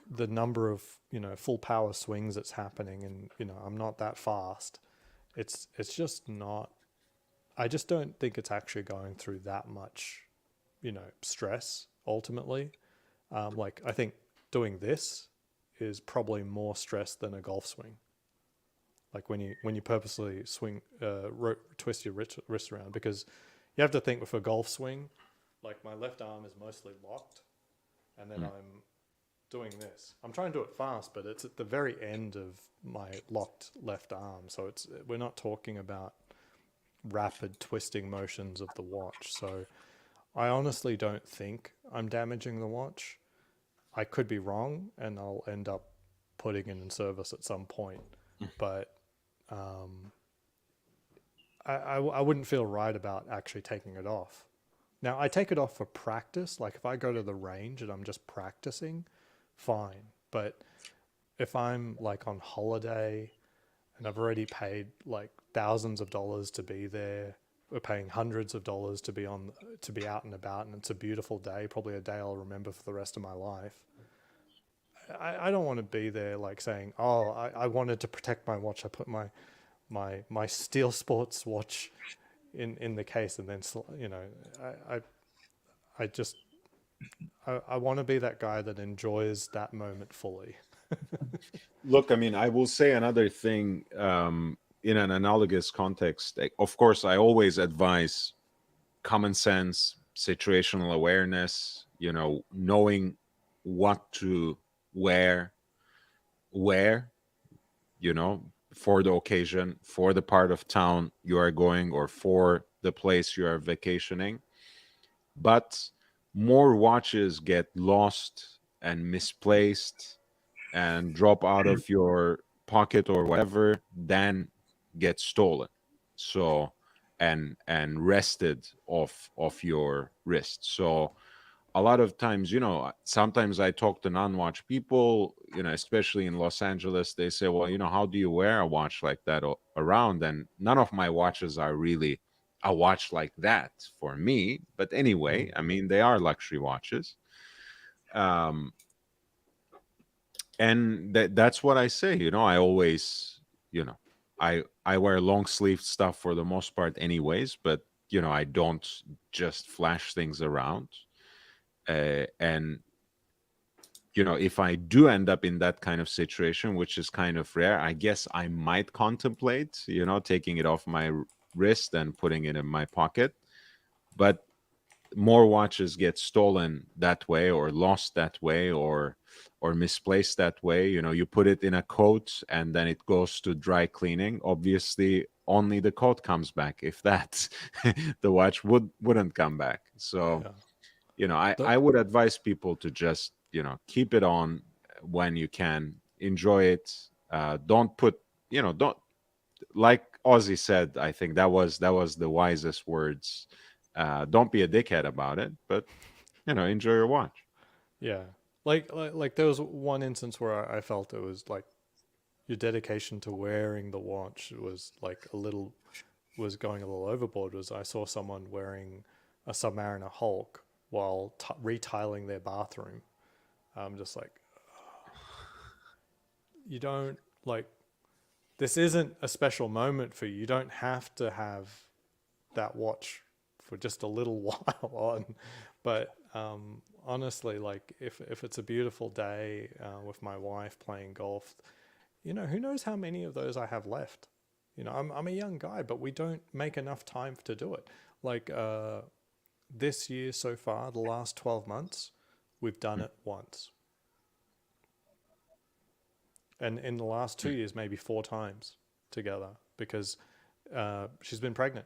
the number of, you know, full power swings that's happening, and, you know, I'm not that fast. It's just not. I just don't think it's actually going through that much, you know, stress ultimately. Like, I think doing this is probably more stress than a golf swing. Like when you purposely swing, twist your wrist around, because you have to think with a golf swing, like my left arm is mostly locked, and then I'm doing this. I'm trying to do it fast, but it's at the very end of my locked left arm. So we're not talking about rapid twisting motions of the watch. So I honestly don't think I'm damaging the watch. I could be wrong, and I'll end up putting it in service at some point. But I wouldn't feel right about actually taking it off. Now, I take it off for practice. Like if I go to the range and I'm just practicing, fine. But if I'm like on holiday and I've already paid like thousands of dollars to be there, we're paying hundreds of dollars to be out and about, and it's a beautiful day, probably a day I'll remember for the rest of my life. I don't want to be there like saying, oh, I wanted to protect my watch. I put my steel sports watch in the case, and then, you know, I want to be that guy that enjoys that moment fully. Look, I mean, I will say another thing in an analogous context. Of course, I always advise common sense, situational awareness, you know, knowing what to wear, you know, for the occasion, for the part of town you are going, or for the place you are vacationing. But more watches get lost and misplaced and drop out of your pocket or whatever than get stolen. So and rested off your wrist. So a lot of times, you know, sometimes I talk to non-watch people, you know, especially in Los Angeles. They say, well, you know, how do you wear a watch like that around? And none of my watches are really a watch like that for me. But anyway, I mean, they are luxury watches. And that's what I say. You know, I always, you know, I wear long sleeve stuff for the most part anyways, but, you know, I don't just flash things around. And you know, if I do end up in that kind of situation, which is kind of rare, I guess I might contemplate, you know, taking it off my wrist and putting it in my pocket. But more watches get stolen that way, or lost that way, or misplaced that way. You know, you put it in a coat and then it goes to dry cleaning. Obviously, only the coat comes back. If that, the watch wouldn't come back. So Yeah. The- I would advise people to just keep it on when you can, enjoy it. Don't put, don't, like Ozzy said, I think that was the wisest words. Don't be a dickhead about it, but enjoy your watch. yeah, like there was one instance where I felt it was like your dedication to wearing the watch was like was going a little overboard. Was I saw someone wearing a Submariner Hulk while retiling their bathroom. I'm just like, you don't like, this isn't a special moment for you. You don't have to have that watch for just a little while on. But honestly, like if it's a beautiful day with my wife playing golf, who knows how many of those I have left. I'm a young guy, but we don't make enough time to do it. Like this year so far, the last 12 months, we've done it once. And in the last 2 years, maybe 4 times together, because she's been pregnant.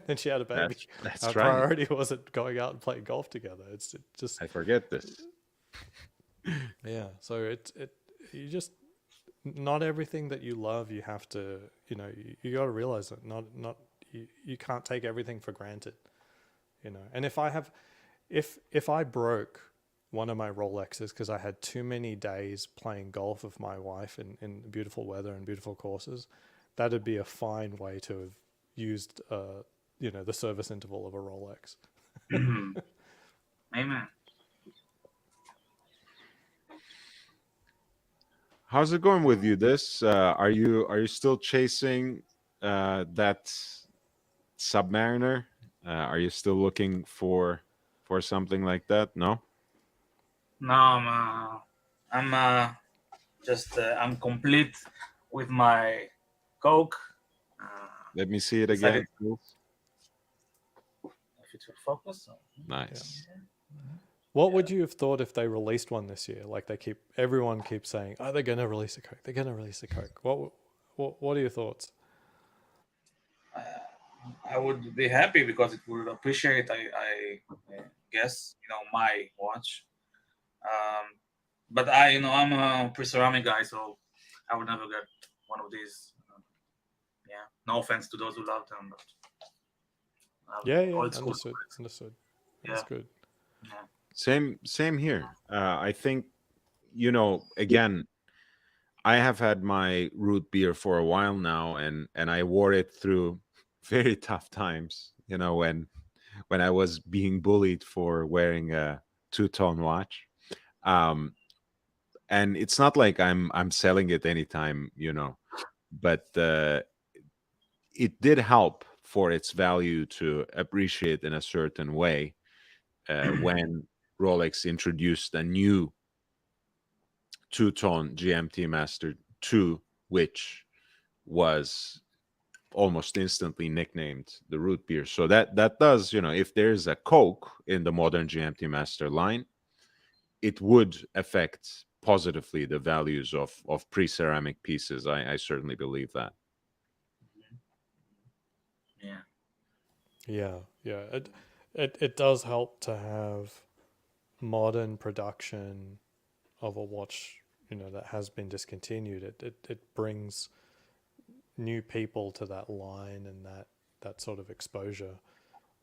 Then she had a baby. That's Our right. priority wasn't going out and playing golf together. It's just, I forget this. yeah. So you just, not everything that you love, you have to, you got to realize that you can't take everything for granted, And if I broke one of my Rolexes because I had too many days playing golf with my wife in beautiful weather and beautiful courses, that'd be a fine way to have used, the service interval of a Rolex. Amen. How's it going with you? Are you still chasing that Submariner? Are you still looking for something like that? No. No, I'm just I'm complete with my Coke. Uh, Let me see it decided again, please. if it will focus. Nice. What would you have thought if they released one this year? Like everyone keeps saying, "Oh, they're going to release a Coke. They're going to release a Coke." What are your thoughts? I would be happy because it would appreciate. I guess my watch. But I'm a pre-ceramic guy, so I would never get one of these. Yeah, no offense to those who love them, but Yeah, old school. understood. Yeah, That's good. yeah. Same here. I think again, I have had my root beer for a while now, and I wore it through very tough times. When I was being bullied for wearing a two-tone watch. Um, and it's not like I'm selling it anytime, but it did help for its value to appreciate in a certain way when Rolex introduced a new two-tone GMT Master 2, which was almost instantly nicknamed the root beer. So that does, if there's a Coke in the modern GMT Master line, it would affect positively the values of pre-ceramic pieces. I certainly believe that. Yeah. Yeah. It does help to have modern production of a watch, that has been discontinued. It brings new people to that line and that sort of exposure,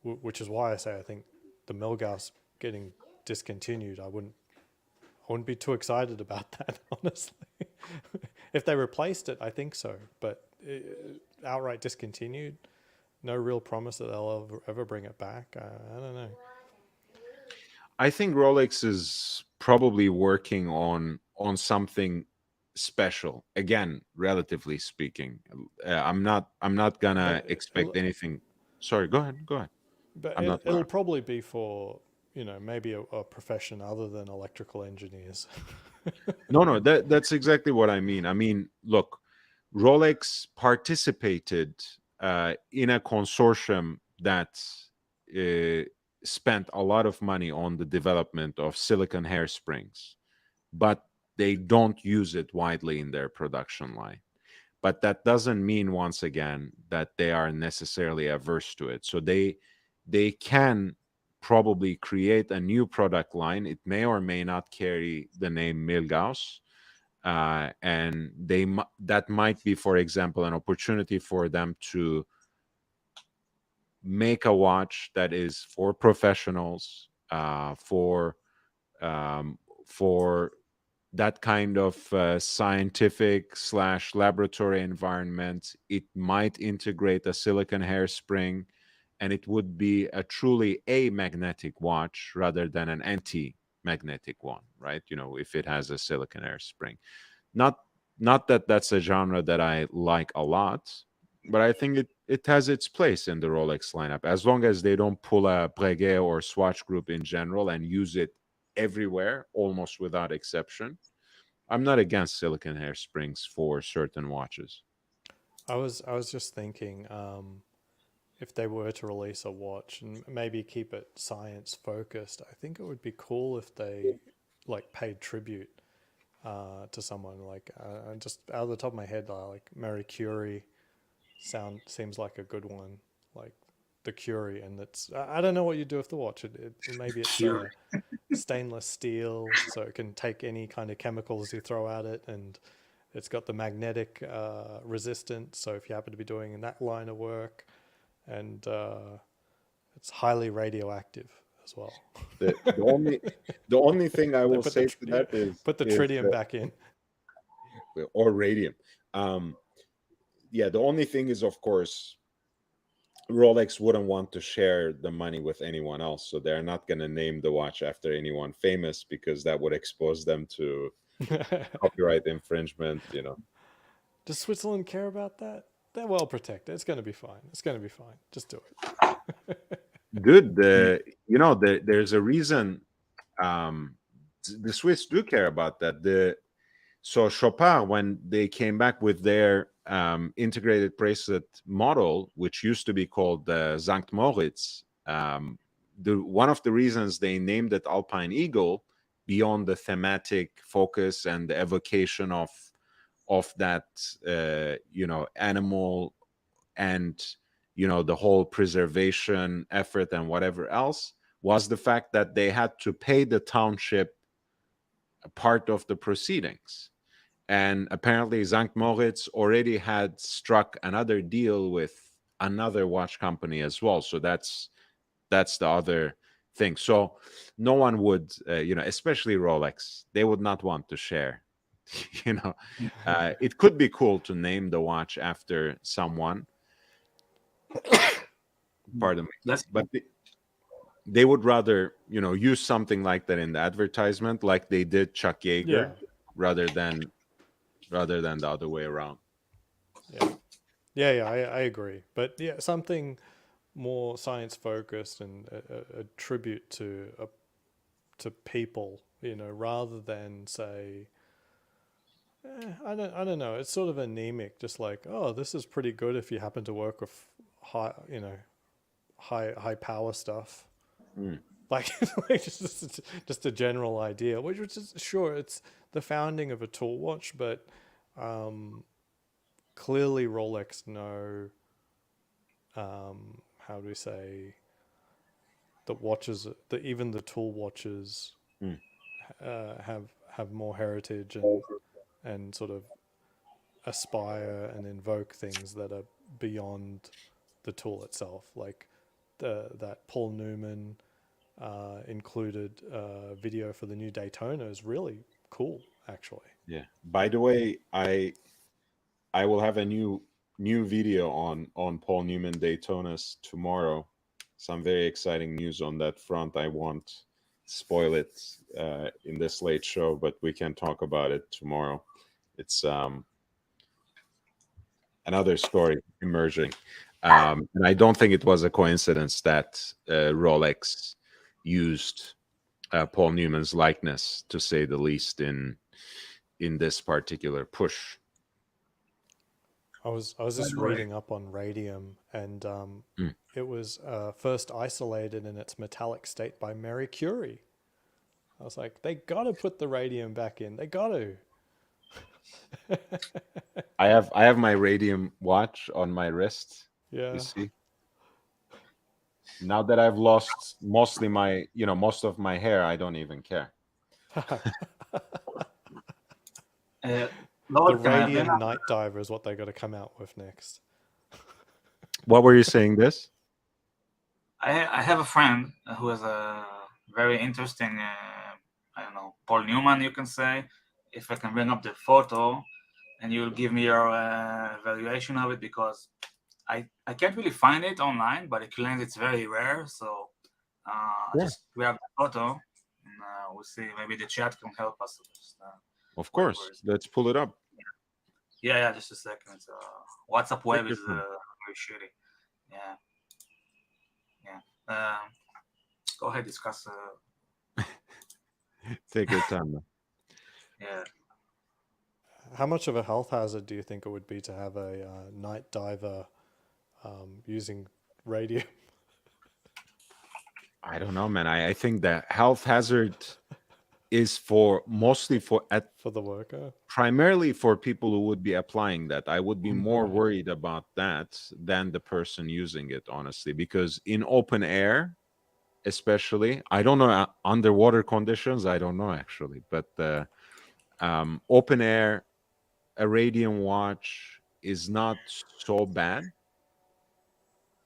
which is why I say I think the Milgauss getting discontinued, I wouldn't be too excited about that, honestly. If they replaced it, I think so, but outright discontinued, no real promise that they'll ever bring it back. I don't know. I think Rolex is probably working on something special. Again, relatively speaking, I'm not gonna But expect anything. Sorry, go ahead. Go ahead. I'm not. it'll probably be for, maybe a profession other than electrical engineers. No, that's exactly what I mean. I mean, look, Rolex participated in a consortium that uh, spent a lot of money on the development of silicon hairsprings, but they don't use it widely in their production line. But that doesn't mean, once again, that they are necessarily averse to it. So they can probably create a new product line. It may or may not carry the name Milgauss. And that might be, for example, an opportunity for them to make a watch that is for professionals, for that kind of scientific / laboratory environment. It might integrate a silicon hairspring, and it would be a truly amagnetic watch rather than an anti-magnetic one, right? If it has a silicon hairspring. Not that that's a genre that I like a lot, but I think it has its place in the Rolex lineup, as long as they don't pull a Breguet or Swatch Group in general and use it everywhere, almost without exception. I'm not against silicon hairsprings for certain watches. I was just thinking, if they were to release a watch and maybe keep it science focused, I think it would be cool if they like paid tribute to someone. Like just out of the top of my head, like Marie Curie seems like a good one. Like the Curie, and I don't know what you do with the watch. Maybe it's Sure. stainless steel, so it can take any kind of chemicals you throw at it, and it's got the magnetic resistance. So if you happen to be doing in that line of work, and it's highly radioactive as well. The only thing I will Put say to that is put the tritium back in. or radium. Yeah, the only thing is, of course, Rolex wouldn't want to share the money with anyone else, so they're not going to name the watch after anyone famous, because that would expose them to copyright infringement. Does Switzerland care about that? They're well protected. It's going to be fine. It's going to be fine. Just do it. Good. There's a reason the Swiss do care about that. So Chopin, when they came back with their integrated bracelet model, which used to be called Sankt Moritz, one of the reasons they named it Alpine Eagle, beyond the thematic focus and the evocation of that animal, and the whole preservation effort and whatever else, was the fact that they had to pay the township a part of the proceedings. And apparently Sankt Moritz already had struck another deal with another watch company as well. So that's the other thing. So no one would, especially Rolex, they would not want to share. It could be cool to name the watch after someone. Pardon me. But they would rather, use something like that in the advertisement, like they did Chuck Yeager, rather than the other way around. Yeah, I agree. But yeah, something more science focused and a tribute to people, rather than say, I don't know. It's sort of anemic, just like, oh, this is pretty good if you happen to work with high power stuff. Like, just a general idea, which is sure it's the founding of a tool watch, but clearly Rolex know, how do we say, the watches, even the tool watches have more heritage and sort of aspire and invoke things that are beyond the tool itself, like that Paul Newman included video for the new Daytona is really cool, actually. Yeah. By the way, I will have a new video on Paul Newman Daytonas tomorrow. Some very exciting news on that front. I won't spoil it in this late show, but we can talk about it tomorrow. It's another story emerging. And I don't think it was a coincidence that Rolex used Paul Newman's likeness, to say the least, in this particular push. I was just reading up on radium, and it was first isolated in its metallic state by Marie Curie. I was like, they got to put the radium back in. They got to. I have my radium watch on my wrist. Yeah. You see. Now that I've lost most of my hair, I don't even care. The Lord, can I have radiant dinner? night diver is what they got to come out with next. What were you saying? This? I have a friend who has a very interesting, I don't know, Paul Newman, you can say. If I can bring up the photo and you'll give me your evaluation of it, because I can't really find it online, but it claims it's very rare. So I Yeah. just grab the photo and we'll see. Maybe the chat can help us. Of course. Let's pull it up. Yeah, just a second. WhatsApp web your is time. very shitty. Yeah. Go ahead, discuss. Take your time. Man. Yeah. How much of a health hazard do you think it would be to have a night diver using radium? I don't know, man. I think that health hazard is mostly for the worker? Primarily for people who would be applying that. I would be more worried about that than the person using it, honestly, because in open air, especially, I don't know underwater conditions. I don't know actually, but open air, a radium watch is not so bad.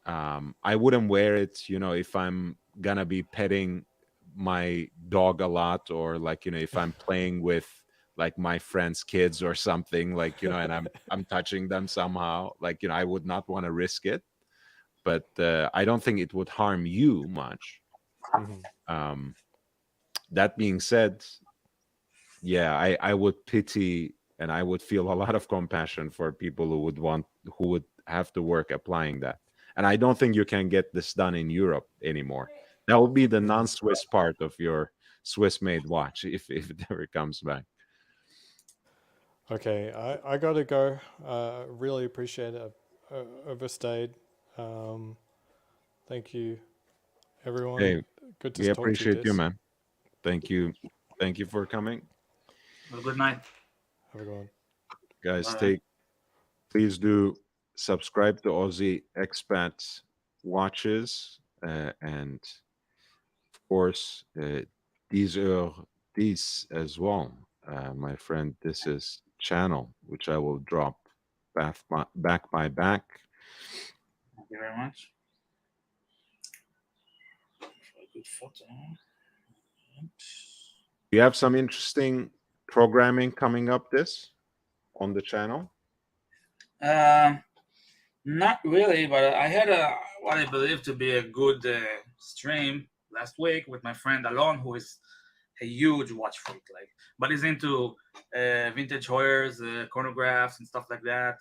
I wouldn't wear it, if I'm gonna be petting my dog a lot, or like, if I'm playing with like my friends' kids or something, like, and I'm touching them somehow, like, I would not want to risk it. But I don't think it would harm you much. That being said, yeah, I would pity and I would feel a lot of compassion for people who would have to work applying that. And I don't think you can get this done in Europe anymore. That will be the non-Swiss part of your Swiss-made watch if it ever comes back. Okay, I gotta go. Really appreciate it. Overstayed. Thank you, everyone. Hey, Good to we talk to you, appreciate you, Dis. man. Thank you for coming, Have a good night. Have a good one. guys. Bye. Please do subscribe to Aussie Expats Watches, and of course, these as well, my friend. This is channel which I will drop back by back. Thank you very much. A good photo. You have some interesting programming coming up on the channel. Not really, but I had what I believe to be a good stream last week with my friend Alon, who is a huge watch freak, but he's into vintage Heuers, chronographs, and stuff like that.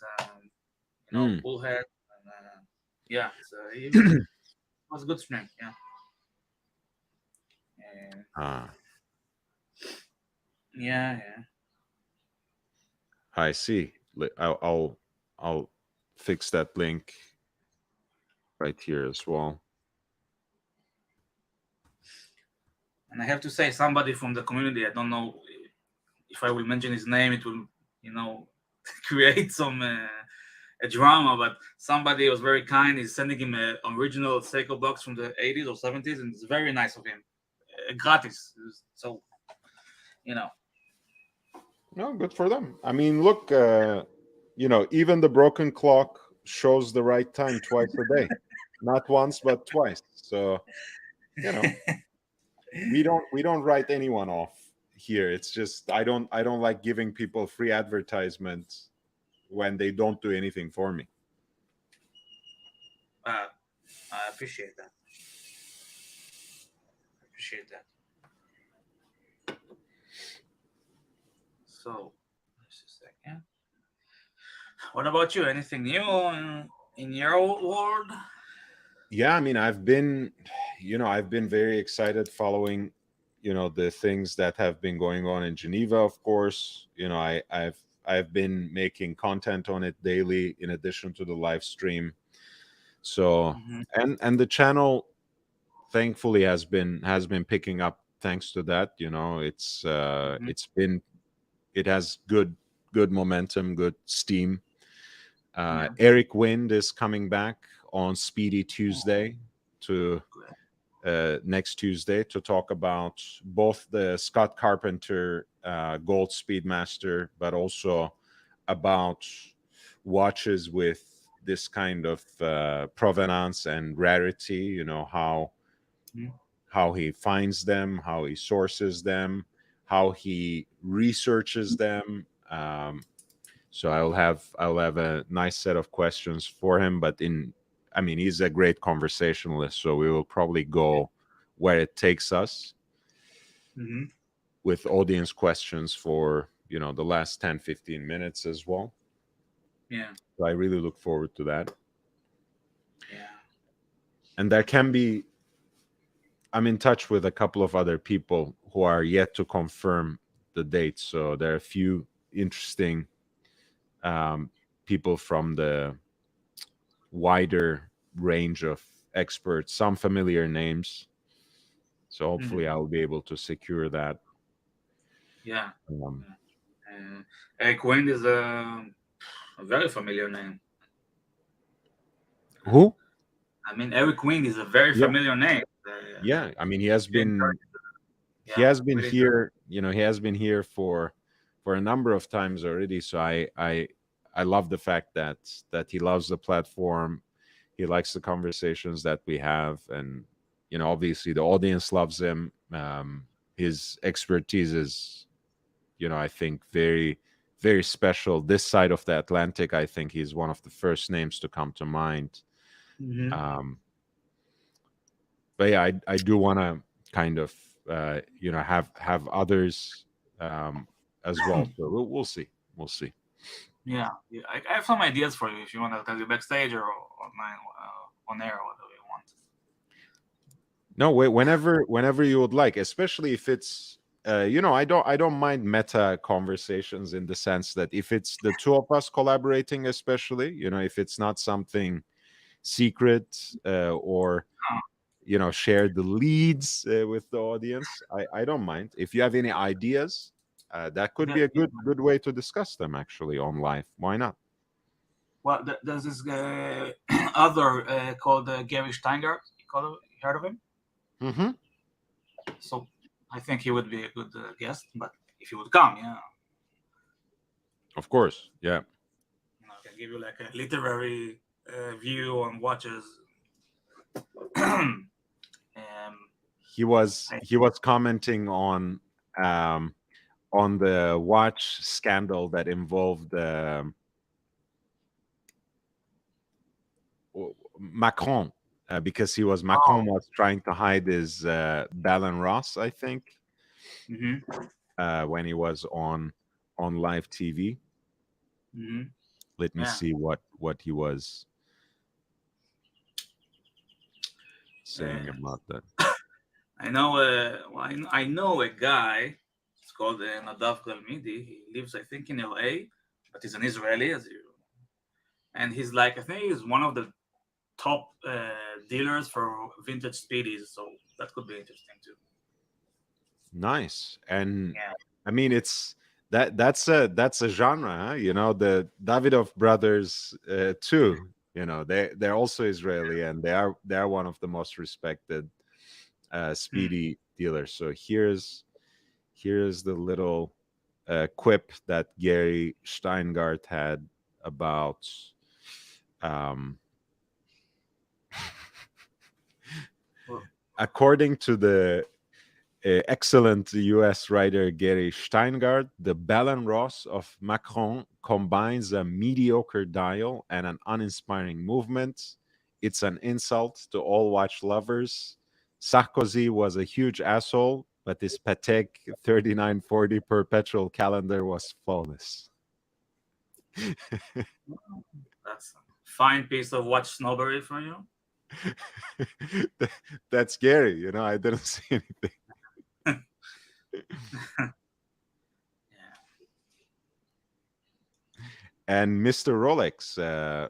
Bullhead. And, yeah, so it was a good stream. Yeah. Yeah. I see. I'll fix that link right here as well. And I have to say, somebody from the community, I don't know if I will mention his name, it will, create some a drama, but somebody was very kind. He's sending him an original Seiko box from the 80s or 70s, and it's very nice of him. Gratis. So, No, good for them. I mean, look, even the broken clock shows the right time twice a day. Not once, but twice. So, we don't write anyone off here. It's just I don't like giving people free advertisements when they don't do anything for me. I appreciate that. So, just a second. What about you? Anything new in your world? Yeah, I mean, I've been very excited following, the things that have been going on in Geneva, of course. I've been making content on it daily in addition to the live stream. So, and the channel thankfully has been picking up thanks to that. It has good momentum, good steam. Eric Wind is coming back on Speedy Tuesday. to next Tuesday to talk about both the Scott Carpenter Gold Speedmaster, but also about watches with this kind of provenance and rarity. You know, how he finds them, how he sources them, how he researches them. So I'll have a nice set of questions for him, but he's a great conversationalist, so we will probably go where it takes us with audience questions for, the last 10-15 minutes as well. Yeah. So I really look forward to that. Yeah. And there can be, I'm in touch with a couple of other people who are yet to confirm the date. So there are a few interesting people from the wider range of experts, some familiar names. So hopefully I'll be able to secure that. Yeah. Eric Wayne is a very familiar name. Who? I mean, Eric Wayne is a very familiar name. Yeah, I mean, he has been here. He has been here for a number of times already. So I love the fact that he loves the platform. He likes the conversations that we have, and obviously the audience loves him. His expertise is, I think, very, very special. This side of the Atlantic, I think he's one of the first names to come to mind. But yeah, I do want to kind of have others as well. So we'll see. Yeah, I have some ideas for you if you want to tell you backstage or on air or whatever you want. No, whenever you would like, especially if it's I don't mind meta conversations, in the sense that if it's the two of us collaborating, especially, if it's not something secret or share the leads with the audience, I don't mind. If you have any ideas, that could be a good way to discuss them actually on live. Why not? Well, there's this other called Gary Steingart. You heard of him? Mm-hmm. So I think he would be a good guest, but if he would come, yeah. Of course, yeah. I can give you like a literary view on watches. He was commenting on the watch scandal that involved Macron, because Macron was trying to hide his Bell & Ross, I think, when he was on live TV. Let me see what he was saying about that. I know a guy. It's called Nadav Galmidi. He lives, I think, in LA, but he's an Israeli, and he's like, I think he's one of the top dealers for vintage speedies. So that could be interesting too. Nice. And I mean, it's that's a genre, huh? The Davidoff brothers too. They're also Israeli, and they are one of the most respected speedy dealers. So here's the little quip that Gary Steingart had about according to the excellent US writer Gary Steingart, the Bell & Ross of Macron combines a mediocre dial and an uninspiring movement. It's an insult to all watch lovers. Sarkozy was a huge asshole, but his Patek 3940 perpetual calendar was flawless. That's a fine piece of watch snobbery from you. That's scary. I didn't see anything. And Mr. Rolex,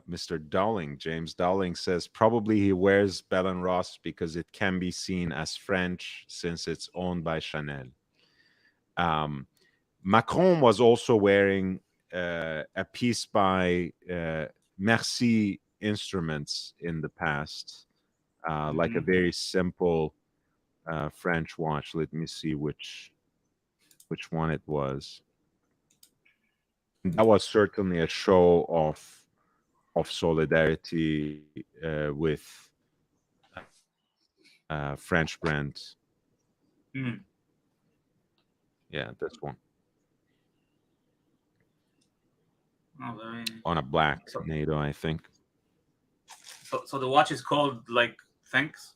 Mr. Dowling, James Dowling, says probably he wears Bell & Ross because it can be seen as French since it's owned by Chanel. Macron was also wearing a piece by Merci Instruments in the past. like a very simple French watch. Let me see which one it was. That was certainly a show of solidarity with French brands. Yeah, this one. Oh, very... On a black NATO, I think. So the watch is called like Thanks?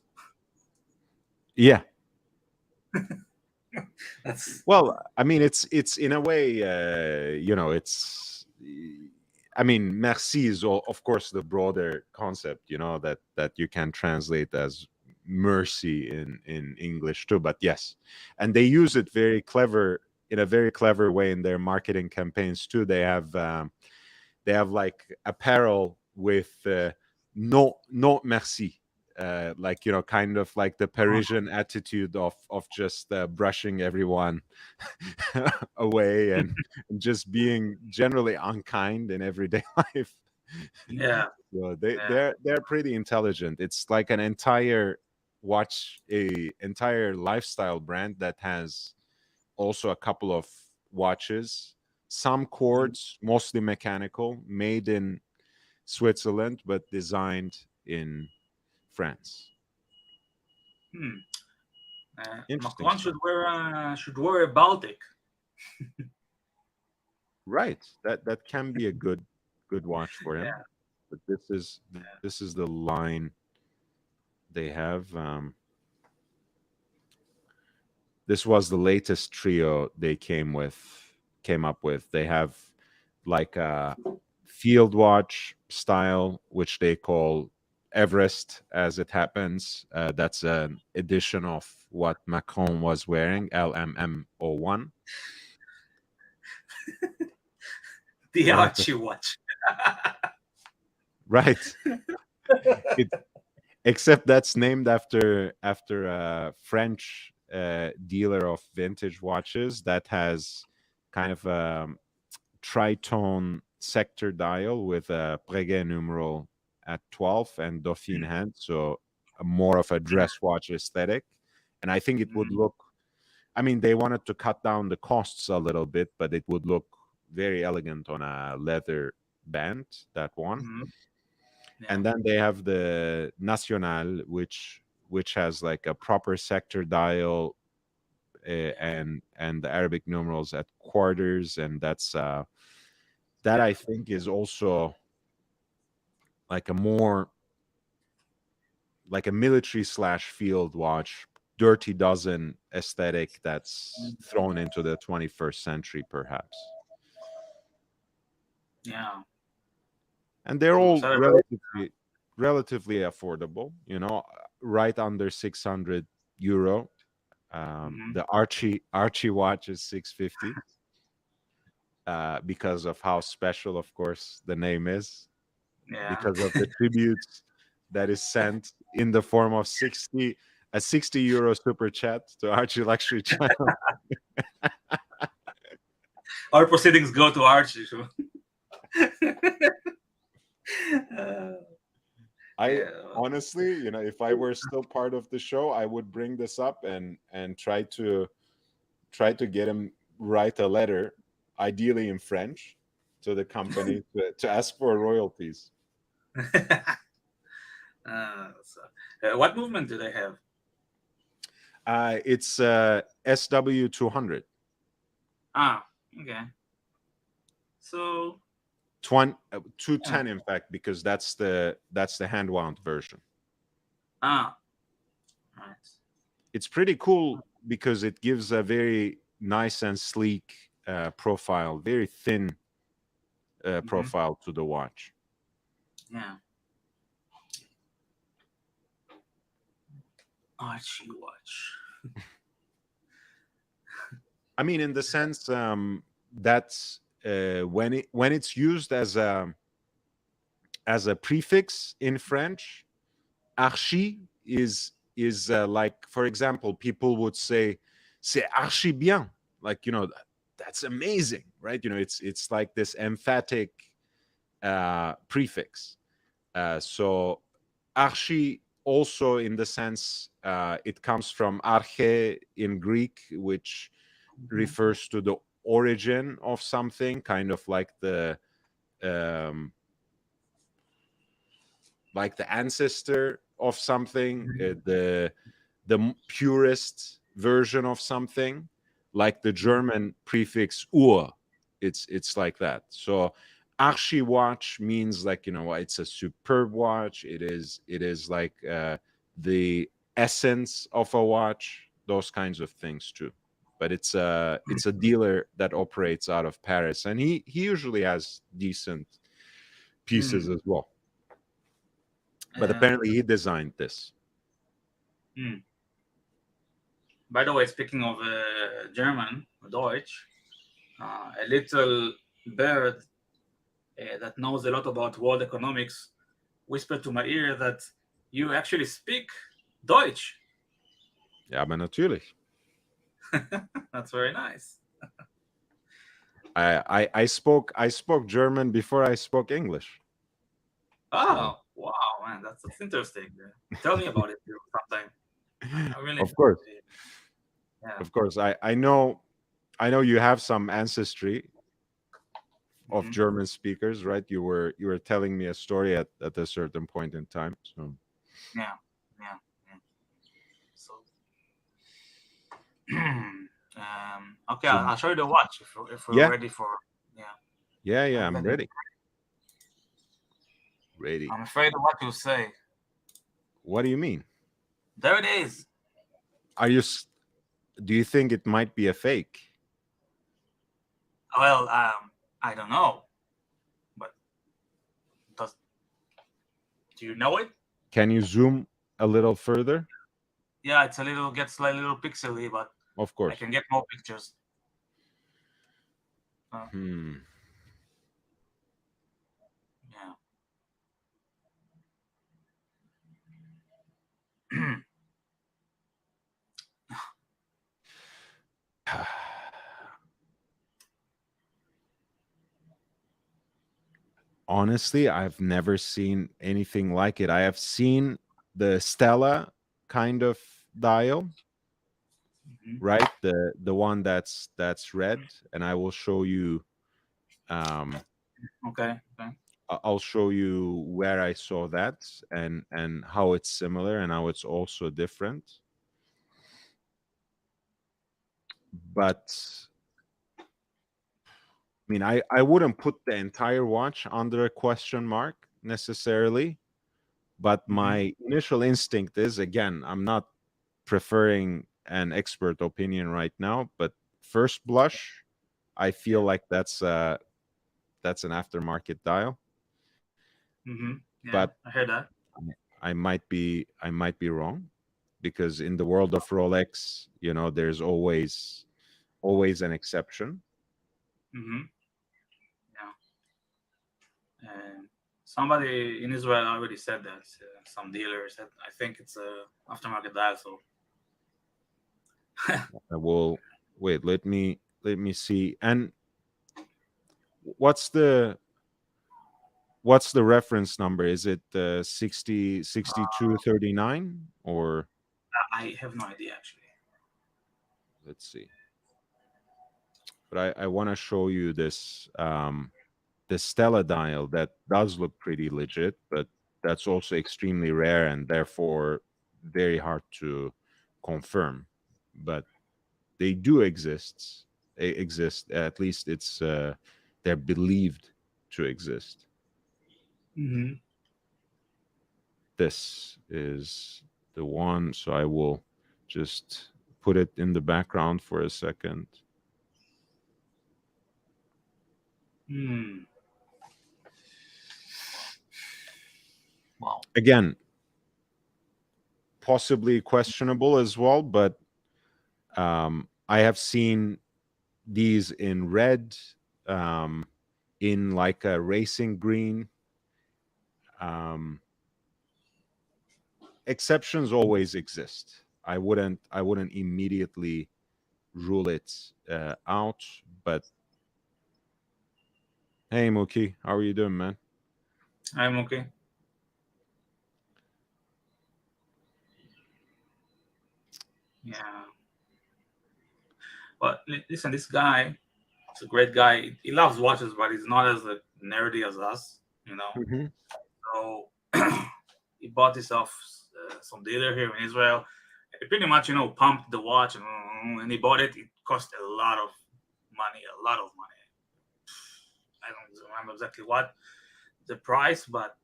Yeah. That's... Well, I mean, it's in a way, it's. I mean, merci is of course the broader concept, that you can translate as mercy in English too. But yes, and they use it in a very clever way in their marketing campaigns too. They have like apparel with no merci. Like kind of like the Parisian attitude of just brushing everyone away and just being generally unkind in everyday life. Yeah. So they're pretty intelligent. It's like an entire entire lifestyle brand that has also a couple of watches, some cords, mostly mechanical, made in Switzerland but designed in France. Interesting Macron stuff. should wear a Baltic. Right. That can be a good watch for him. Yeah. But this is the line they have. This was the latest trio they came up with. They have like a field watch style, which they call Everest, as it happens. That's an edition of what Macron was wearing, LMM01. The Archie watch. Right. Except that's named after a French dealer of vintage watches that has kind of a tritone sector dial with a Breguet numeral at 12 and Dauphine head, so more of a dress watch aesthetic. And I think it would look, I mean, they wanted to cut down the costs a little bit, but it would look very elegant on a leather band, that one. Yeah. And then they have the National, which has like a proper sector dial and the Arabic numerals at quarters, and that's that I think is also like a more like a military / field watch, Dirty Dozen aesthetic that's thrown into the 21st century, perhaps. Yeah. And they're all relatively affordable, right under 600 euro. The Archie watch is 650 because of how special, of course, the name is. Yeah. Because of the tributes that is sent in the form of 60 euro super chat to Archie Luxury Channel. Our proceedings go to Archie. Honestly, if I were still part of the show, I would bring this up and try to get him write a letter, ideally in French, to the company to ask for royalties. What movement do they have? It's SW 200. Okay. So 210, in fact, because that's the hand wound version. Right. It's pretty cool because it gives a very nice and sleek profile, very thin profile to the watch. Yeah. Archie watch. I mean, in the sense that's when it's used as a prefix in French, archi is like, for example, people would say c'est archi bien, like that's amazing, right? It's like this emphatic prefix. So archi also in the sense it comes from arche in Greek, which refers to the origin of something, kind of like the ancestor of something, the purest version of something, like the German prefix Ur. It's like that. So Archi watch means like, it's a superb watch. It is like the essence of a watch, those kinds of things too. But it's a dealer that operates out of Paris, and he usually has decent pieces as well. But apparently he designed this. By the way, speaking of German, Deutsch, a little bird that knows a lot about world economics whispered to my ear that you actually speak Deutsch. Ja, aber natürlich. That's very nice. I spoke German before I spoke English. Oh, wow, man, that's interesting. Tell me about it sometime. Really, of course. Yeah. Of course. I know you have some ancestry of German speakers, right? You were telling me a story at a certain point in time. So yeah. So okay, I'll show you the watch if we're ready for yeah, I'm ready. I'm afraid of what you say. What do you mean? There it is. Do you think it might be a fake? Well, I don't know, but do you know it? Can you zoom a little further? Yeah, gets a little pixely, but of course I can get more pictures. Yeah. Honestly, I've never seen anything like it. I have seen the Stella kind of dial, right? The one that's red, and I will show you. Okay. I'll show you where I saw that and how it's similar and how it's also different. But I mean, I wouldn't put the entire watch under a question mark necessarily, but my initial instinct is, again, I'm not preferring an expert opinion right now, but first blush, I feel like that's an aftermarket dial. Yeah, but I heard that. I might be wrong, because in the world of Rolex, there's always an exception. Yeah. Somebody in Israel already said that. Some dealer said, I think it's a aftermarket dial. So I will wait. Let me see. And what's the reference number? Is it 6239 or? I have no idea actually. Let's see. But I want to show you this the Stella dial that does look pretty legit, but that's also extremely rare and therefore very hard to confirm. But they do exist. At least it's they're believed to exist. This is the one, so I will just put it in the background for a second. Wow. Again, possibly questionable as well, but I have seen these in red, in like a racing green. Exceptions always exist. I wouldn't immediately rule it out. But hey, Mookie, how are you doing, man? I'm okay. Yeah. But listen, this guy, he's a great guy. He loves watches, but he's not as nerdy as us, you know. Mhm. So he bought this off some dealer here in Israel. He pretty much, pumped the watch, and he bought it. It cost a lot of money, a lot of money. I don't remember exactly what the price, but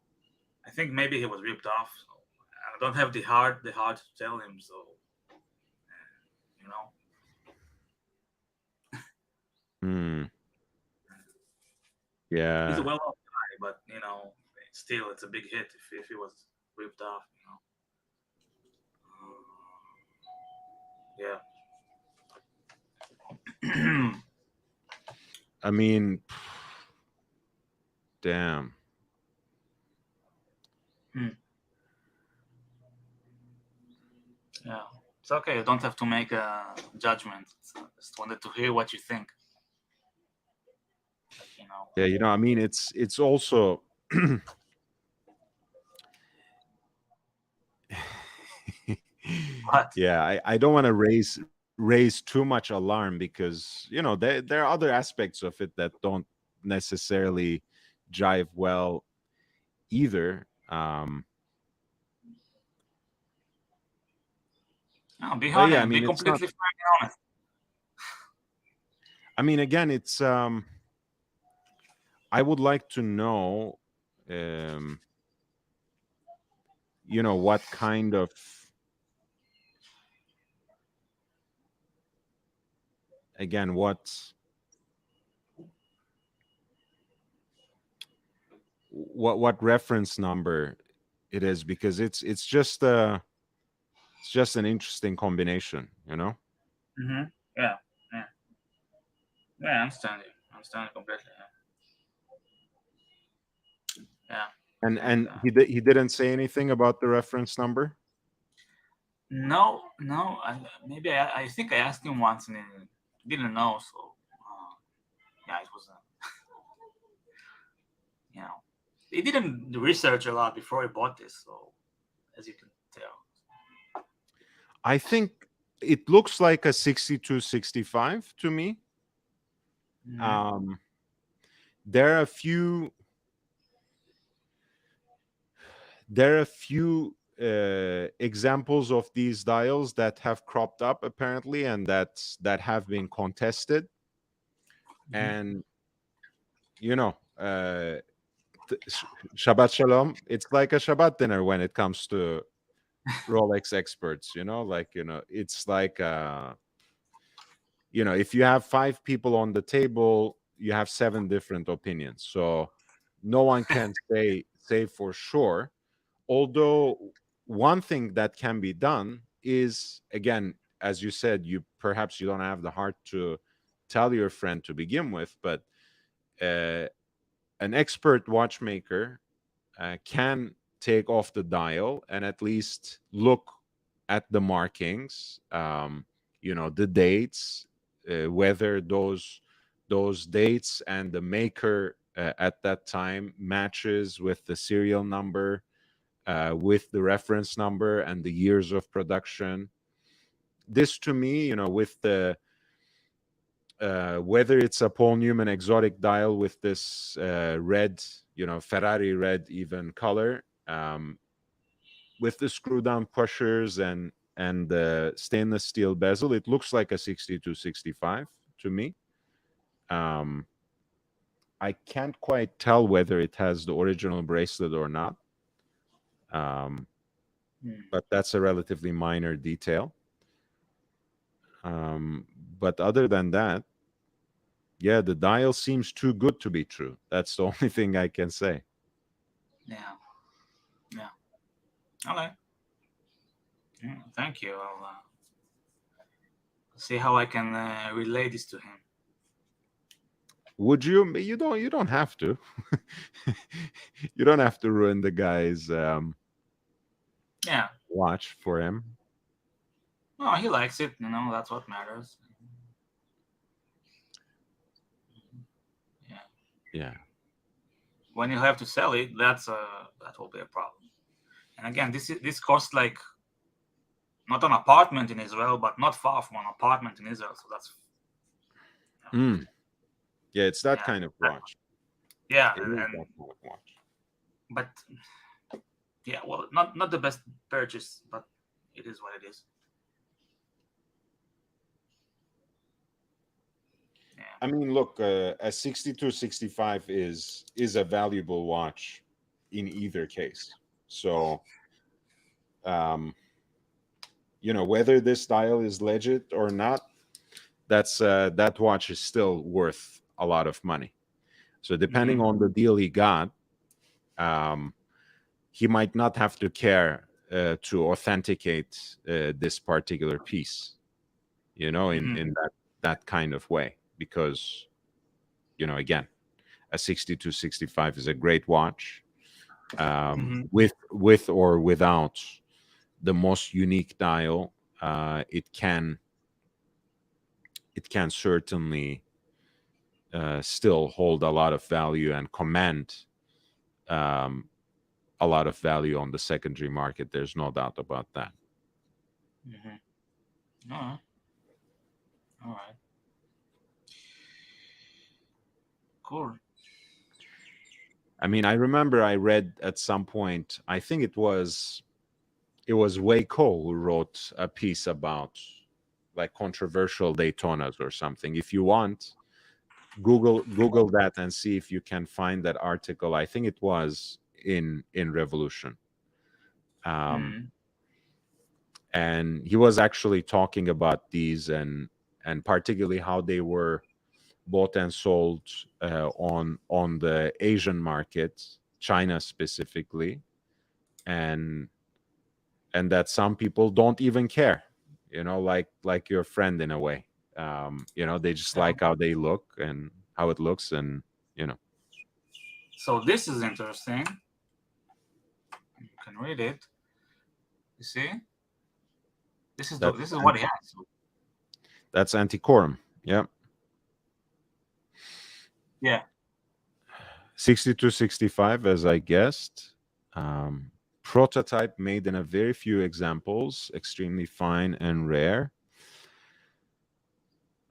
I think maybe he was ripped off. So I don't have the heart to tell him. So you know, Hmm. he's a Yeah. well-off guy, but still, it's a big hit if he was ripped off. Yeah. I mean, damn. Hmm. Yeah, it's okay. You don't have to make a judgment. Just wanted to hear what you think. You know. Yeah, I mean, it's also But yeah, I don't want to raise too much alarm because there are other aspects of it that don't necessarily jive well either. no, be But yeah, I honest. Be mean, it's not. completely frank and honest. I mean, again, it's I would like to know, um, what kind of, again, what reference number it is, because it's just an interesting combination. Mm-hmm. Yeah, yeah, yeah. I understand you. I understand it completely. Yeah, And and he didn't say anything about the reference number. no, no. Maybe I think I asked him once and he didn't know. So yeah, it was. You know, he didn't research a lot before he bought this. So as you can tell. I think it looks like a 6265 to me. Mm-hmm. um there are a few there are a few examples of these dials that have cropped up apparently, and that have been contested. And you know Shabbat Shalom, it's like a Shabbat dinner when it comes to Rolex experts. It's like if you have 5 people on the table, you have 7 different opinions, so no one can say for sure. Although one thing that can be done is, again, as you said, you don't have the heart to tell your friend to begin with, but uh, an expert watchmaker can take off the dial and at least look at the markings, the dates, whether those dates and the maker at that time matches with the serial number, with the reference number and the years of production. This to me, with the whether it's a Paul Newman exotic dial with this red, Ferrari red even color, with the screw down pushers and the stainless steel bezel, it looks like a 6265 to me. um I can't quite tell whether it has the original bracelet or not, um but that's a relatively minor detail. um but other than that, yeah, the dial seems too good to be true. That's the only thing I can say. Yeah, yeah. Okay. Thank you. I'll see how I can relay this to him. Would you? You don't have to. You don't have to ruin the guy's Yeah. watch for him. No, he likes it. That's what matters. Yeah. Yeah. When you have to sell it, that will be a problem. And again, this costs like not an apartment in Israel, but not far from an apartment in Israel. So that's Yeah, it's that Yeah. kind of watch. yeah, It is and that kind of watch. but yeah, well, not the best purchase, but it is what it is. Yeah. I mean, look, a 6265 is a valuable watch in either case. So, whether this dial is legit or not, that watch is still worth a lot of money. So, depending on the deal he got, he might not have to care to authenticate this particular piece, in that kind of way, because again, a 6265 is a great watch, with or without the most unique dial. It can certainly still hold a lot of value and command a lot of value on the secondary market. There's no doubt about that. All right. Cool. I mean, I remember I read at some point, I think it was Waco who wrote a piece about like controversial Daytonas or something. If you want, Google that and see if you can find that article. I think it was in Revolution. And he was actually talking about these, and particularly how they were bought and sold on the Asian market, China specifically, and that some people don't even care, like your friend in a way. They just like how they look and how it looks, and So this is interesting. You can read it. You see, this is what he has. That's antiquorum. Yeah. Yeah. 6265, as I guessed. Prototype made in a very few examples, extremely fine and rare.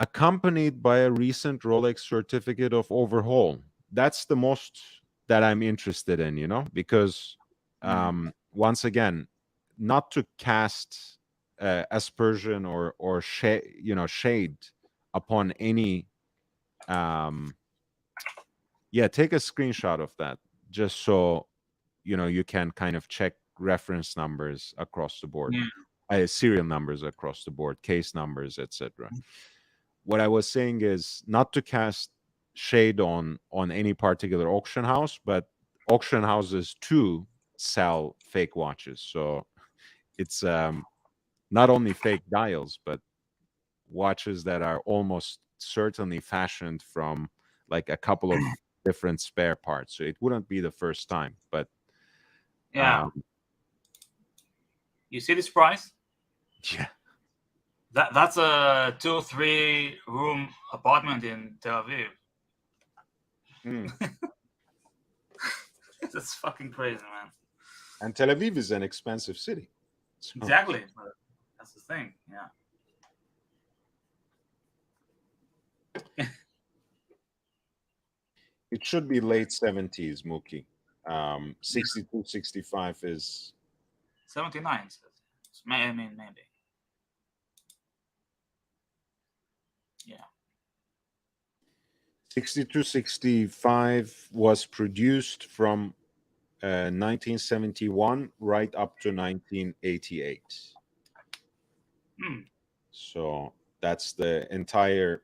Accompanied by a recent Rolex certificate of overhaul. That's the most that I'm interested in, because once again, not to cast aspersion or shade upon any. Take a screenshot of that, just so you can kind of check reference numbers across the board, serial numbers across the board, case numbers, etc. What I was saying is not to cast shade on any particular auction house, but auction houses too sell fake watches. So it's not only fake dials, but watches that are almost certainly fashioned from like a couple of different spare parts. So it wouldn't be the first time, but you see this price? Yeah. That's a 2-3 room apartment in Tel Aviv. That's fucking crazy, man. And Tel Aviv is an expensive city. So. Exactly. That's the thing. Yeah. It should be late 70s, Mookie. 62, 65 is 79. I mean, maybe. Yeah. 6265 was produced from 1971 right up to 1988. So that's the entire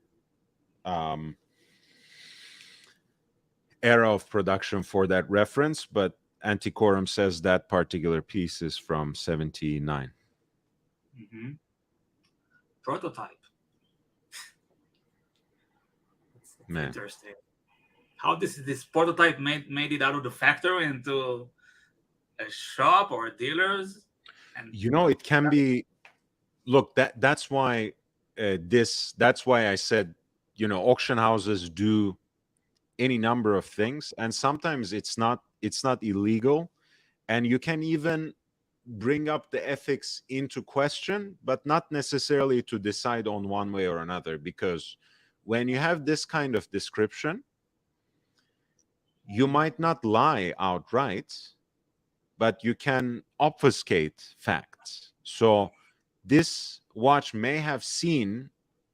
era of production for that reference, but Antiquorum says that particular piece is from 79. Prototype. Man. Interesting. How this prototype made it out of the factory into a shop or dealers? And it can be. Look, that's why that's why I said, auction houses do any number of things, and sometimes it's not illegal, and you can even bring up the ethics into question, but not necessarily to decide on one way or another, because when you have this kind of description, you might not lie outright, but you can obfuscate facts. So this watch may have seen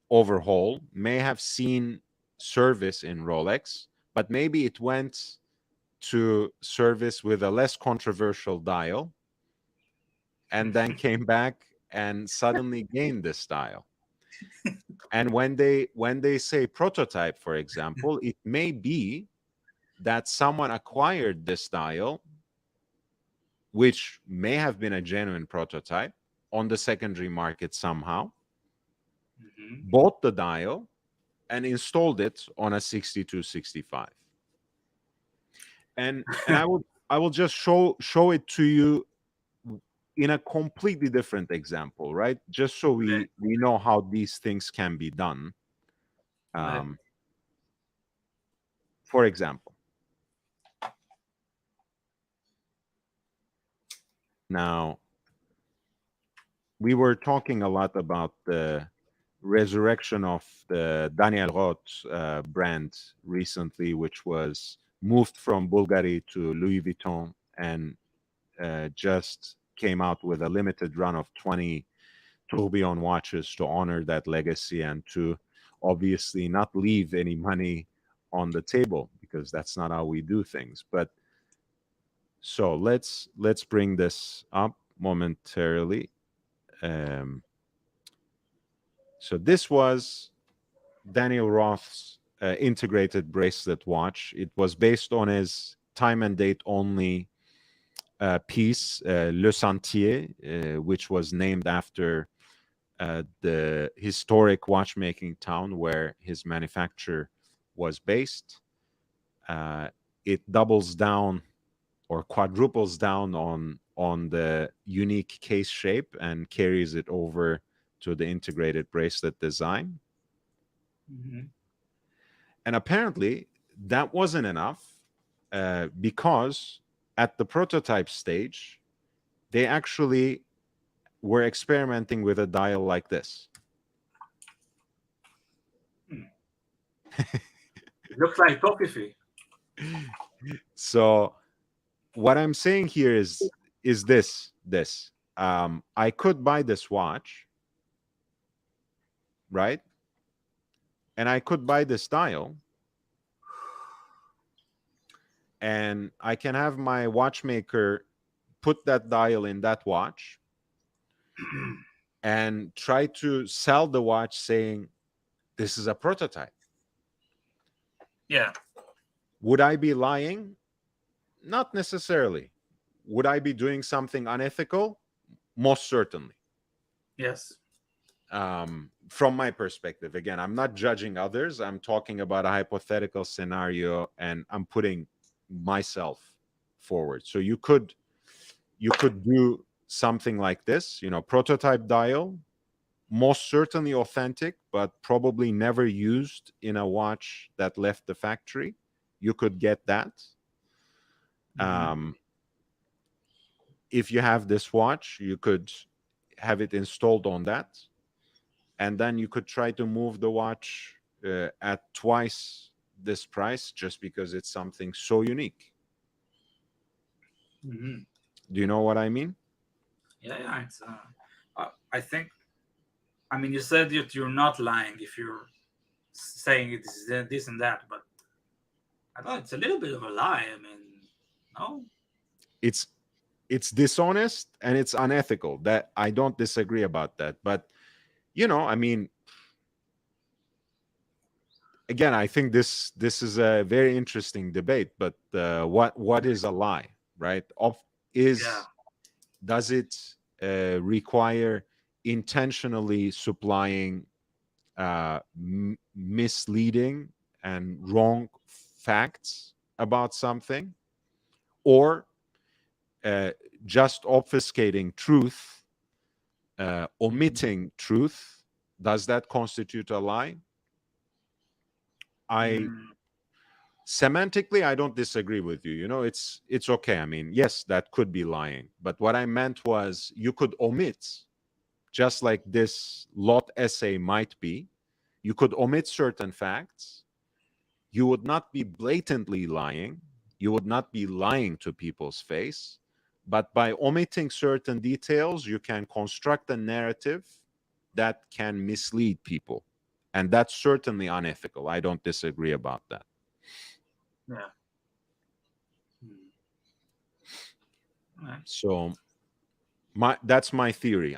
overhaul, may have seen service in Rolex, but maybe it went to service with a less controversial dial and then came back and suddenly gained this dial. And when they say prototype, for example, it may be that someone acquired this dial, which may have been a genuine prototype, on the secondary market somehow, bought the dial and installed it on a 6265. And I will just show it to you in a completely different example, right? Just so we know how these things can be done. For example, now we were talking a lot about the resurrection of the Daniel Roth brand recently, which was moved from Bulgari to Louis Vuitton and just came out with a limited run of 20 tourbillon watches to honor that legacy and to obviously not leave any money on the table, because that's not how we do things. But so let's bring this up momentarily. So this was Daniel Roth's integrated bracelet watch. It was based on his time and date only piece, Le Sentier, which was named after the historic watchmaking town where his manufacture was based. It doubles down or quadruples down on the unique case shape and carries it over to the integrated bracelet design. And apparently that wasn't enough, because at the prototype stage, they actually were experimenting with a dial like this. Looks like coffee. So what I'm saying here is this. I could buy this watch, right? And I could buy this dial, and I can have my watchmaker put that dial in that watch and try to sell the watch saying, this is a prototype. Yeah. Would I be lying? Not necessarily. Would I be doing something unethical? Most certainly. Yes. From my perspective, again, I'm not judging others. I'm talking about a hypothetical scenario, and I'm putting myself forward. So you could do something like this, prototype dial, most certainly authentic, but probably never used in a watch that left the factory. You could get that. If you have this watch, you could have it installed on that, and then you could try to move the watch at twice this price just because it's something so unique. Do you know what I mean? Yeah. It's I think, you said that you're not lying if you're saying it's this and that, but I thought it's a little bit of a lie. No. It's dishonest and it's unethical. That I don't disagree about that. But again, I think this is a very interesting debate. But what is a lie, right? Does it require intentionally supplying misleading and wrong facts about something, or just obfuscating truth, omitting truth? Does that constitute a lie? semantically, I don't disagree with you. You know, it's okay. I mean, yes, that could be lying, but what I meant was you could omit, just like this lot essay might be, you could omit certain facts. You would not be blatantly lying. You would not be lying to people's face. But by omitting certain details, you can construct a narrative that can mislead people. And that's certainly unethical. I don't disagree about that. Yeah. Right. So that's my theory.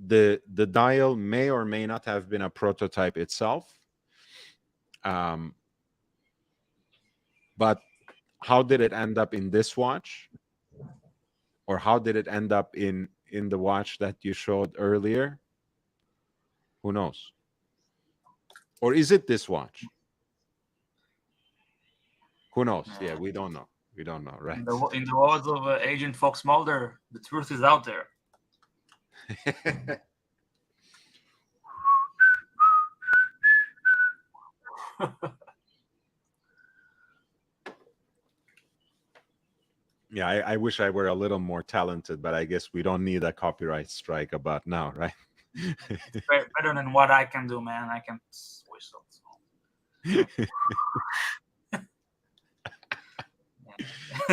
The dial may or may not have been a prototype itself. But how did it end up in this watch? Or how did it end up in the watch that you showed earlier? Who knows? Or is it this watch? Who knows? Yeah, we don't know. We don't know, right? In the words of Agent Fox Mulder, the truth is out there. Yeah, I wish I were a little more talented, but I guess we don't need a copyright strike about now, right? Better than what I can do, man. I can whistle.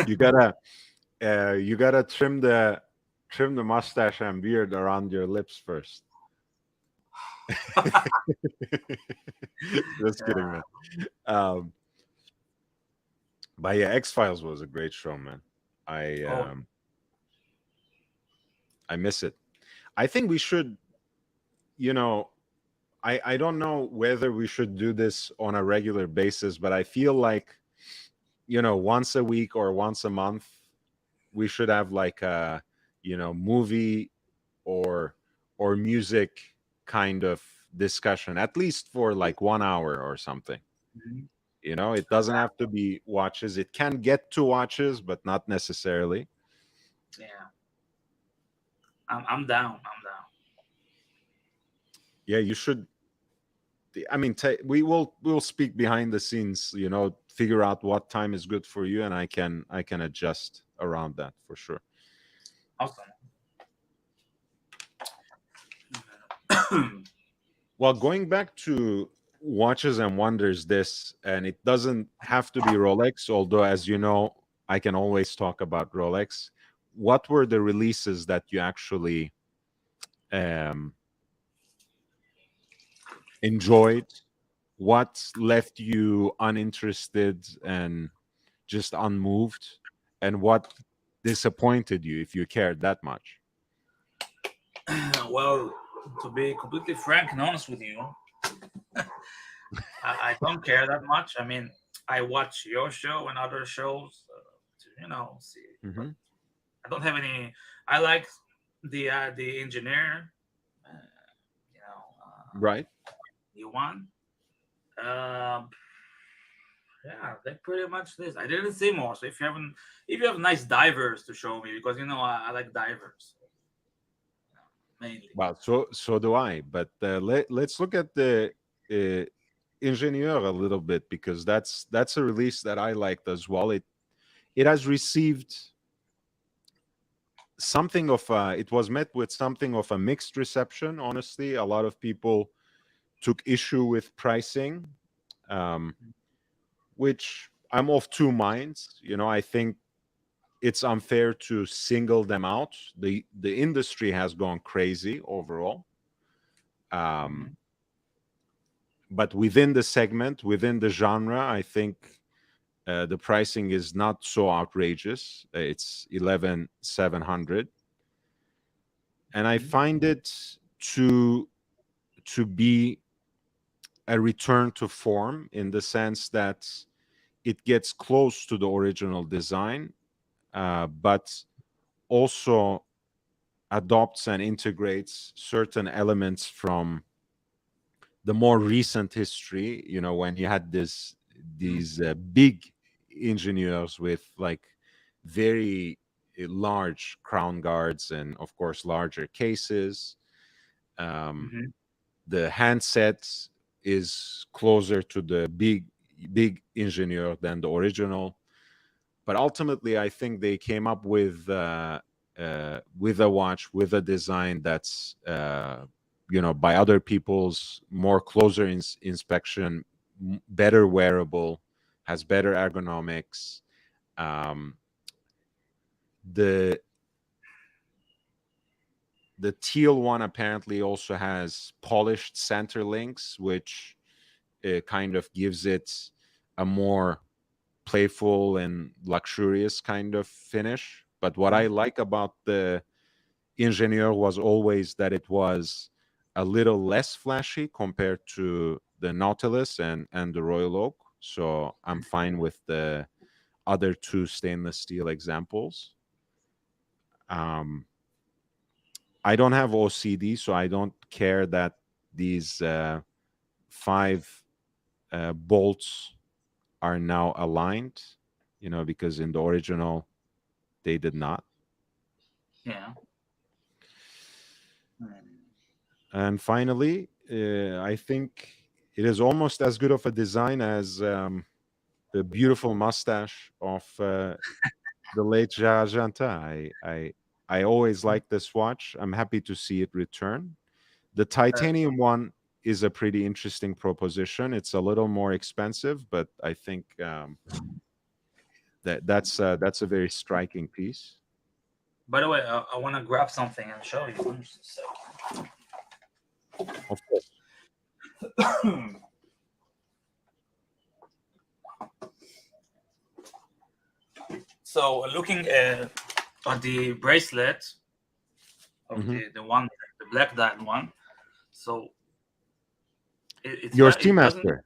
you gotta trim the mustache and beard around your lips first. Just kidding, man. But yeah, X-Files was a great show, man. I miss it. I think we should, you know, I don't know whether we should do this on a regular basis, but I feel like, you know, once a week or once a month, we should have like a, you know, movie or music kind of discussion, at least for like 1 hour or something. Mhm. You know, it doesn't have to be watches. It can get to watches, but not necessarily. Yeah. I'm down. I'm down. Yeah, you should. I mean, we'll speak behind the scenes. You know, figure out what time is good for you, and I can adjust around that for sure. Awesome. Well, going back to watches and wonders, and it doesn't have to be Rolex, although, as you know, I can always talk about Rolex. What were the releases that you actually enjoyed? What left you uninterested and just unmoved? And what disappointed you, if you cared that much? Well, to be completely frank and honest with you, I don't care that much. I mean, I watch your show and other shows to see. But Hmm. I don't have any. I like the engineer. Uh, you know, Right. you one. Um, yeah, that pretty much this. I didn't see more. So if you have nice divers to show me, because I like divers mainly. Well, so do I. But let's look at the uh, Ingenieur a little bit, because that's a release that I liked as well. It has received something of it was met with something of a mixed reception. Honestly, a lot of people took issue with pricing, um, which I'm of two minds. You know, I think it's unfair to single them out. The industry has gone crazy overall. Um, Mhm. but within the segment, within the genre, I think the pricing is not so outrageous. It's 11,700, and I Mhm. find it to be a return to form, in the sense that it gets close to the original design, but also adopts and integrates certain elements from the more recent history. You know, when you had these big engineers with like very large crown guards, and of course larger cases. um, Mhm. the handset is closer to the big Ingenieur than the original. But ultimately, I think they came up with a watch with a design that's by other people's more closer inspection, better wearable, has better ergonomics. The teal one apparently also has polished center links, which kind of gives it a more playful and luxurious kind of finish. But what I like about the Ingenieur was always that it was a little less flashy compared to the Nautilus and the Royal Oak. So I'm fine with the other two stainless steel examples. I don't have OCD, so I don't care that these 5 bolts are now aligned, because in the original they did not. Yeah. And finally, I think it is almost as good of a design as the beautiful mustache of the late Jarjanta. I always like this watch. I'm happy to see it return. The titanium one is a pretty interesting proposition. It's a little more expensive, but I think that's a very striking piece. By the way, I want to grab something and show you. Of course. So looking at the bracelet of the one, the black diamond one. So it's Your it doesn't. Seamaster.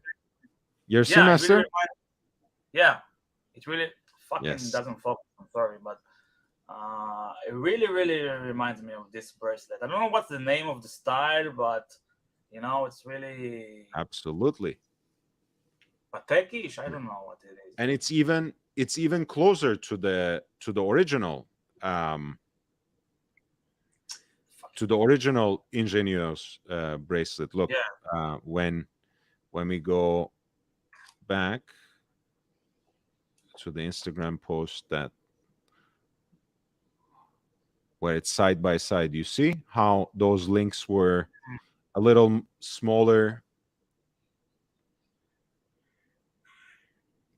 Your Yeah, Seamaster? It really fucking doesn't focus. I'm sorry, but it really reminds me of this bracelet. I don't know what's the name of the style, but it's really Absolutely. Patekish. I don't know what it is. And it's even closer to the original Ingenio's bracelet. Look, when we go back to the Instagram post where it's side by side, you see how those links were a little smaller,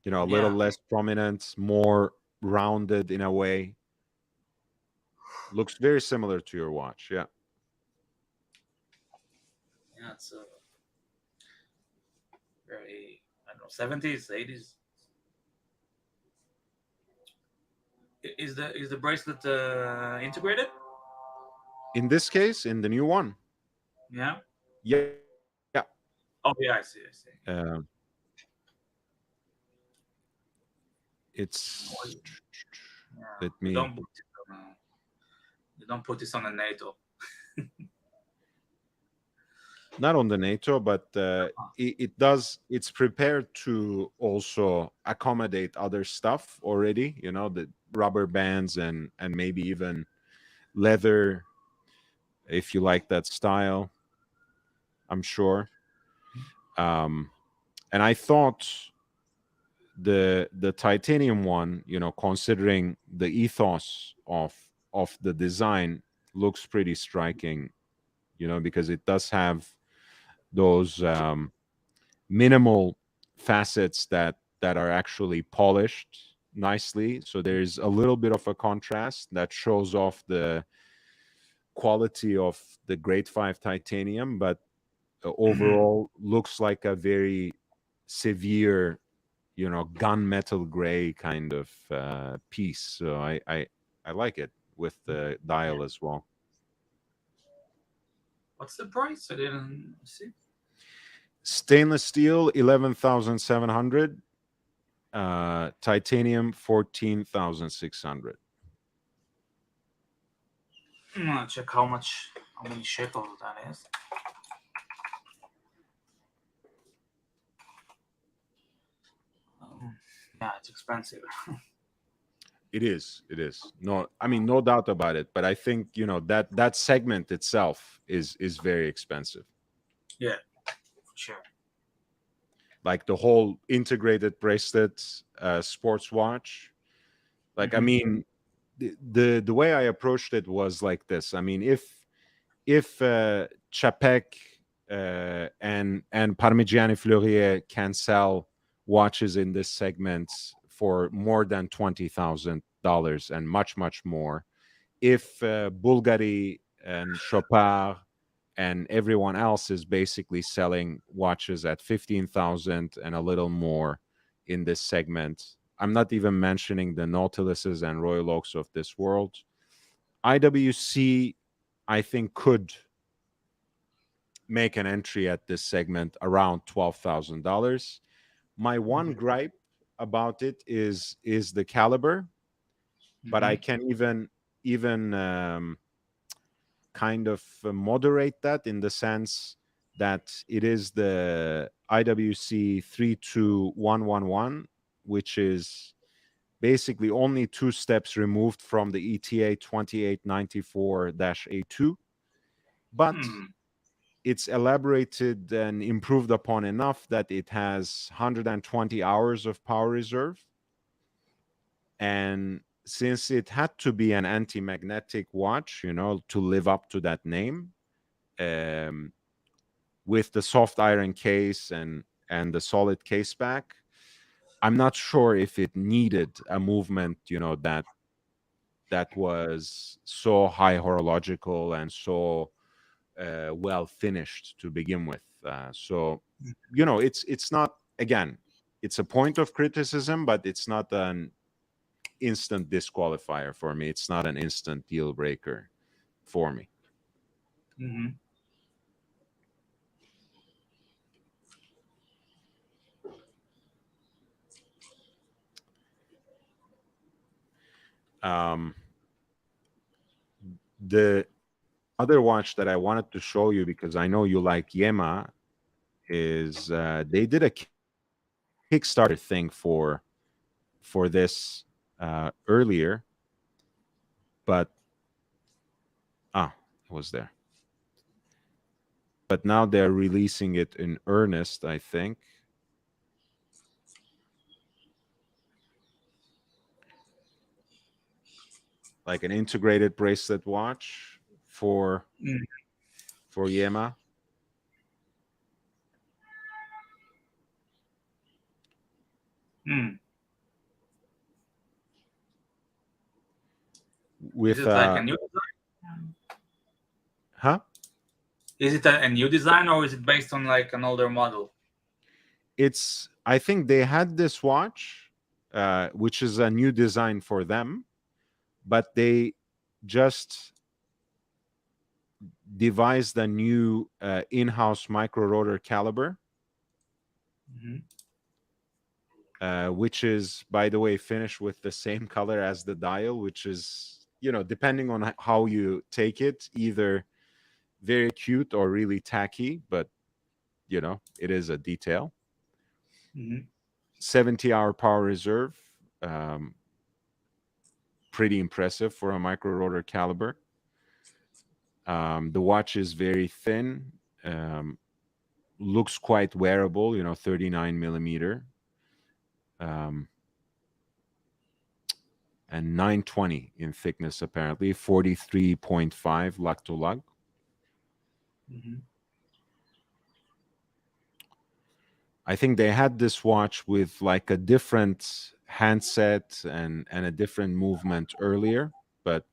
a little less prominent, more rounded in a way. Looks very similar to your watch. Yeah, it's very, I don't know, 70s, 80s. Is the bracelet integrated? in this case, in the new one. Yeah. Oh yeah, I see. It's let me. You don't put this on a NATO. Not on the NATO, but it does. It's prepared to also accommodate other stuff already. The rubber bands and maybe even leather, if you like that style. I'm sure. And I thought the titanium one, considering the ethos of the design, looks pretty striking. Because it does have those minimal facets that are actually polished nicely. So there's a little bit of a contrast that shows off the quality of the grade 5 titanium, but overall looks like a very severe, gunmetal gray kind of piece. So I like it with the dial as well. What's the price? I didn't see. Stainless steel 11,700. Titanium 14,600. I'm gonna check how many shekels that is. Yeah, it's expensive. It is. No, I mean, no doubt about it. But I think that segment itself is very expensive. Yeah, for sure. like the whole integrated bracelet sports watch. Like, I mean, the way I approached it was like this. I mean, if Chapek and Parmigiani Fleurier can sell watches in this segment for more than $20,000 and much more, if Bulgari and Chopard and everyone else is basically selling watches at 15,000 and a little more in this segment, I'm not even mentioning the Nautiluses and Royal Oaks of this world. IWC, I think, could make an entry at this segment around $12,000. My one gripe about it is the caliber, but I can even kind of moderate that in the sense that it is the IWC 32111, which is basically only 2 steps removed from the ETA 2894-A2, but it's elaborated and improved upon enough that it has 120 hours of power reserve. And since it had to be an anti-magnetic watch, you know, to live up to that name, with the soft iron case and the solid case back, I'm not sure if it needed a movement, you know, that was so high horological and so well finished to begin with. So, you know, it's not, again, it's a point of criticism, but it's not an instant disqualifier for me. It's not an instant deal breaker for me. The other watch that I wanted to show you, because I know you like Yema, is they did a Kickstarter thing for this earlier, but it was there. But now they're releasing it in earnest, I think. Like an integrated bracelet watch for Yema. With is it like a new design? Huh? Is it a new design, or is it based on like an older model? It's, I think they had this watch, which is a new design for them, but they just devised a new in-house micro rotor caliber, which is, by the way, finished with the same color as the dial, which is, you know, depending on how you take it, either very cute or really tacky, but, you know, it is a detail. 70-hour power reserve. Pretty impressive for a micro rotor caliber. The watch is very thin, looks quite wearable, you know, 39 millimeter, and 920 in thickness, apparently, 43.5 lug to lug. I think they had this watch with like a different handset and a different movement earlier, but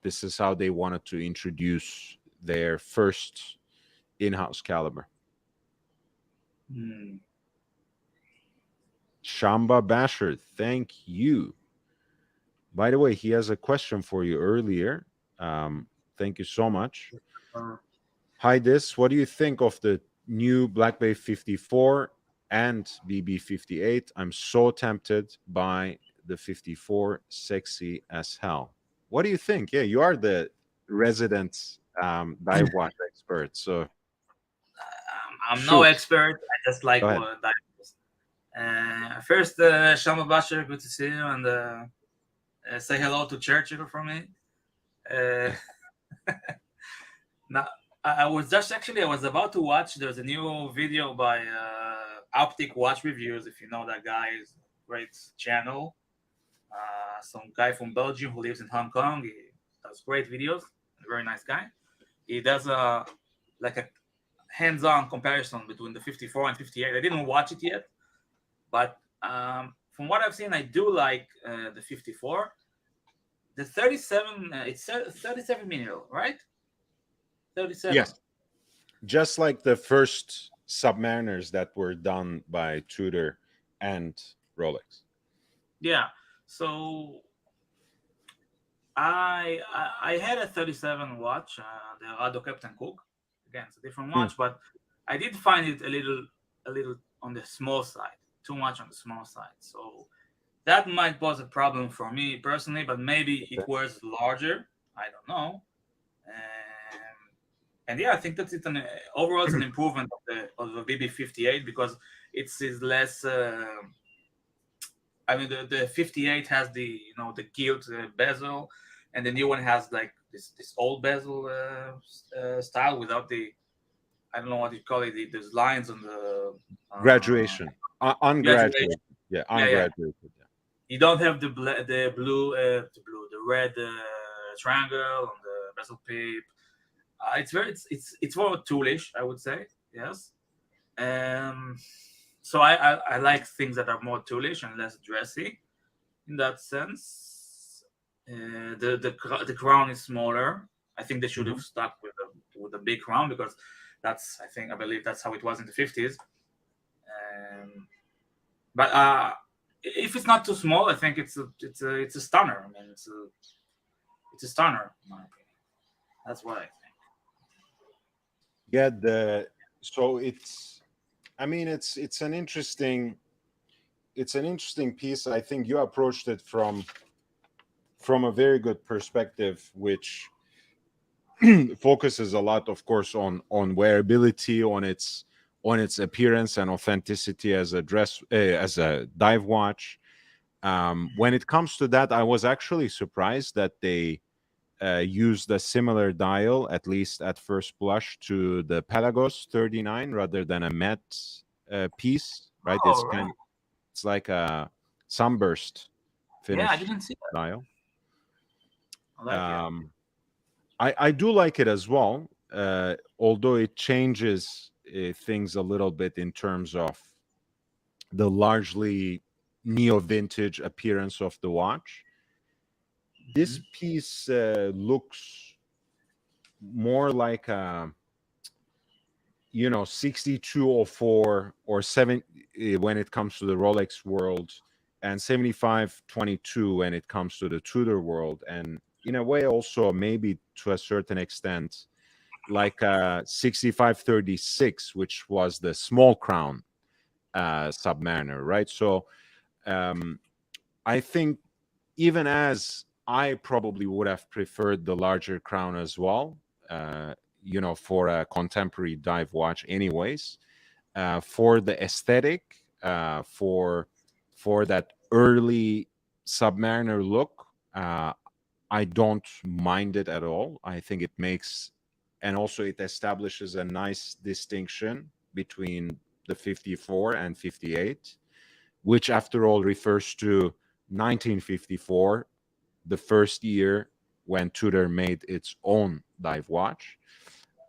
this is how they wanted to introduce their first in-house caliber. Shamba Basher, thank you. By the way, he has a question for you earlier. Thank you so much. Hi, what do you think of the new Black Bay 54 and BB 58? I'm so tempted by the 54, sexy as hell. What do you think? Yeah, you are the resident dive watch expert, so I'm no expert. I just like what dive. First, Shama Basher, good to see you, and say hello to Churchill from me. Now, I was about to watch. There's a new video by Optic Watch Reviews. If you know that guy, is a great channel. Some guy from Belgium who lives in Hong Kong. He does great videos. A very nice guy. He does a hands-on comparison between the 54 and 58. I didn't watch it yet, but from what I've seen, I do like the 54. The 37, it's 37 mineral, right? 37. Yes. Just like the first Submariners that were done by Tudor and Rolex. Yeah. So I had a 37 watch, the Rolex and Coke. Again, it's a different watch, but I did find it a little on the small side, too much on the small side. So that might pose a problem for me personally, but maybe it was larger. I don't know. And yeah, I think that overall it's an improvement of the BB58 because it's less. I mean, the 58 has the the gilt bezel, and the new one has like this old bezel style without the, I don't know what you call it, those lines on the graduation, ungraduated. graduation. Yeah, ungraduated. Yeah. You don't have the the red triangle on the bezel peep. It's more toolish, I would say. Yes. So I like things that are more toolish and less dressy in that sense. The crown is smaller. I think they should have stuck with the big crown because I believe that's how it was in the 50s. But if it's not too small, I think it's a stunner. I mean, it's a stunner in my opinion. That's what I think. Yeah, so it's an interesting piece. I think you approached it from a very good perspective, which focuses a lot, of course, on wearability, on its appearance and authenticity as a dive watch. When it comes to that, I was actually surprised that they used a similar dial, at least at first blush, to the Pelagos 39 rather than a matte piece, right? Oh, right. It's like a sunburst finish. Yeah, I didn't see that dial. I like it. I do like it as well, although it changes things a little bit in terms of the largely neo-vintage appearance of the watch. This piece looks more like a 6204 or 7 when it comes to the Rolex world, and 7522 when it comes to the Tudor world, and in a way also maybe to a certain extent like a 6536, which was the small crown Submariner, right? So I think even as I probably would have preferred the larger crown as well, for a contemporary dive watch anyways, for the aesthetic, for that early Submariner look, I don't mind it at all. I think it makes, and also it establishes a nice distinction between the 54 and 58, which after all refers to 1954, the first year when Tudor made its own dive watch.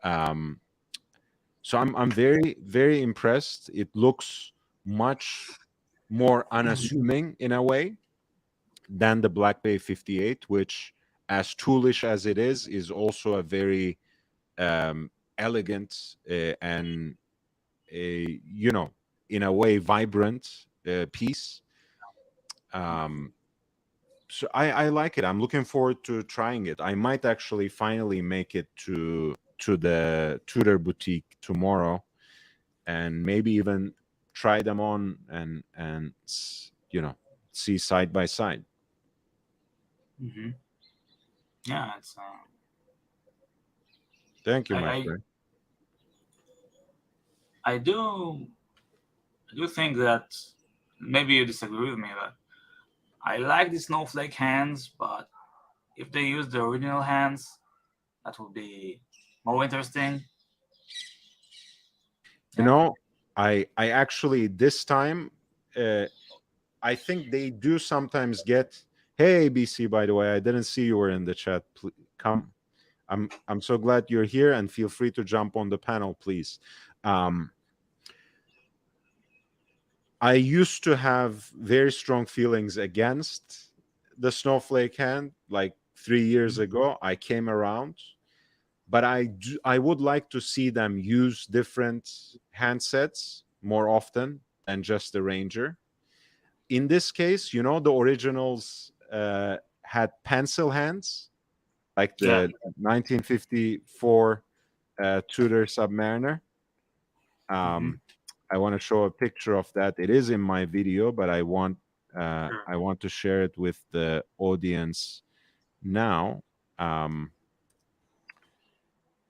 So I'm very, very impressed. It looks much more unassuming in a way than the Black Bay 58, which, as toolish as it is also a very elegant and in a way vibrant piece. So I like it. I'm looking forward to trying it. I might actually finally make it to the Tudor boutique tomorrow, and maybe even try them on and see side by side. Yeah, it's. Thank you, my friend. I do think that maybe you disagree with me, but I like the snowflake hands, but if they use the original hands, that would be more interesting. You know, I actually this time I think they do sometimes get. Hey ABC, by the way, I didn't see you were in the chat. Please, come. I'm so glad you're here, and feel free to jump on the panel, please. I used to have very strong feelings against the snowflake hand. Like 3 years ago, I came around, but I would like to see them use different handsets more often than just the Ranger. In this case, you know, the originals had pencil hands, like the 1954 Tudor Submariner. I want to show a picture of that. It is in my video, but I want to share it with the audience now.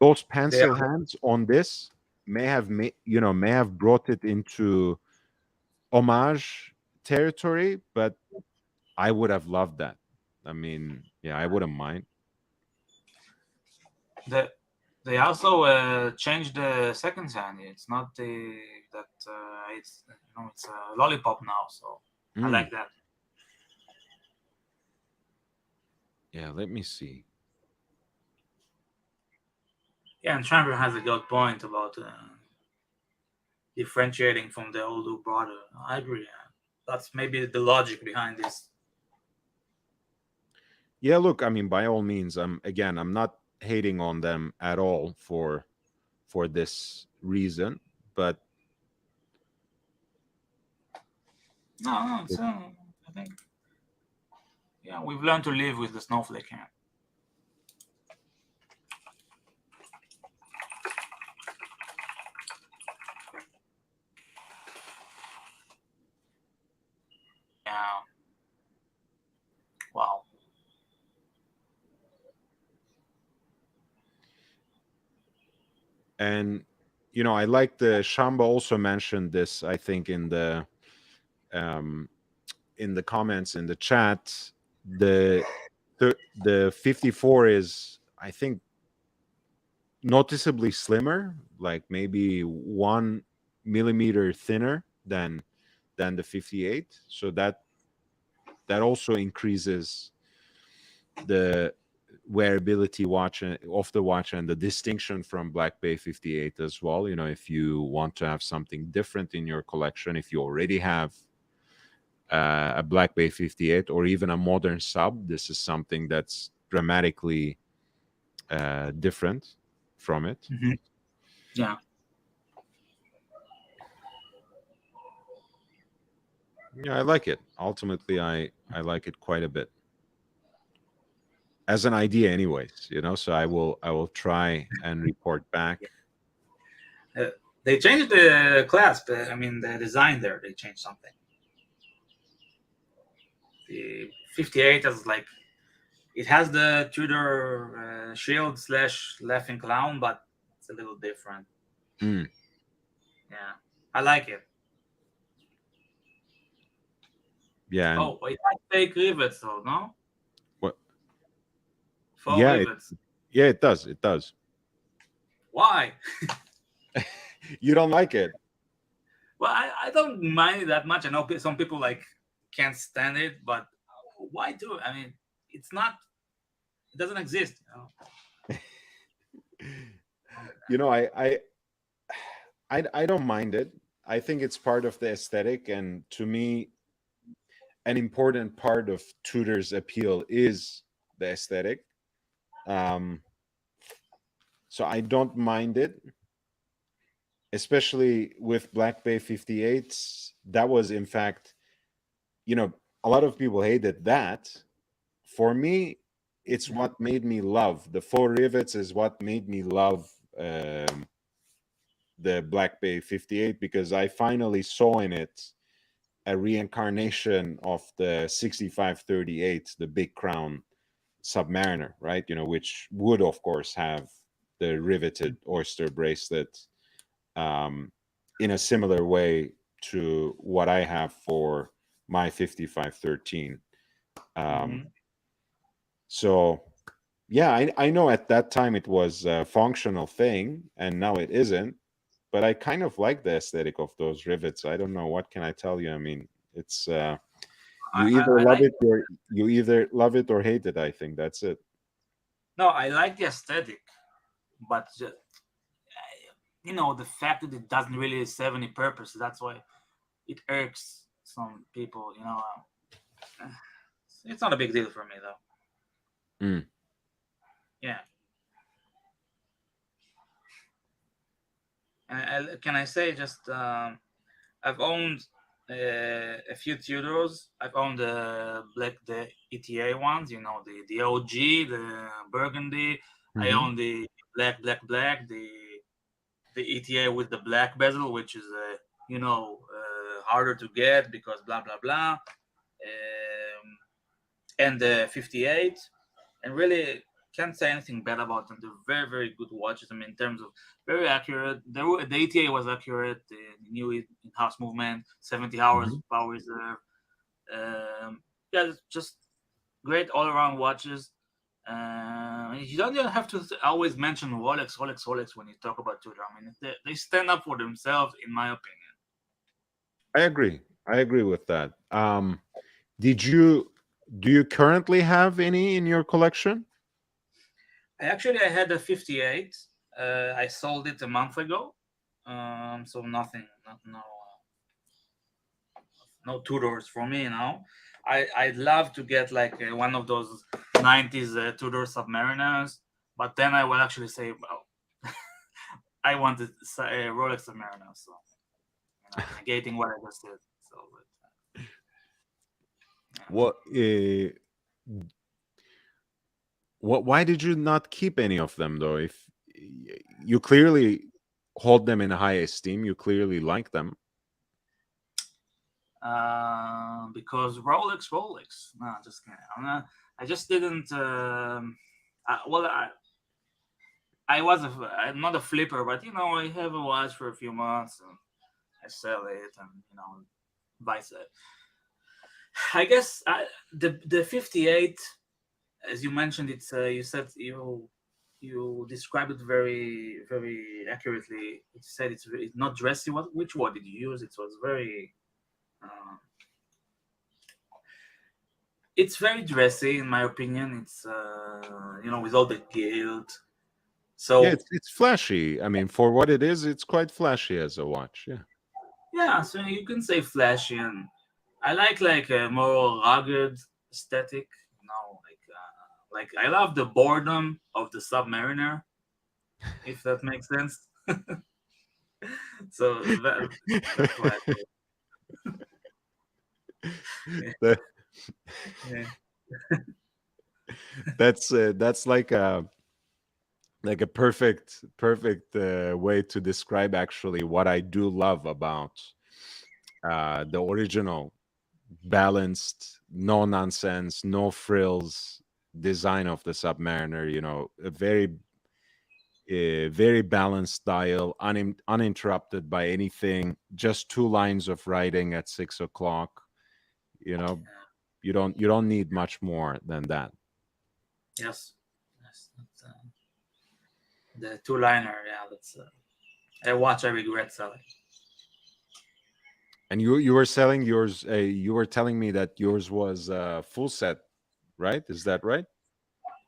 Those pencil hands on this may have brought it into homage territory, but I would have loved that. I mean, yeah, I wouldn't mind. They also changed the second hand. It's not it's it's a lollipop now, so I like that. Yeah, let me see. Yeah, and Chamber has a good point about differentiating from the older brother. I agree. That's maybe the logic behind this. Yeah, look, I mean, by all means, I'm not hating on them at all for this reason, but no, I think we've learned to live with the snowflake hand. Yeah. Wow. And I like the Shamba also mentioned this, I think, in the comments in the chat. The 54 is, I think, noticeably slimmer, like maybe 1 millimeter thinner than the 58. So that also increases the wearability of the watch and the distinction from Black Bay 58 as well. If you want to have something different in your collection, if you already have a Black Bay 58 or even a modern sub, this is something that's dramatically different from it. Yeah. Yeah, I like it. Ultimately, I like it quite a bit. As an idea anyways, so I will try and report back. They changed the clasp. I mean, the design there, they changed something. The 58 is like, it has the Tudor shield / laughing clown, but it's a little different. Yeah, I like it. Yeah. Oh, it has fake rivets though, no? What? Faux rivets. It does. It does. Why? You don't like it? Well, I don't mind it that much. I know some people can't stand it, but why do it? I mean, it doesn't exist. I don't mind it. I think it's part of the aesthetic, and to me, an important part of Tudor's appeal is the aesthetic. So I don't mind it, especially with Black Bay 58s. That was, in fact, a lot of people hated that. For me, it's what made me love the faux rivets. Is what made me love the Black Bay 58, because I finally saw in it a reincarnation of the 6538, the Big Crown Submariner, right? Which would, of course, have the riveted oyster bracelet in a similar way to what I have for my 5513. So, yeah, I know at that time it was a functional thing, and now it isn't. but I kind of like the aesthetic of those rivets. I don't know, what can I tell you? I mean, it's you either I love like. it or you either love it or hate it. I think that's it. No, I like the aesthetic, but the fact that it doesn't really serve any purpose. That's why it irks some people. It's not a big deal for me though. Mm. Yeah. Can I say just I've owned a few Tudors. I've owned the ETA ones, the OG, the Burgundy. I Hmm. own the black, the ETA with the black bezel, which is harder to get because blah blah blah, and the 58, and really can't say anything bad about them. They're very very good watches. I mean, in terms of very accurate. The ETA was accurate. The new in-house movement, 70 hours Hmm. power reserve. Yeah, it's just great all around watches. You don't even have to always mention Rolex when you talk about Tudor. I mean, they stand up for themselves, in my opinion. I agree. I agree with that. Did you do you currently have any in your collection? I had a 58. I sold it a month ago. So nothing, no Tudors for me now. I'd love to get like one of those 90s Tudor Submariners, but then I will actually say, well, I wanted a Rolex Submariner, so negating what I just said. So, yeah. What? What? Why did you not keep any of them though? If you clearly hold them in high esteem, you clearly like them. Because Rolex. No, just kidding. I just didn't. I'm not a flipper, but I have a watch for a few months and I sell it, and vice versa. I guess the 58, as you mentioned, you said you described it very very accurately. You said it's not dressy. Which word did you use? It was very. Uh, it's very dressy, in my opinion. It's with all the gilt. Yeah, So it's flashy. I mean, for what it is, it's quite flashy as a watch. Yeah. yeah, so you can say flashy, and I like a more rugged aesthetic. Like I love the boredom of the Submariner, if that makes sense. So that's why. Yeah, That- yeah. that's like a perfect way to describe actually what I do love about the original balanced, no nonsense, no frills design of the Submariner. A very balanced style, uninterrupted by anything. Just two lines of writing at 6 o'clock. You know, you don't need much more than that. Yes, yes. The two liner. Yeah, that's a watch I regret selling. And you were selling yours. You were telling me that yours was full set, right? Is that right?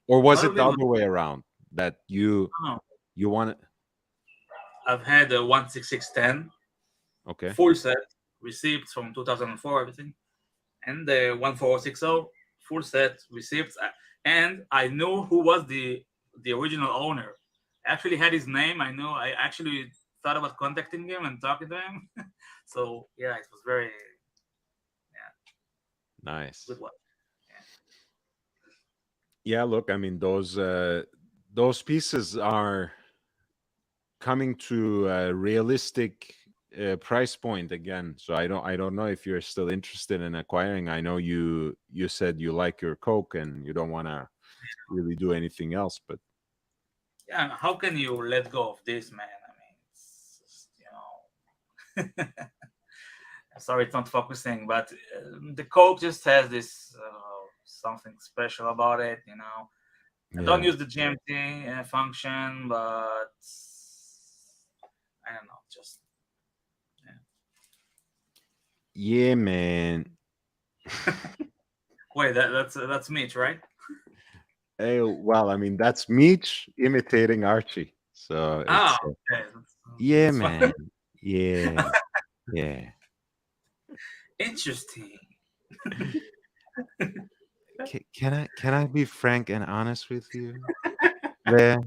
Or was it Probably the not. other way around that No, you want? I've had a 16610 Okay. full set receipts from 2004, everything, and the 14060 full set receipts, and I knew who was the original owner. I actually had his name. I actually thought about contacting him and talking to him. So yeah, it was very Nice. good one. Yeah, look, I mean those pieces are coming to a realistic price point again. So I don't know if you're still interested in acquiring. I know you said you like your Coke and you don't want to really do anything else, but Yeah, how can you let go of this, man? I mean, it's just, sorry, it's not focusing, but the Coke just has this something special about it. I don't yeah. use the GMT function, but I don't know. just Yeah, man. wait. That's Mitch, right? Hey, well, I mean, that's Meech imitating Archie. So Ah, it's okay. yeah, That's fine. man. Yeah, yeah. Interesting. Can I be frank and honest with you? Yeah.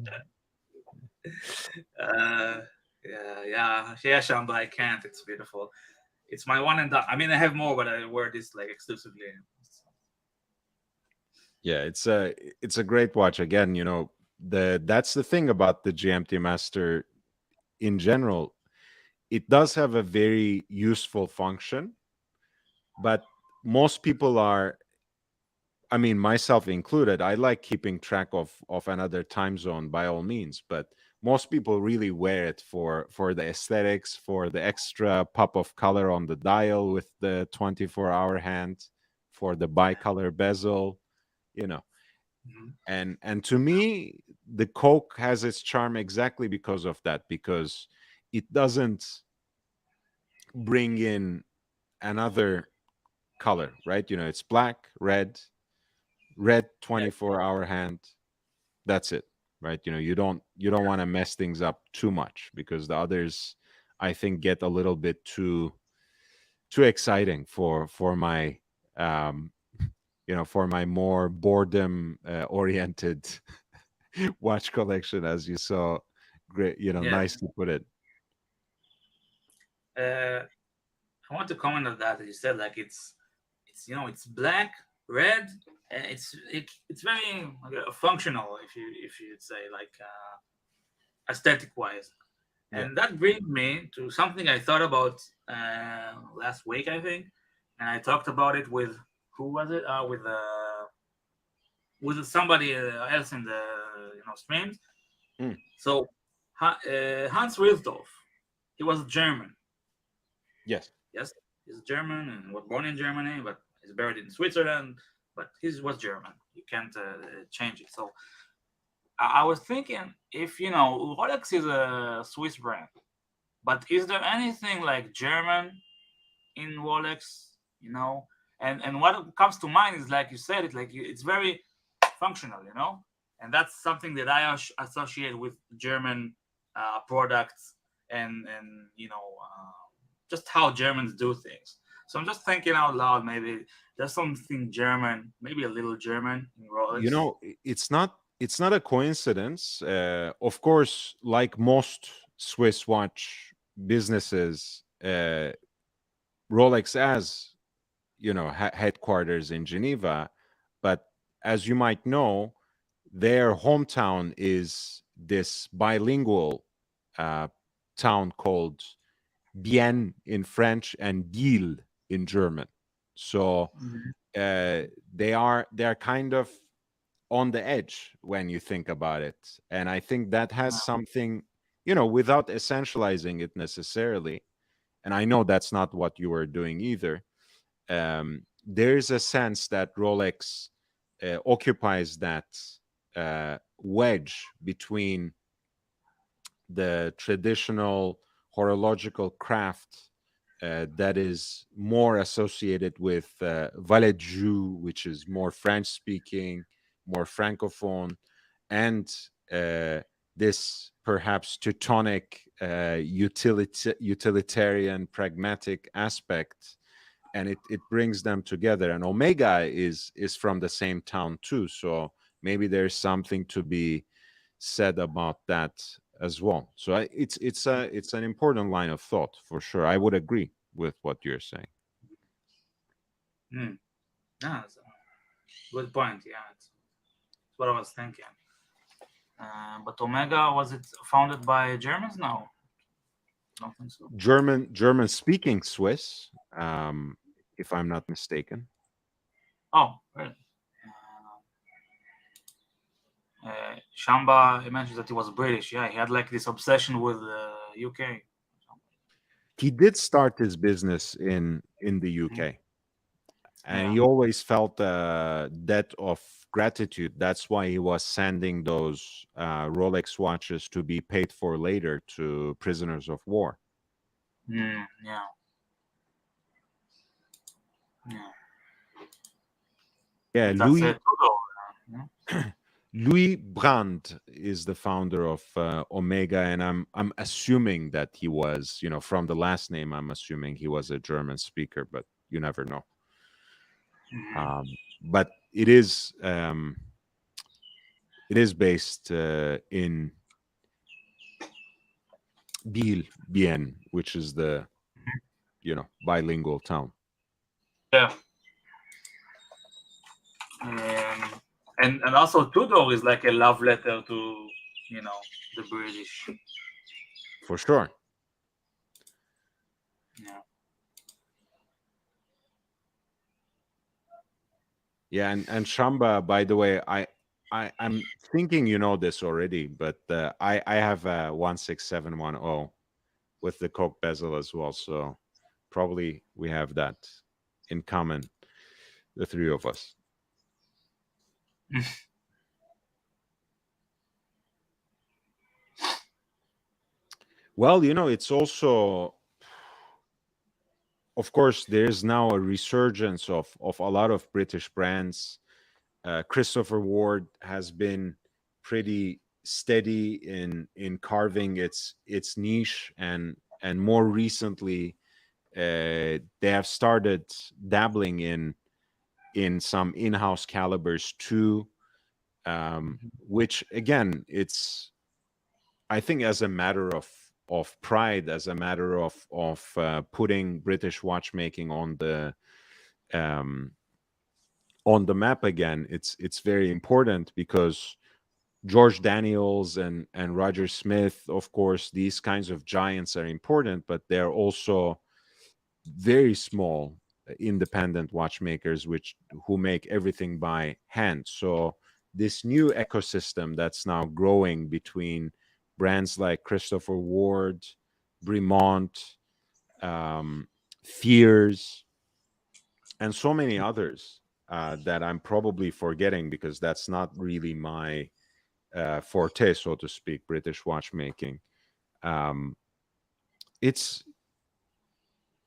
Uh, yeah, Shamba. I can't. It's beautiful. It's my one and done. I mean, I have more, but I wear this like exclusively. Yeah, it's a great watch. Again, that's the thing about the GMT Master in general. It does have a very useful function, but most people are, I mean, myself included, I like keeping track of another time zone by all means, but most people really wear it for the aesthetics, for the extra pop of color on the dial with the 24-hour hand, for the bicolor bezel, you know. Mhm. And to me, the Coke has its charm exactly because of that, because it doesn't bring in another color, right? It's black, red, red Yeah. 24-hour hand. That's it, right? You don't want to mess things up too much, because the others, I think, get a little bit too exciting for my um for my more boredom oriented watch collection, as you saw. Great, Yeah. nicely put it. Uh, I want to comment on that. You said like it's black, red, and it's very functional. If you'd say like aesthetic wise, Yeah. and that brings me to something I thought about last week, I think, and I talked about it with who was it? With somebody else in the streams. Mm, So Hans Wilsdorf, he was German. yes. Yes, he's German and was born in Germany, but he's buried in Switzerland. But he was German. You can't change it. So I was thinking, if Rolex is a Swiss brand, but is there anything like German in Rolex? And what comes to mind is like you said it, like it's very functional, and that's something that I associate with German products and just how Germans do things. So I'm just thinking out loud. Maybe there's something German, maybe a little German in Rolex. It's not a coincidence. Of course, like most Swiss watch businesses, Rolex has headquarters in Geneva, but as you might know, their hometown is this bilingual uh, town called Bienne in French and Gil in German. So Mhm. they're kind of on the edge when you think about it, and I think that has something, without essentializing it necessarily. And I know that's not what you were doing either. There's a sense that Rolex occupies that wedge between the traditional horological craft that is more associated with valet de joux, which is more French speaking, more francophone, and uh, this perhaps Teutonic utilitarian pragmatic aspect, and it brings them together. And Omega is from the same town too, so maybe there's something to be said about that as well. So it's an important line of thought for sure. I would agree with what you're saying. Hmm. Yeah, that's a good point. Yeah, it's what I was thinking. But Omega, was it founded by Germans? No, I don't think so. German speaking Swiss, if I'm not mistaken. Oh, really? Shamba, he mentioned that he was British. Yeah, he had like this obsession with UK. He did start his business in the Mhm. UK, and Yeah. he always felt a debt of gratitude. That's why he was sending those Rolex watches to be paid for later to prisoners of war. Yeah. Yeah. Yeah, That's a Tudor. Yeah. Louis Brandt is the founder of Omega, and I'm assuming that he was, from the last name, I'm assuming he was a German speaker, but you never know. But it is based in Bienne, which is the bilingual town. Yeah. And also Tudor is like a love letter to the British. For sure. Yeah. Yeah, and Shamba, by the way, I'm thinking you know this already, but I have a 16710 with the Coke bezel as well, so probably we have that in common, the three of us. Well, it's also, of course, there's now a resurgence of a lot of British brands. Christopher Ward has been pretty steady in carving its niche, and more recently they have started dabbling in some in-house calibers too, which again, it's, I think, as a matter of pride, as a matter of putting British watchmaking on the map again. It's very important, because George Daniels and Roger Smith, of course, these kinds of giants are important, but they're also very small independent watchmakers who make everything by hand. So this new ecosystem that's now growing between brands like Christopher Ward, Bremont, Fears, and so many others that I'm probably forgetting, because that's not really my forte, so to speak, British watchmaking.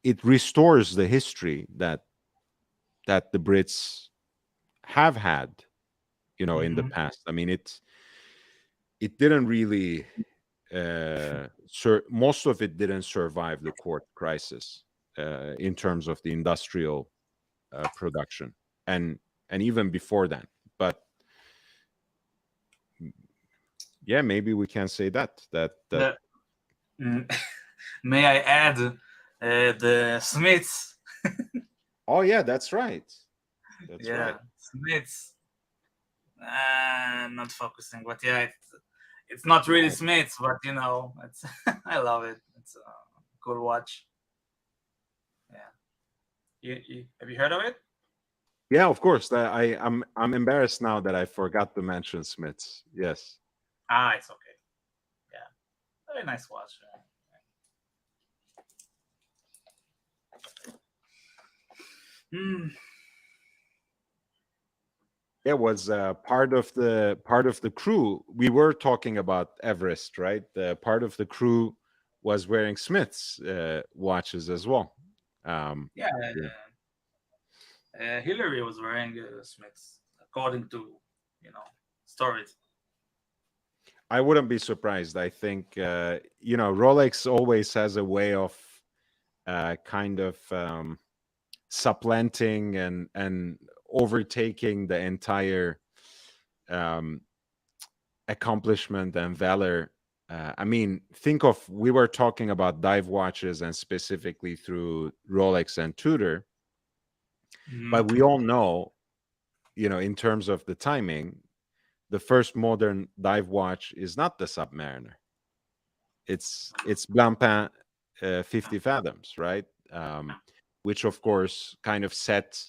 It restores the history that the Brits have had, in the past. I mean, it didn't really most of it didn't survive the court crisis in terms of the industrial production, and even before that. But yeah, maybe we can say that. May I add the Smiths? Oh yeah, that's right. That's Yeah, right. Smiths. Not focusing, but yeah, it's not really Yeah. Smiths, but it's I love it. It's a cool watch. Yeah, have you heard of it? Yeah, of course. I'm embarrassed now that I forgot to mention Smiths. Yes. It's okay. Yeah, very nice watch. Mm. It was part of the crew. We were talking about Everest, right? Part of the crew was wearing Smiths watches as well. Yeah, Yeah. Hillary was wearing Smiths, according to stories. I wouldn't be surprised. I think Rolex always has a way of kind of supplanting and overtaking the entire um, accomplishment and valor. I mean, we were talking about dive watches, and specifically through Rolex and Tudor, but we all know, in terms of the timing, the first modern dive watch is not the Submariner. It's Blancpain 50 Fathoms, right? Which of course kind of set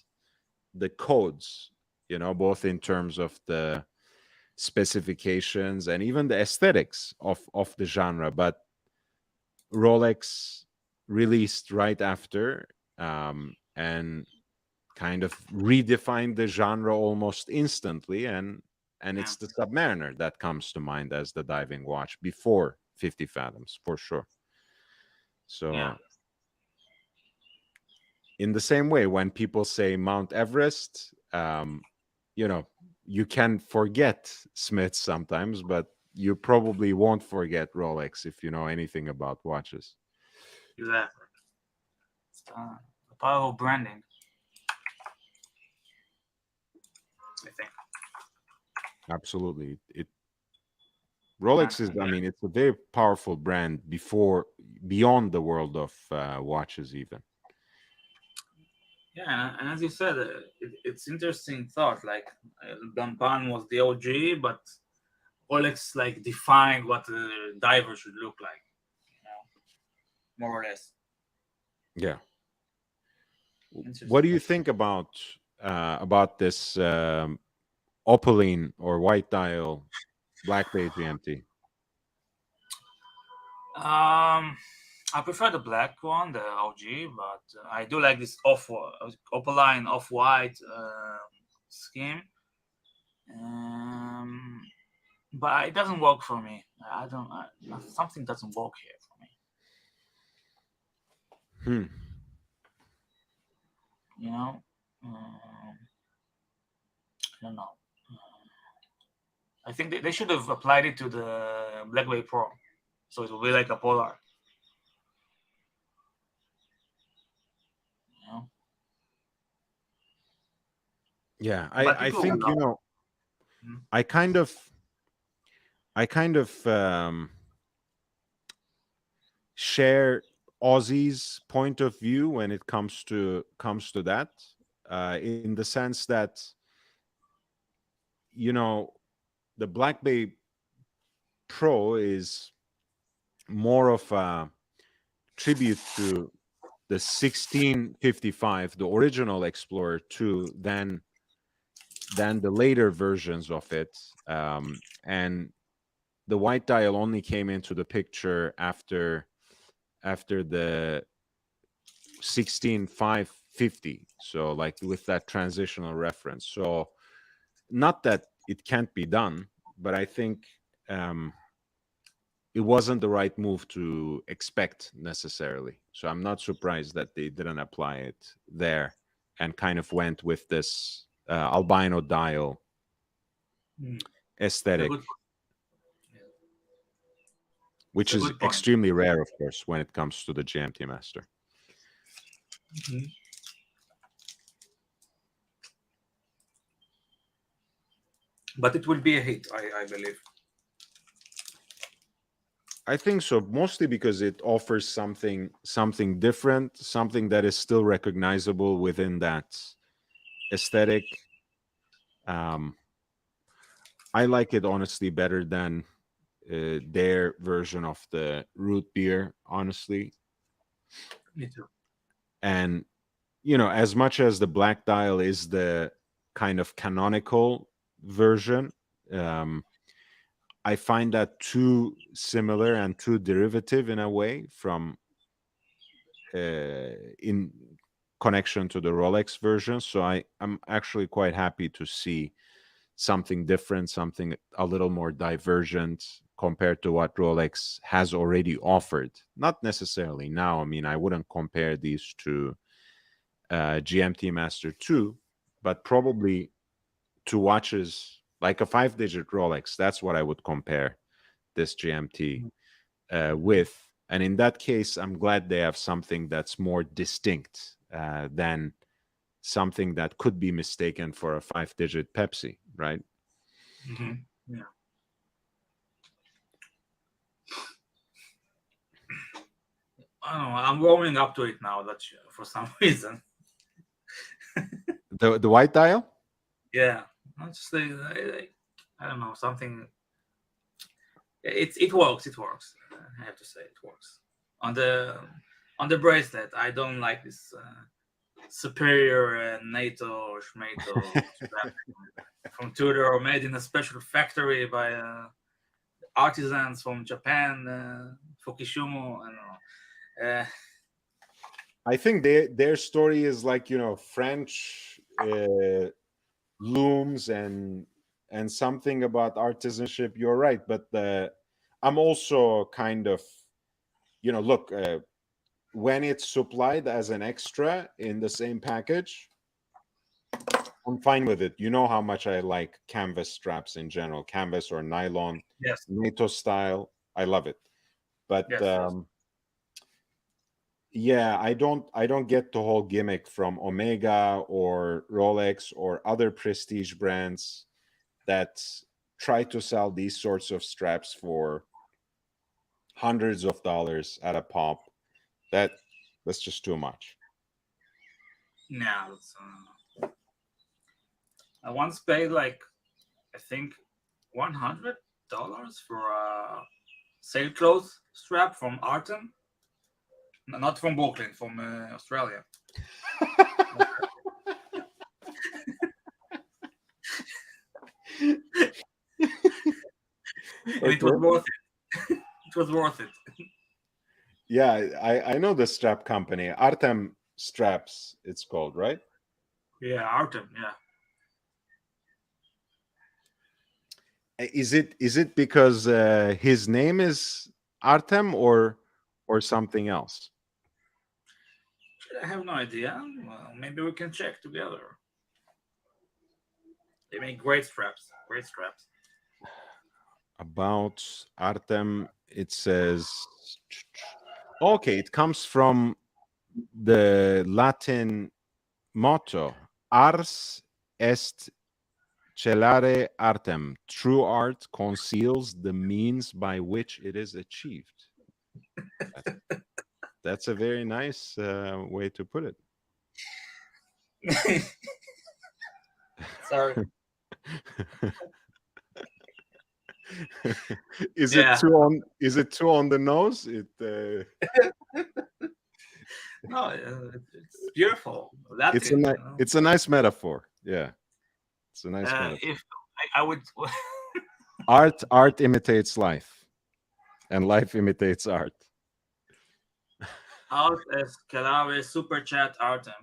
the codes, both in terms of the specifications and even the aesthetics of the genre. But Rolex released right after, and kind of redefined the genre almost instantly, and it's the Submariner that comes to mind as the diving watch before 50 Fathoms, for sure. So Yeah. in the same way, when people say Mount Everest, you can forget Smith sometimes, but you probably won't forget Rolex if you know anything about watches. Exactly. It's the power of branding, I think. Absolutely. Rolex is, I mean, it's a very powerful brand beyond the world of watches even. Yeah, and as you said, it's interesting thought. Like Don Pan was the OG, but Rolex like defined what a diver should look like, more or less. Yeah. What do you think about this opaline or white dial Black Bay GMT? I prefer the black one, the OG, but I do like this opaline off-white scheme. But it doesn't work for me. Something doesn't work here for me. I don't know. I think they should have applied it to the Black Bay Pro, so it will be like a Polar. Yeah, I think I kind of share Aussie's point of view when it comes to that, in the sense that the Black Bay Pro is more of a tribute to the 1655, the original Explorer 2, than the later versions of it. And the white dial only came into the picture after the 16550, so like with that transitional reference. So not that it can't be done, but I think it wasn't the right move to expect necessarily. So I'm not surprised that they didn't apply it there and kind of went with this albino dial aesthetic, which is extremely rare, of course, when it comes to the GMT Master. But it will be a hit, I believe. I think so, mostly because it offers something different, something that is still recognizable within that aesthetic. I like it honestly better than their version of the root beer, honestly. Me too. And as much as the black dial is the kind of canonical version, I find that too similar and too derivative in a way from in connection to the Rolex version. So I'm actually quite happy to see something different, something a little more divergent compared to what Rolex has already offered. Not necessarily now. I mean, I wouldn't compare these to GMT Master 2, but probably to watches like a 5-digit Rolex. That's what I would compare this GMT with. And in that case, I'm glad they have something that's more distinct than something that could be mistaken for a 5-digit Pepsi, right? Yeah. I don't know. I'm warming up to it now. That for some reason. The white dial. Yeah, not just I don't know, something. It works. It works. I have to say it works. On the bracelet, I don't like this superior NATO or Schmato from Tudor, made in a special factory by artisans from Japan, Fukishumo. I don't know. I think their story is like French looms and something about artisanship. You're right, but I'm also kind of look. when it's supplied as an extra in the same package, I'm fine with it. You know how much I like canvas straps in general, canvas or nylon, Yes, NATO style. I love it. But yes, yes. yeah, I don't get the whole gimmick from Omega or Rolex or other prestige brands that try to sell these sorts of straps for hundreds of dollars at a pop. That's just too much. Now, I once paid like I think $100 for a sailcloth strap from Artem, not from Brooklyn, from Australia. And it was Okay. worth it. It was worth it. Yeah, I know the strap company, Artem Straps. It's called, right? Yeah, Artem. Yeah. Is it because his name is Artem or something else? I have no idea. Well, maybe we can check together. They make great straps. Great straps. About Artem, it says okay, it comes from the Latin motto ars est celare artem. True art conceals the means by which it is achieved. That's a very nice way to put it. Sorry. Is it Yeah. too on the nose? No, it's beautiful. It's a Latin. it's a nice metaphor. Yeah, it's a nice metaphor. If I would. Art imitates life, and life imitates art. Out Escalare Super Chat Artem.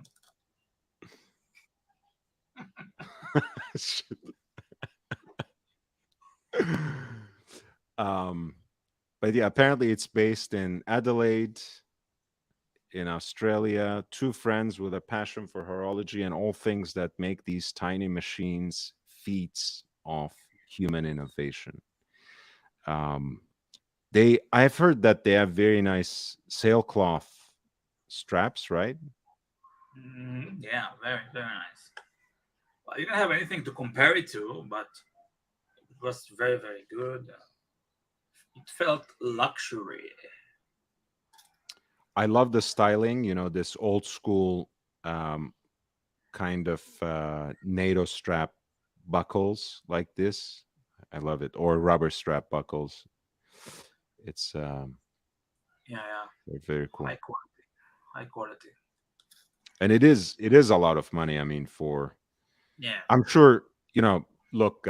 Shit. um, but yeah, apparently it's based in Adelaide, in Australia. Two friends with a passion for horology and all things that make these tiny machines feats of human innovation. Um, I've heard that they have very nice sailcloth straps, right? Yeah, very, very nice. Well, I didn't have anything to compare it to, but it was very, very good. It felt luxury. I love the styling, this old school um, kind of NATO strap buckles like this. I love it. Or rubber strap buckles. It's Yeah, yeah. they're very cool. High quality. High quality. And it is a lot of money. I mean, Yeah. I'm sure, look,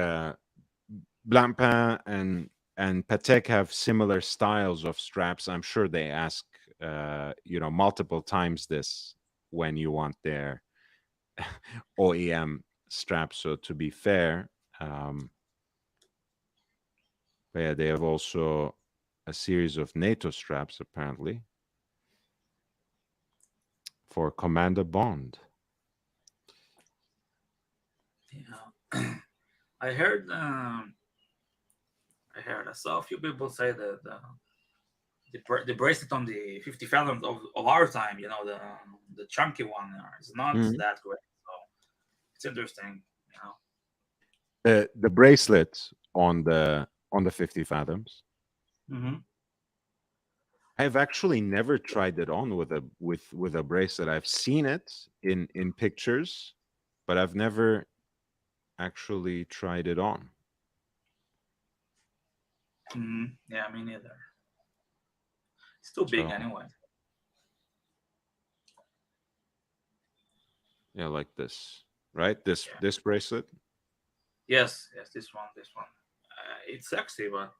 Blancpain and Patek have similar styles of straps. I'm sure they ask multiple times this when you want their OEM straps. So to be fair, but yeah, they have also a series of NATO straps apparently for Commander Bond. Yeah. I heard. I saw a few people say that the bracelet on the 50 fathoms of our time, the chunky one, is not Mhm. that great. So it's interesting. The bracelet on the 50 fathoms. Mm-hmm. I've actually never tried it on with a bracelet. I've seen it in pictures, but I've never actually tried it on. Mm-hmm. Yeah, me neither. It's too big So anyway. yeah, like this, right? This Yeah. this bracelet. Yes, yes, this one, this one. It's sexy, but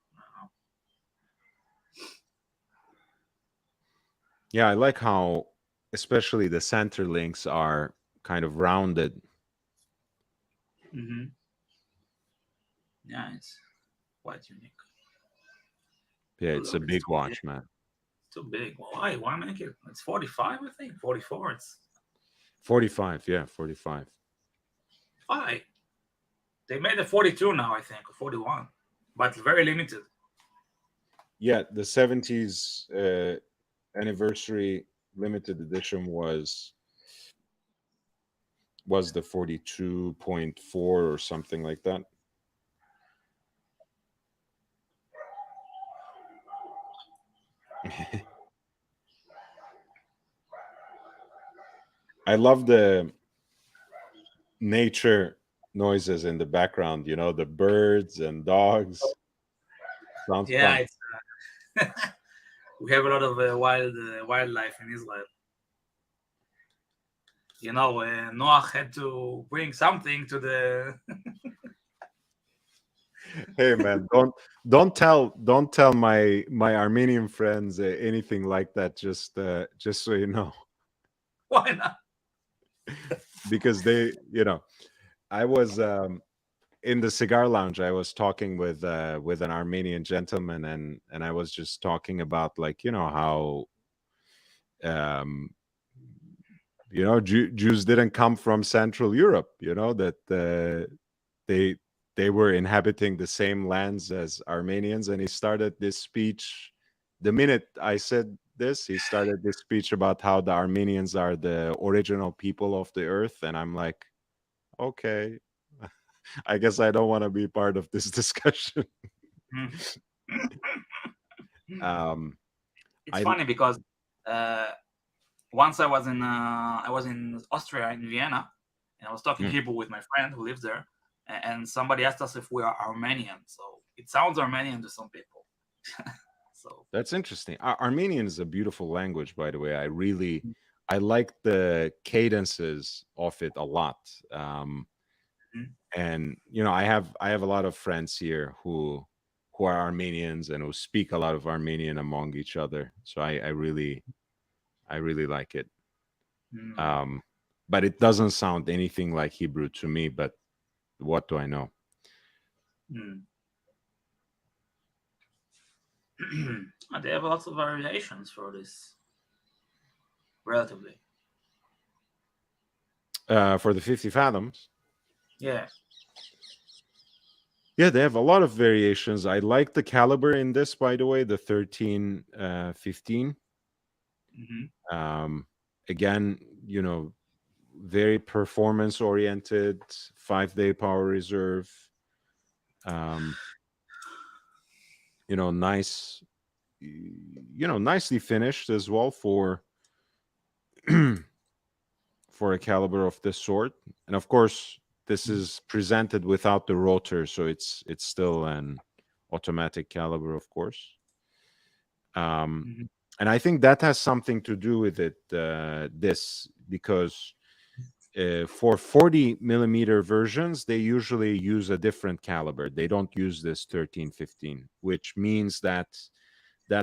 Yeah, I like how especially the center links are kind of rounded. mm-hmm. Yeah, it's quite unique. Yeah, Oh, it's a look, it's big too big. watch, man. too big. Why? Why make it? It's 45, I think. 44. It's 45, yeah, 45. why? They made a 42 now, I think, or 41, but very limited. Yeah, the 70s anniversary limited edition was the 42.4 or something like that. I love the nature noises in the background, you know, the birds and dogs. Sounds Yeah, fun. it's we have a lot of wildlife in Israel. You know, Noah had to bring something to the. Hey man, don't tell my Armenian friends anything like that, just so you know. Why not? Because they, I was in the cigar lounge. I was talking with an Armenian gentleman, and I was just talking about, like, how um Jews didn't come from Central Europe, that they they were inhabiting the same lands as Armenians. And he started this speech. The minute I said this, he started this speech about how the Armenians are the original people of the earth. And I'm like, okay, I guess I don't want to be part of this discussion. um It's I funny because uh, once I was in Austria, in Vienna, and I was talking Mm. Hebrew with my friend who lives there, and somebody asked us if we are Armenian. So it sounds Armenian to some people. So That's interesting. Armenian is a beautiful language, by the way. I like the cadences of it a lot. mhm. And I have a lot of friends here who are Armenians and who speak a lot of Armenian among each other. So I really like it. Mm. Um, but it doesn't sound anything like Hebrew to me. But what do I know? Mm. And they have lots of variations for this, relatively. For the 50 fathoms, Yeah. yeah, they have a lot of variations. I like the caliber in this, by the way, the 1315. Hmm. Again, very performance oriented, 5-day power reserve. Um, nice, nicely finished as well for for a caliber of this sort. And of course, this is presented without the rotor, so it's still an automatic caliber, of course. Um, Hmm. and I think that has something to do with it. This because for 40 millimeter versions, they usually use a different caliber. They don't use this 1315, which means that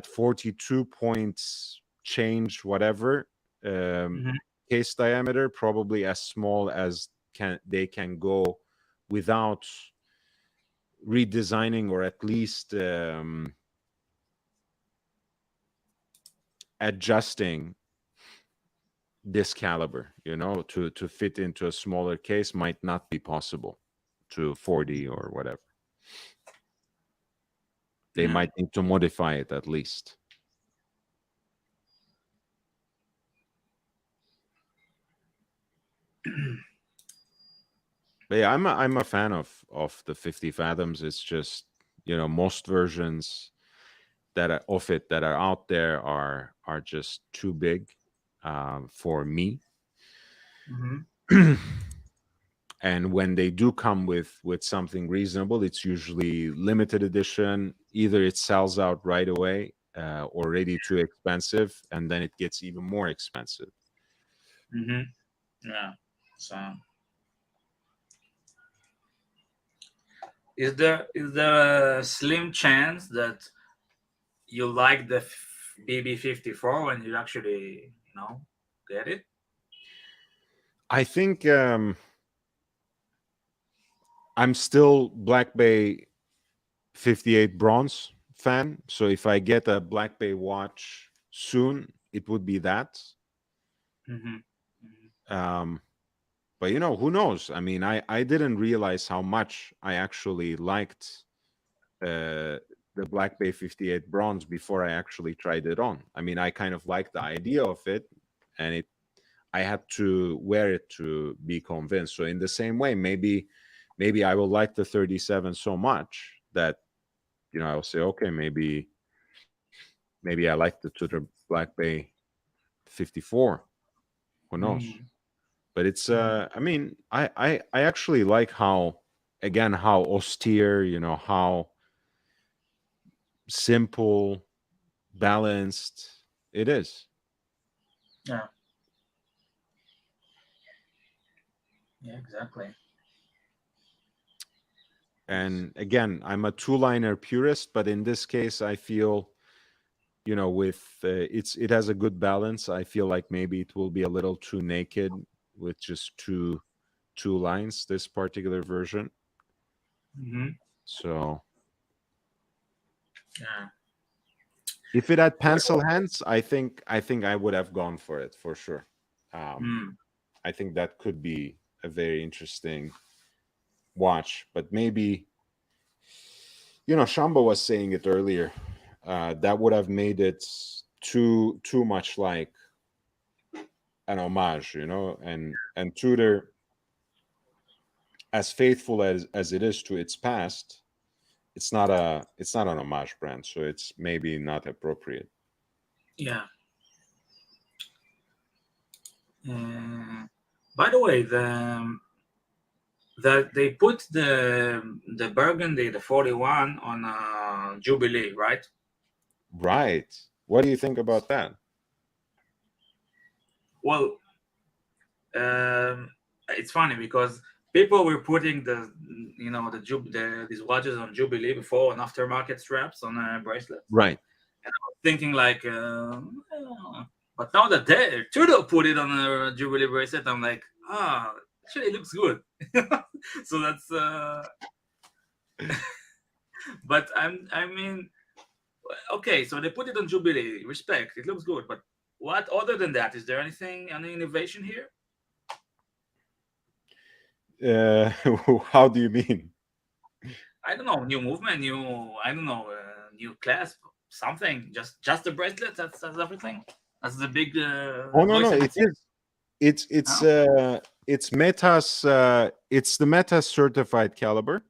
42 points change, whatever, um, Hmm. case diameter, probably as small as they can go without redesigning, or at least adjusting this caliber, to fit into a smaller case might not be possible to 40 or whatever. They Yeah. might need to modify it at least. But yeah, I'm a fan of the 50 fathoms. It's just, most versions that are out there are just too big for me. Hmm. And when they do come with something reasonable, it's usually limited edition. Either it sells out right away, already too expensive, and then it gets even more expensive. Hmm. Yeah. So is there a slim chance that you like the BB54 when you actually get it? I think I'm still Black Bay 58 bronze fan. So if I get a Black Bay watch soon it would be that. Mm-hmm. But who knows? I mean, I didn't realize how much I actually liked the Black Bay 58 bronze before I actually tried it on. I mean, I kind of liked the idea of it, and I had to wear it to be convinced. So in the same way, maybe I will like the 37 so much that I'll say, okay, maybe I like the Tudor Black Bay 54. Who knows? But it's I mean, I actually like how austere, how simple, balanced it is. Yeah. Yeah, exactly. And again, I'm a two-liner purist, but in this case, I feel, with it has a good balance. I feel like maybe it will be a little too naked with just two lines, this particular version. Mm-hmm. So Yeah. if it had pencil hands, I think I would have gone for it for sure. Mm. I think that could be a very interesting watch, but maybe Shamba was saying it earlier. That would have made it too much like an homage, and Tudor, as faithful as it is to its past, it's not an homage brand, so it's maybe not appropriate. Yeah. By the way, they put the Burgundy, the 41, on Jubilee, right? Right. What do you think about that? Well, it's funny because people were putting these watches on Jubilee before on aftermarket straps on bracelets, Right. thinking like, but now that Tudor put it on a Jubilee bracelet, I'm like, actually it looks good. So that's but I mean, okay, so they put it on Jubilee, respect, it looks good, but what other than that, is there any innovation here? How do you mean? I don't know, new movement, new clasp, something. Just the bracelet. That's everything. That's the big Oh, no, noise in the it team. is. It's Meta's. It's the Meta certified caliber.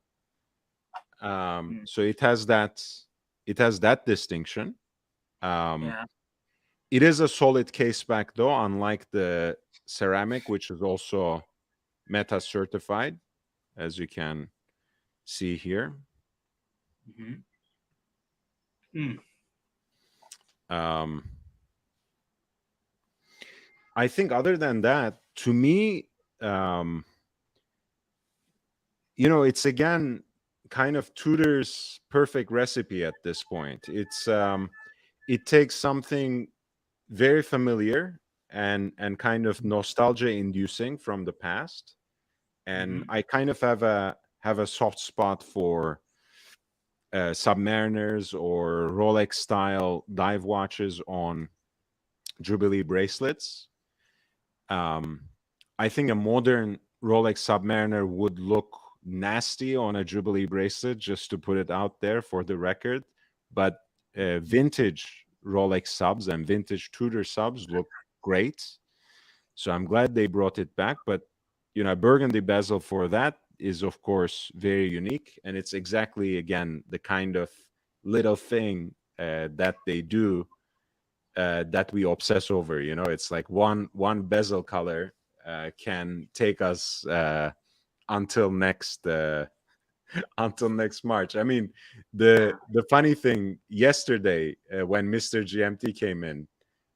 So it has that distinction. Yeah. It is a solid case back though, unlike the ceramic, which is also Meta certified, as you can see here. Mm. I think other than that, to me, it's again kind of Tudor's perfect recipe at this point. It takes something very familiar and kind of nostalgia inducing from the past, and I kind of have a soft spot for Submariners or Rolex style dive watches on Jubilee bracelets. I think a modern Rolex Submariner would look nasty on a Jubilee bracelet, just to put it out there for the record. But vintage Rolex subs and vintage Tudor subs look great. So I'm glad they brought it back. But, a burgundy bezel for that is, of course, very unique. And it's exactly, again, the kind of little thing that they do that we obsess over. It's like one bezel color can take us until next until next March. I mean, the funny thing yesterday, when Mr. GMT came in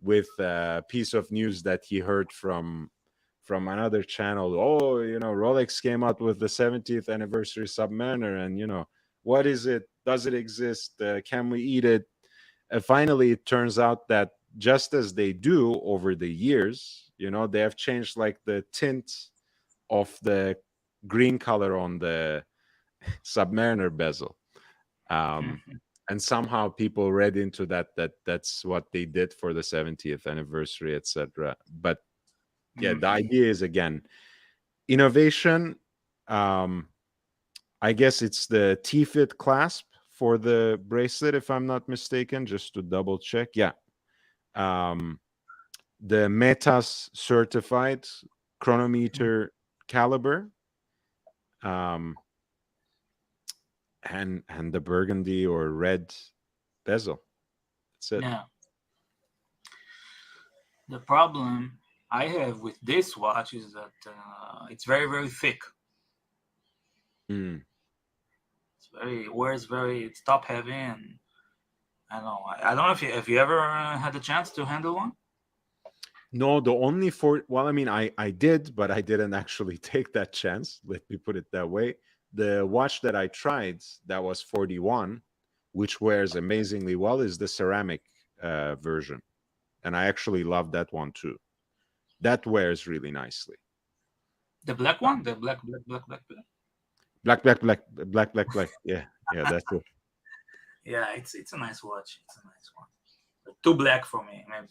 with a piece of news that he heard from another channel. Oh, Rolex came out with the 70th anniversary Submariner, and what is it? Does it exist? Can we eat it? Finally, it turns out that just as they do over the years, they have changed like the tint of the green color on the Submariner bezel. And somehow people read into that's what they did for the 70th anniversary, etc. But yeah, the idea is, again, innovation. I guess it's the T-fit clasp for the bracelet, if I'm not mistaken, just to double check. Yeah. The Metas certified chronometer caliber, and the burgundy or red bezel. That's it. Yeah. The problem I have with this watch is that it's very, very thick. Mm. It's top heavy, and I don't know. I don't know if you ever had the chance to handle one. No, well, I mean, I did, but I didn't actually take that chance. Let me put it that way. The watch that I tried that was 41, which wears amazingly well, is the ceramic version. And I actually love that one too. That wears really nicely. The black one? The black, black, black, black, black. Black, black, black, black, black, black. Yeah, that's it. Yeah, it's a nice watch. It's a nice one. But too black for me. I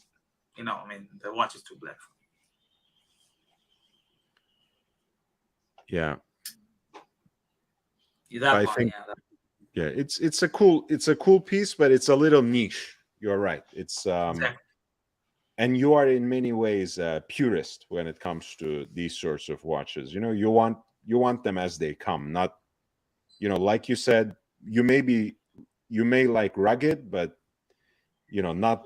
mean, the watch is too black for me. Yeah. That I one, think, yeah. it's a cool piece, but it's a little niche. You're right. It's Exactly. and you are in many ways a purist when it comes to these sorts of watches. You want them as they come, not, like you said, you may like rugged, but not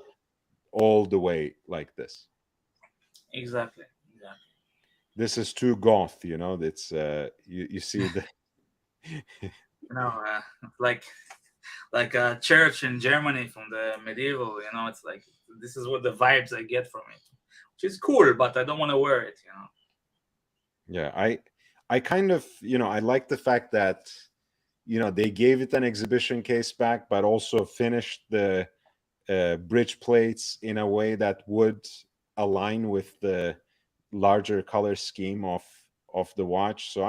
all the way like this. Exactly. This is too goth, it's you see the like a church in Germany from the medieval, it's like, this is what the vibes I get from it, which is cool, but I don't want to wear it, Yeah, I kind of, I like the fact that, they gave it an exhibition case back, but also finished the bridge plates in a way that would align with the larger color scheme of the watch. So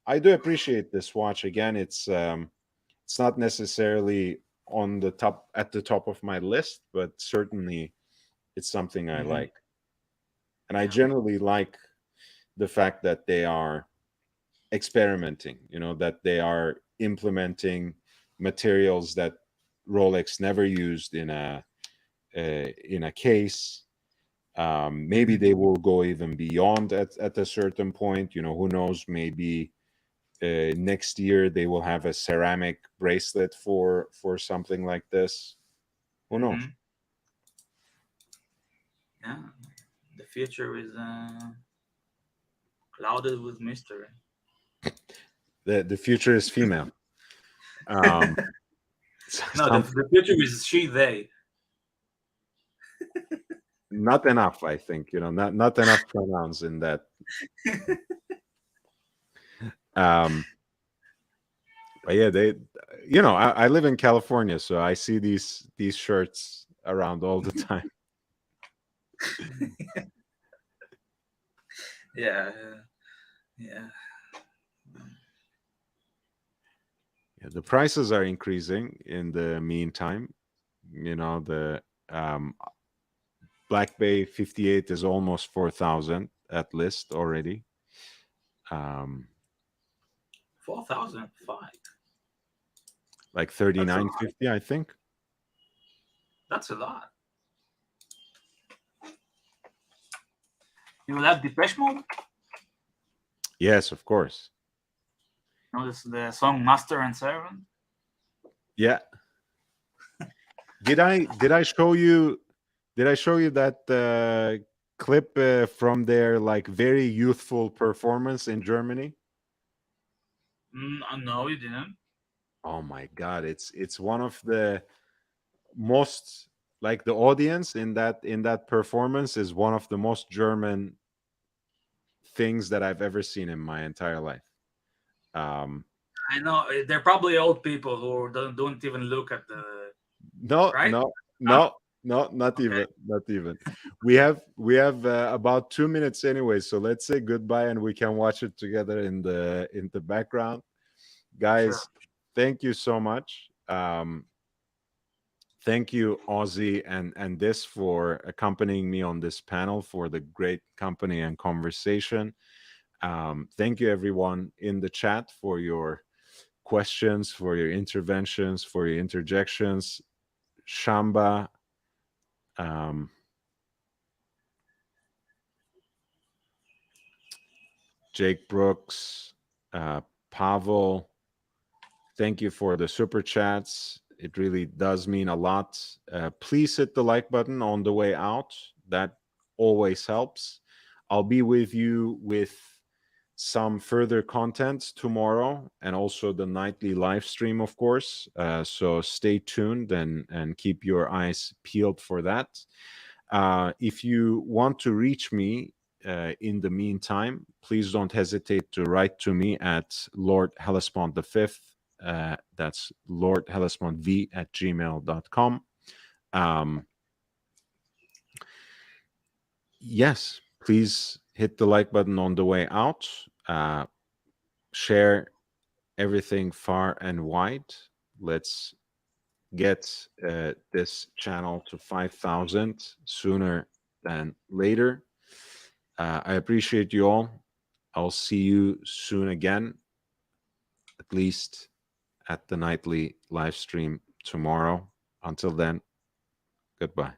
I do appreciate this watch. Again, it's not necessarily at the top of my list, but certainly it's something I like. And I generally like the fact that they are experimenting, that they are implementing materials that Rolex never used in a case. Maybe they will go even beyond at a certain point. Who knows? Maybe next year they will have a ceramic bracelet for something like this. Who knows? Yeah, the future is clouded with mystery. The future is female. No, the future is she, they. Not enough, I think. Not enough pronouns in that. But yeah, they, I live in California, so I see these shirts around all the time. Yeah. The prices are increasing in the meantime. The Black Bay 58 is almost 4,000 at list already. 4,005. Like 39.50, I think. That's a lot. You will have Depeche Mode? Yes, of course. Notice the song Master and Servant? Yeah. Did I show you that clip from their like very youthful performance in Germany? No, you didn't. Oh my God, it's one of the most, like, the audience in that performance is one of the most German things that I've ever seen in my entire life. I know they're probably old people who don't even look at the. No, right? no, not Okay. even. We have about 2 minutes anyway, so let's say goodbye and we can watch it together in the background. Guys, Sure. thank you so much. Thank you, Ozzy and this for accompanying me on this panel, for the great company and conversation. Thank you, everyone in the chat, for your questions, for your interventions, for your interjections. Shamba, Jake Brooks, Pavel, thank you for the super chats. It really does mean a lot. Please hit the like button on the way out. That always helps. I'll be with you with some further content tomorrow and also the nightly live stream, of course. So stay tuned and keep your eyes peeled for that. If you want to reach me in the meantime, please don't hesitate to write to me at Lord Hellespont V. That's Lord Hellespont V at gmail.com. Yes, please hit the like button on the way out. Share everything far and wide. Let's get this channel to 5,000 sooner than later. I appreciate you all. I'll see you soon again, at least at the nightly live stream tomorrow. Until then, goodbye.